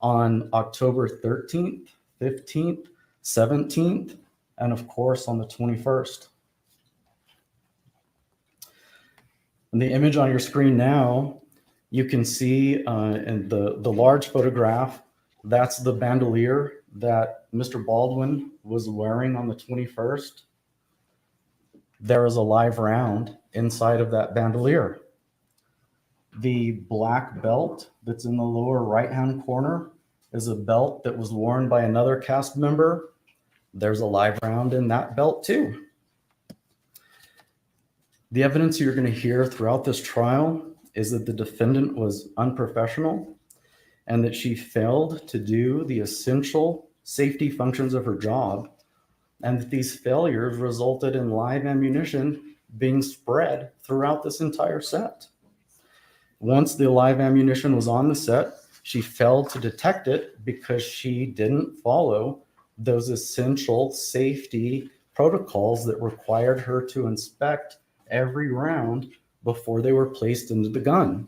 on October 13th, 15th, 17th, and of course on the 21st. In the image on your screen now, you can see in the large photograph, that's the bandolier that Mr. Baldwin was wearing on the 21st. There is a live round inside of that bandolier. The black belt that's in the lower right-hand corner is a belt that was worn by another cast member. There's a live round in that belt too. The evidence you're going to hear throughout this trial is that the defendant was unprofessional and that she failed to do the essential safety functions of her job, and that these failures resulted in live ammunition being spread throughout this entire set. Once the live ammunition was on the set, she failed to detect it because she didn't follow those essential safety protocols that required her to inspect every round before they were placed into the gun.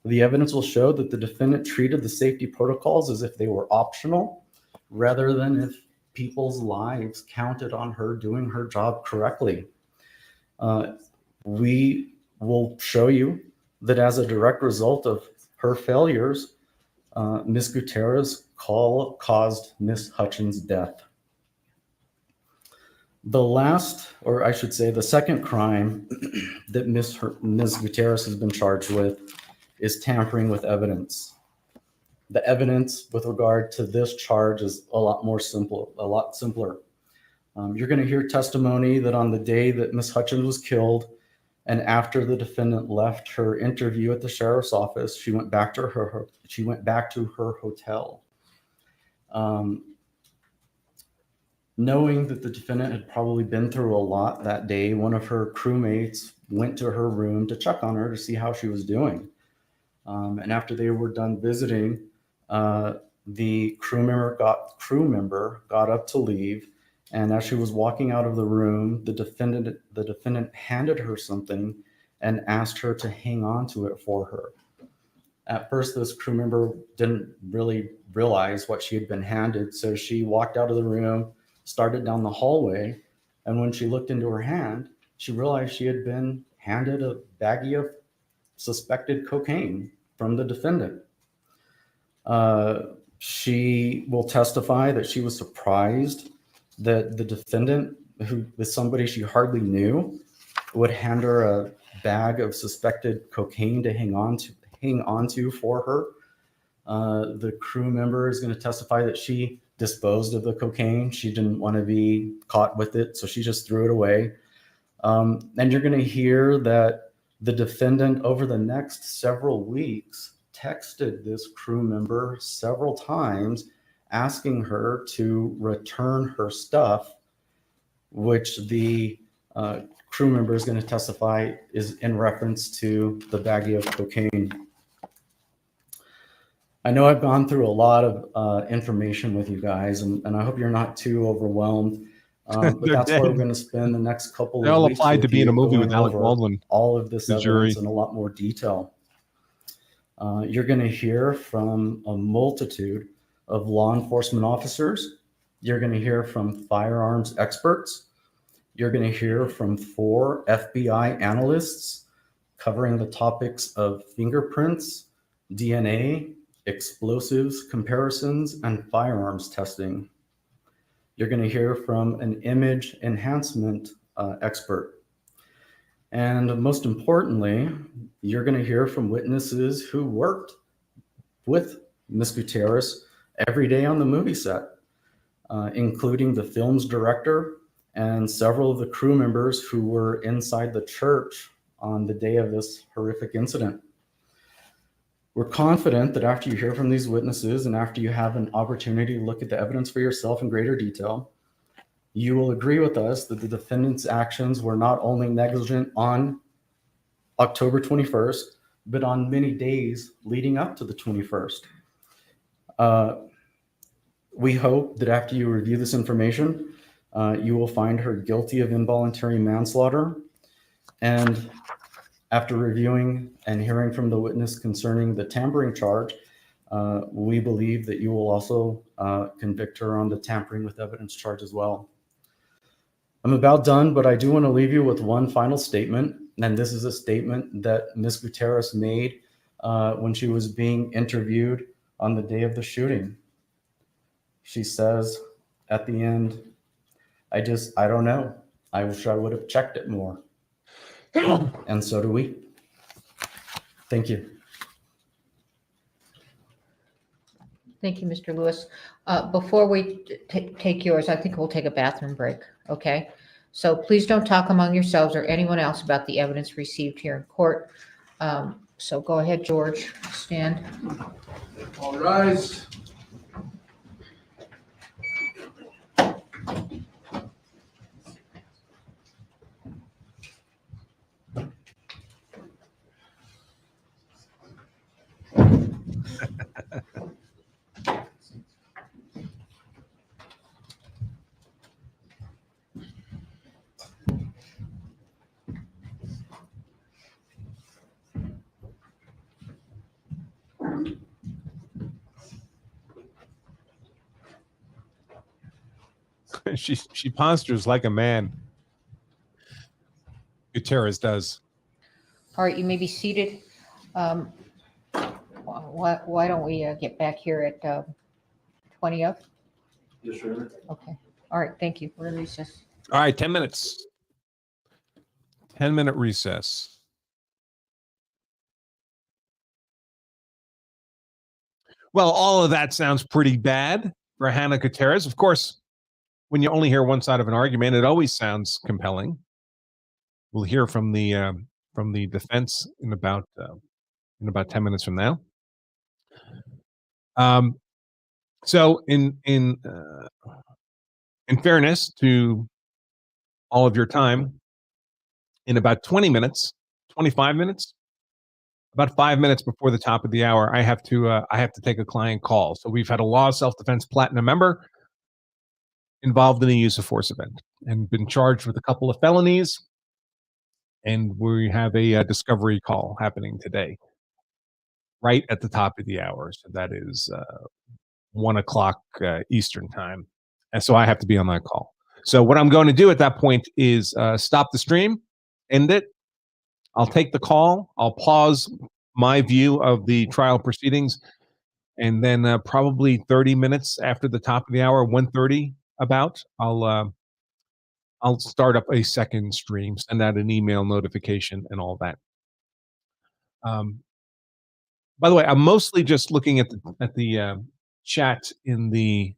The evidence will show that the defendant treated the safety protocols as if they were optional, rather than if people's lives counted on her doing her job correctly. We will show you that as a direct result of her failures, Ms. Gutierrez caused Ms. Hutchins' death. The last, or I should say the second crime that Ms. Gutierrez has been charged with is tampering with evidence. The evidence with regard to this charge is a lot simpler. You're going to hear testimony that on the day that Ms. Hutchins was killed, and after the defendant left her interview at the sheriff's office, she went back to her hotel. Knowing that the defendant had probably been through a lot that day, one of her crewmates went to her room to check on her to see how she was doing. And after they were done visiting, the crew member got up to leave, and as she was walking out of the room, the defendant handed her something and asked her to hang on to it for her. At first, this crew member didn't really realize what she had been handed, so she walked out of the room, started down the hallway, and when she looked into her hand, she realized she had been handed a baggie of suspected cocaine from the defendant. She will testify that she was surprised that the defendant, who was somebody she hardly knew, would hand her a bag of suspected cocaine to hang on to for her. The crew member is going to testify that she disposed of the cocaine. She didn't want to be caught with it, so she just threw it away. And you're going to hear that the defendant over the next several weeks texted this crew member several times asking her to return her stuff, which the crew member is going to testify is in reference to the baggie of cocaine. I know I've gone through a lot of information with you guys, and I hope you're not too overwhelmed. But that's where we're going to spend the next couple They of all weeks applied to with be in a you, movie going with Alec over Baldwin. all of this The evidence jury. in a lot more detail. You're going to hear from a multitude of law enforcement officers. You're going to hear from firearms experts. You're going to hear from 4 FBI analysts covering the topics of fingerprints, DNA, explosives comparisons, and firearms testing. You're going to hear from an image enhancement expert. And most importantly, you're going to hear from witnesses who worked with Ms. Gutierrez every day on the movie set, including the film's director and several of the crew members who were inside the church on the day of this horrific incident. We're confident that after you hear from these witnesses and after you have an opportunity to look at the evidence for yourself in greater detail, you will agree with us that the defendant's actions were not only negligent on October 21st, but on many days leading up to the 21st. We hope that after you review this information, you will find her guilty of involuntary manslaughter. And after reviewing and hearing from the witness concerning the tampering charge, we believe that you will also convict her on the tampering with evidence charge as well. I'm about done, but I do want to leave you with one final statement. And this is a statement that Ms. Gutierrez made when she was being interviewed on the day of the shooting. She says at the end, I don't know. I wish I would have checked it more. And so do we. Thank you. Thank you, Mr. Lewis. Before we take yours, I think we'll take a bathroom break, okay? So please don't talk among yourselves or anyone else about the evidence received here in court. So go ahead, George, stand. All rise. She postures like a man. Gutierrez does. All right, you may be seated. Why don't we get back here at 20 up? Yes, sir. Okay. All right, thank you. We're in recess. All right, 10 minutes. 10-minute recess. Well, all of that sounds pretty bad for Hannah Gutierrez. Of course, when you only hear one side of an argument, it always sounds compelling. We'll hear from the defense in about 10 minutes from now. So in fairness to all of your time, in about 20 minutes, 25 minutes, about 5 minutes before the top of the hour, I have to take a client call. So we've had a Law Self-Defense Platinum member involved in a use of force event and been charged with a couple of felonies. And we have a discovery call happening today, right at the top of the hour. So that is 1 o'clock Eastern time. And so I have to be on that call. So what I'm going to do at that point is stop the stream, end it. I'll take the call. I'll pause my view of the trial proceedings. And then probably 30 minutes after the top of the hour, 1:30 about, I'll I'll start up a second stream, send out an email notification, and all that. By the way, I'm mostly just looking at the chat on the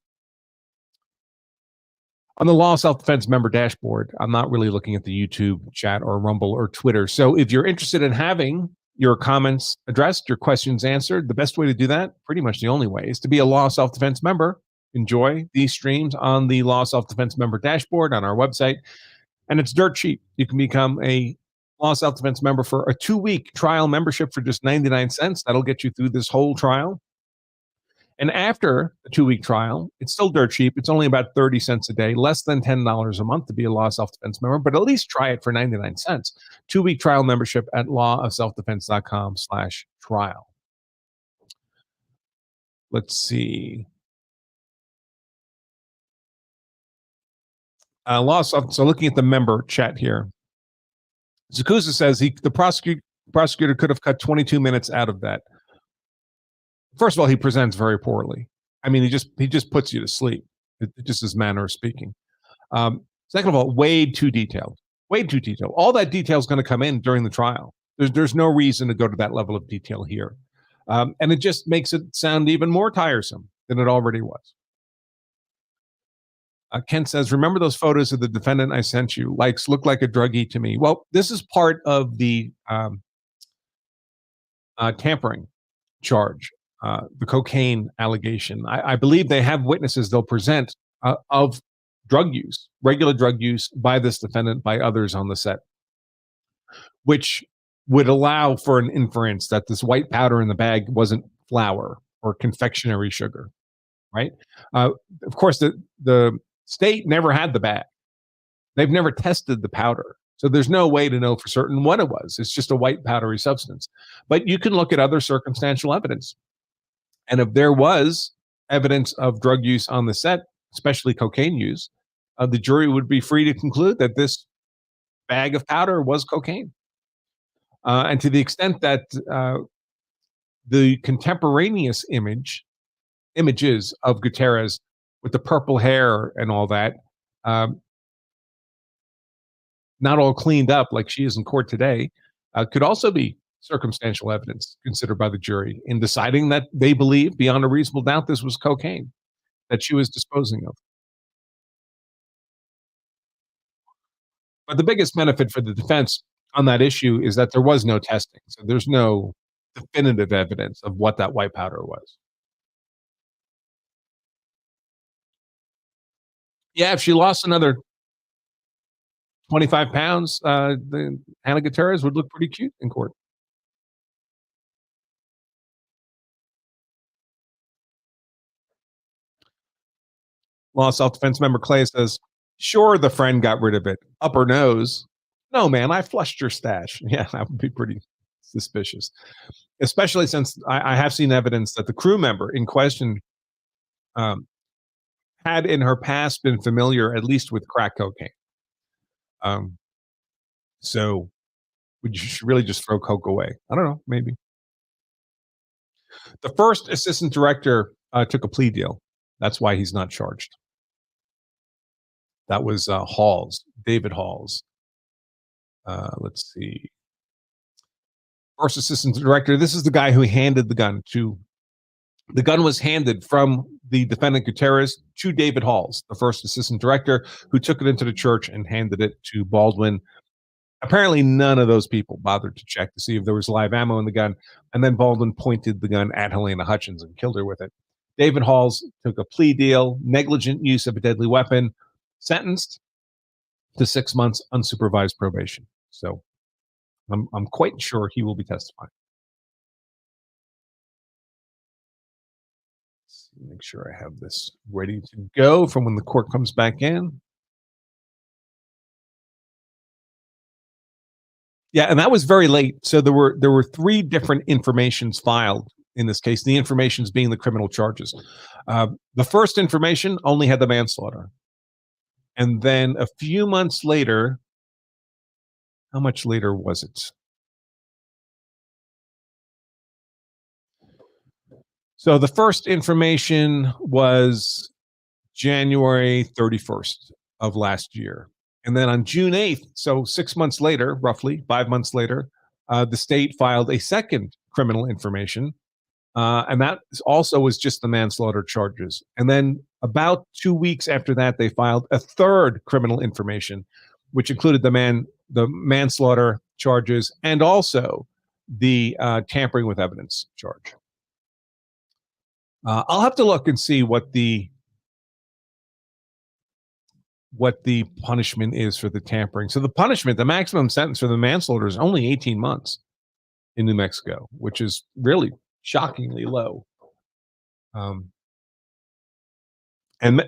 Law Self-Defense member dashboard. I'm not really looking at the YouTube chat or Rumble or Twitter. So if you're interested in having your comments addressed, your questions answered, the best way to do that, pretty much the only way, is to be a Law Self-Defense member. Enjoy these streams on the Law Self-Defense member dashboard on our website. And it's dirt cheap. You can become a Law Self-Defense member for a 2-week trial membership for just 99 cents. That'll get you through this whole trial. And after the 2-week trial, it's still dirt cheap. It's only about 30 cents a day, less than $10 a month to be a Law Self-Defense member, but at least try it for 99 cents. 2-week trial membership at lawofselfdefense.com/trial. Let's see. So looking at the member chat here, Zakuza says the prosecutor could have cut 22 minutes out of that. First of all, he presents very poorly. I mean, he just puts you to sleep. It's just his manner of speaking. Second of all, way too detailed. Way too detailed. All that detail is going to come in during the trial. There's no reason to go to that level of detail here. And it just makes it sound even more tiresome than it already was. Ken says, remember those photos of the defendant I sent you? Look like a druggie to me. Well, this is part of the tampering charge. The cocaine allegation. I believe they have witnesses they'll present of drug use, regular drug use by this defendant, by others on the set, which would allow for an inference that this white powder in the bag wasn't flour or confectionery sugar, right? Of course, the state never had the bag. They've never tested the powder. So there's no way to know for certain what it was. It's just a white powdery substance. But you can look at other circumstantial evidence. And if there was evidence of drug use on the set, especially cocaine use, the jury would be free to conclude that this bag of powder was cocaine. And to the extent that the contemporaneous images of Gutierrez with the purple hair and all that, not all cleaned up like she is in court today, could also be circumstantial evidence considered by the jury in deciding that they believe beyond a reasonable doubt this was cocaine that she was disposing of. But the biggest benefit for the defense on that issue is that there was no testing. So there's no definitive evidence of what that white powder was. Yeah, if she lost another 25 pounds, Hannah Gutierrez would look pretty cute in court. Law Self-Defense member Clay says, sure, the friend got rid of it. Up her nose. No, man, I flushed your stash. Yeah, that would be pretty suspicious. Especially since I have seen evidence that the crew member in question had in her past been familiar at least with crack cocaine. So would you really just throw coke away? I don't know, maybe. The first assistant director took a plea deal. That's why he's not charged. That was Halls, David Halls. Let's see. First assistant director. This is the guy who handed the gun to. The gun was handed from the defendant Gutierrez to David Halls, the first assistant director, who took it into the church and handed it to Baldwin. Apparently, none of those people bothered to check to see if there was live ammo in the gun. And then Baldwin pointed the gun at Halyna Hutchins and killed her with it. David Halls took a plea deal, negligent use of a deadly weapon, sentenced to 6 months unsupervised probation. So I'm quite sure he will be testifying. Let's make sure I have this ready to go from when the court comes back in. Yeah, and that was very late. So there were 3 different informations filed in this case. The informations being the criminal charges. The first information only had the manslaughter, and then a few months later, how much later was it? So the first information was January 31st of last year. And then on June 8th, so 6 months later, roughly 5 months later, the state filed a second criminal information. And that also was just the manslaughter charges. And then about 2 weeks after that, they filed a third criminal information, which included the manslaughter charges and also the tampering with evidence charge. I'll have to look and see what the punishment is for the tampering. So the punishment, the maximum sentence for the manslaughter is only 18 months in New Mexico, which is really shockingly low. And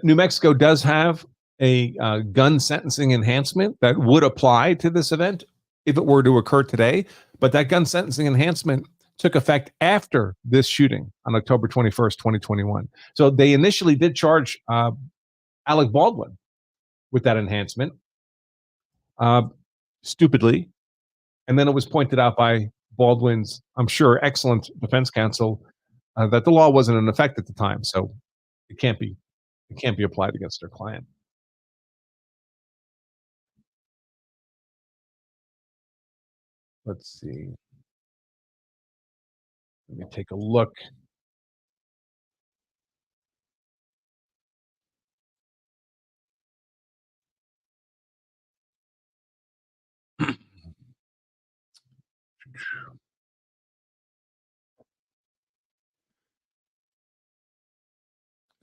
New Mexico does have a gun sentencing enhancement that would apply to this event if it were to occur today. But that gun sentencing enhancement took effect after this shooting on October 21st, 2021. So they initially did charge Alec Baldwin with that enhancement, stupidly. And then it was pointed out by Baldwin's, I'm sure, excellent defense counsel that the law wasn't in effect at the time. So it can't be applied against their client. Let's see. Let me take a look.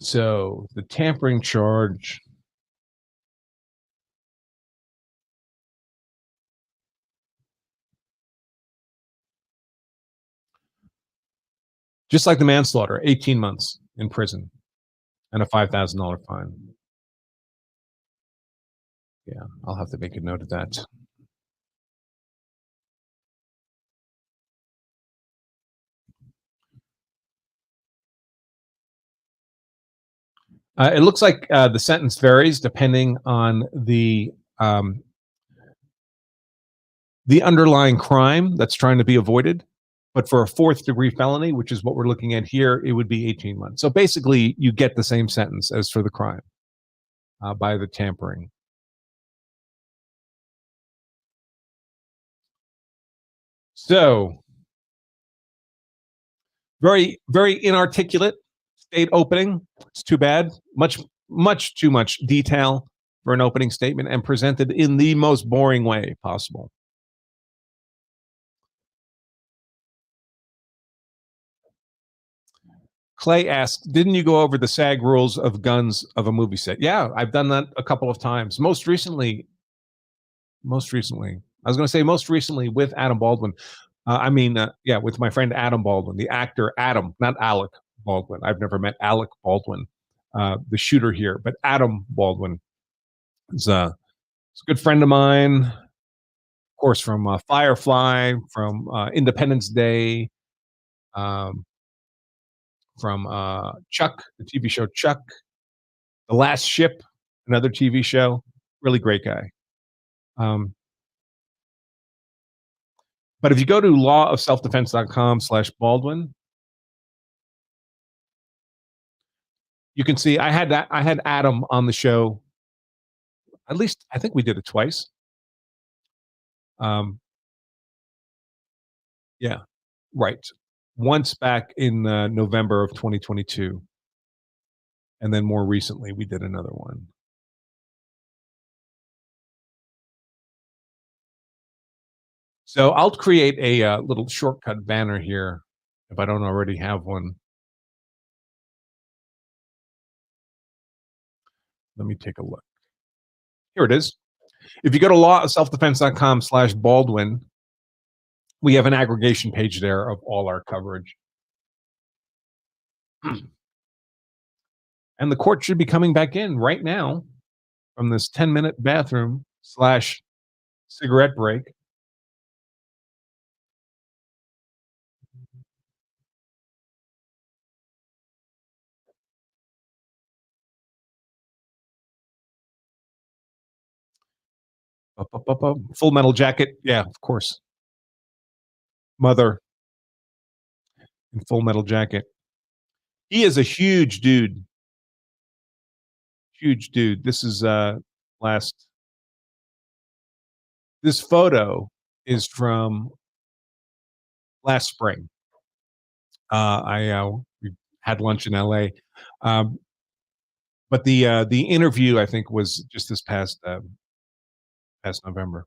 So the tampering charge. Just like the manslaughter, 18 months in prison and a $5,000 fine. Yeah, I'll have to make a note of that. It looks like the sentence varies depending on the underlying crime that's trying to be avoided. But for a fourth-degree felony, which is what we're looking at here, it would be 18 months. So basically, you get the same sentence as for the crime by the tampering. So, very, very inarticulate state opening. It's too bad. Much too much detail for an opening statement and presented in the most boring way possible. Clay asks, didn't you go over the SAG rules of guns of a movie set? Yeah, I've done that a couple of times. Most recently, I was going to say most recently with Adam Baldwin. With my friend Adam Baldwin, the actor Adam, not Alec Baldwin. I've never met Alec Baldwin, the shooter here, but Adam Baldwin is a good friend of mine, of course, from Firefly, from Independence Day, from Chuck, the TV show Chuck, The Last Ship, another TV show. Really great guy. But if you go to lawofselfdefense.com/Baldwin, you can see I had Adam on the show. At least I think we did it twice. Yeah, right. Once back in November of 2022. And then more recently, we did another one. So I'll create a little shortcut banner here if I don't already have one. Let me take a look. Here it is. If you go to lawofselfdefense.com/Baldwin, we have an aggregation page there of all our coverage. And the court should be coming back in right now from this 10-minute bathroom/cigarette break. Full Metal Jacket. Yeah, of course. Mother in Full Metal Jacket. He is a huge dude. Huge dude. This is last This photo is from last spring. We had lunch in LA, but the interview I think was just this past November.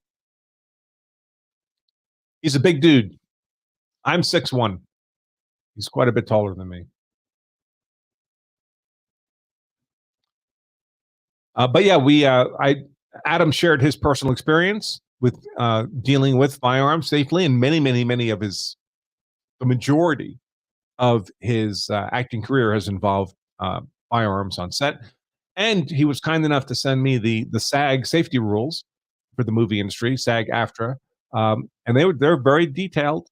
He's a big dude. I'm 6'1". He's quite a bit taller than me. But yeah, Adam shared his personal experience with dealing with firearms safely, and many of the majority of his acting career has involved firearms on set. And he was kind enough to send me the SAG safety rules for the movie industry, SAG-AFTRA, and they're very detailed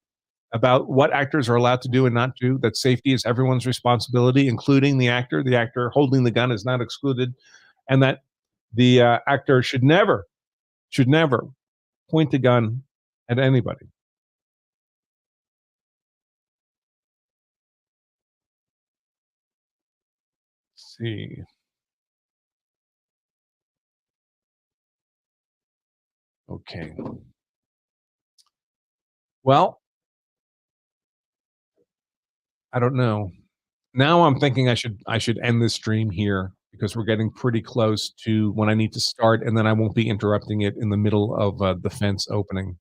about what actors are allowed to do and not do. That safety is everyone's responsibility, including the actor. The actor holding the gun is not excluded, and that the actor should never point a gun at anybody. Let's see. Okay. Well, I don't know. Now I'm thinking I should end this stream here because we're getting pretty close to when I need to start, and then I won't be interrupting it in the middle of the fence opening.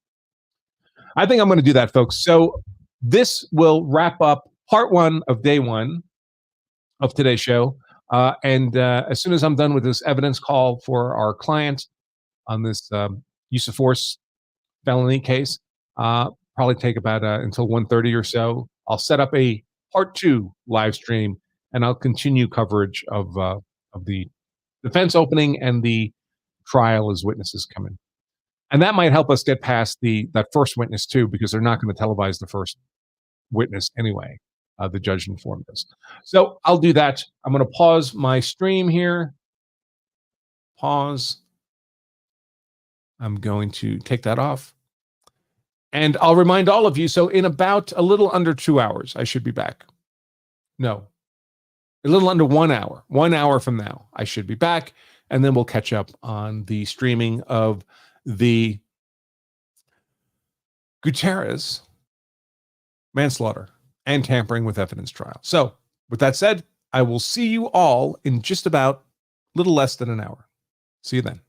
I think I'm going to do that, folks. So this will wrap up part 1 of day 1 of today's show. And as soon as I'm done with this evidence call for our client on this use of force felony case, probably take about until 1:30 or so. I'll set up a part 2 live stream, and I'll continue coverage of the defense opening and the trial as witnesses come in. And that might help us get past that first witness too, because they're not going to televise the first witness anyway. The judge informed us. So I'll do that. I'm going to pause my stream here. Pause. I'm going to take that off. And I'll remind all of you, so in about a little under 2 hours, I should be back. No, a little under 1 hour. 1 hour from now, I should be back. And then we'll catch up on the streaming of the Gutierrez manslaughter and tampering with evidence trial. So with that said, I will see you all in just about a little less than an hour. See you then.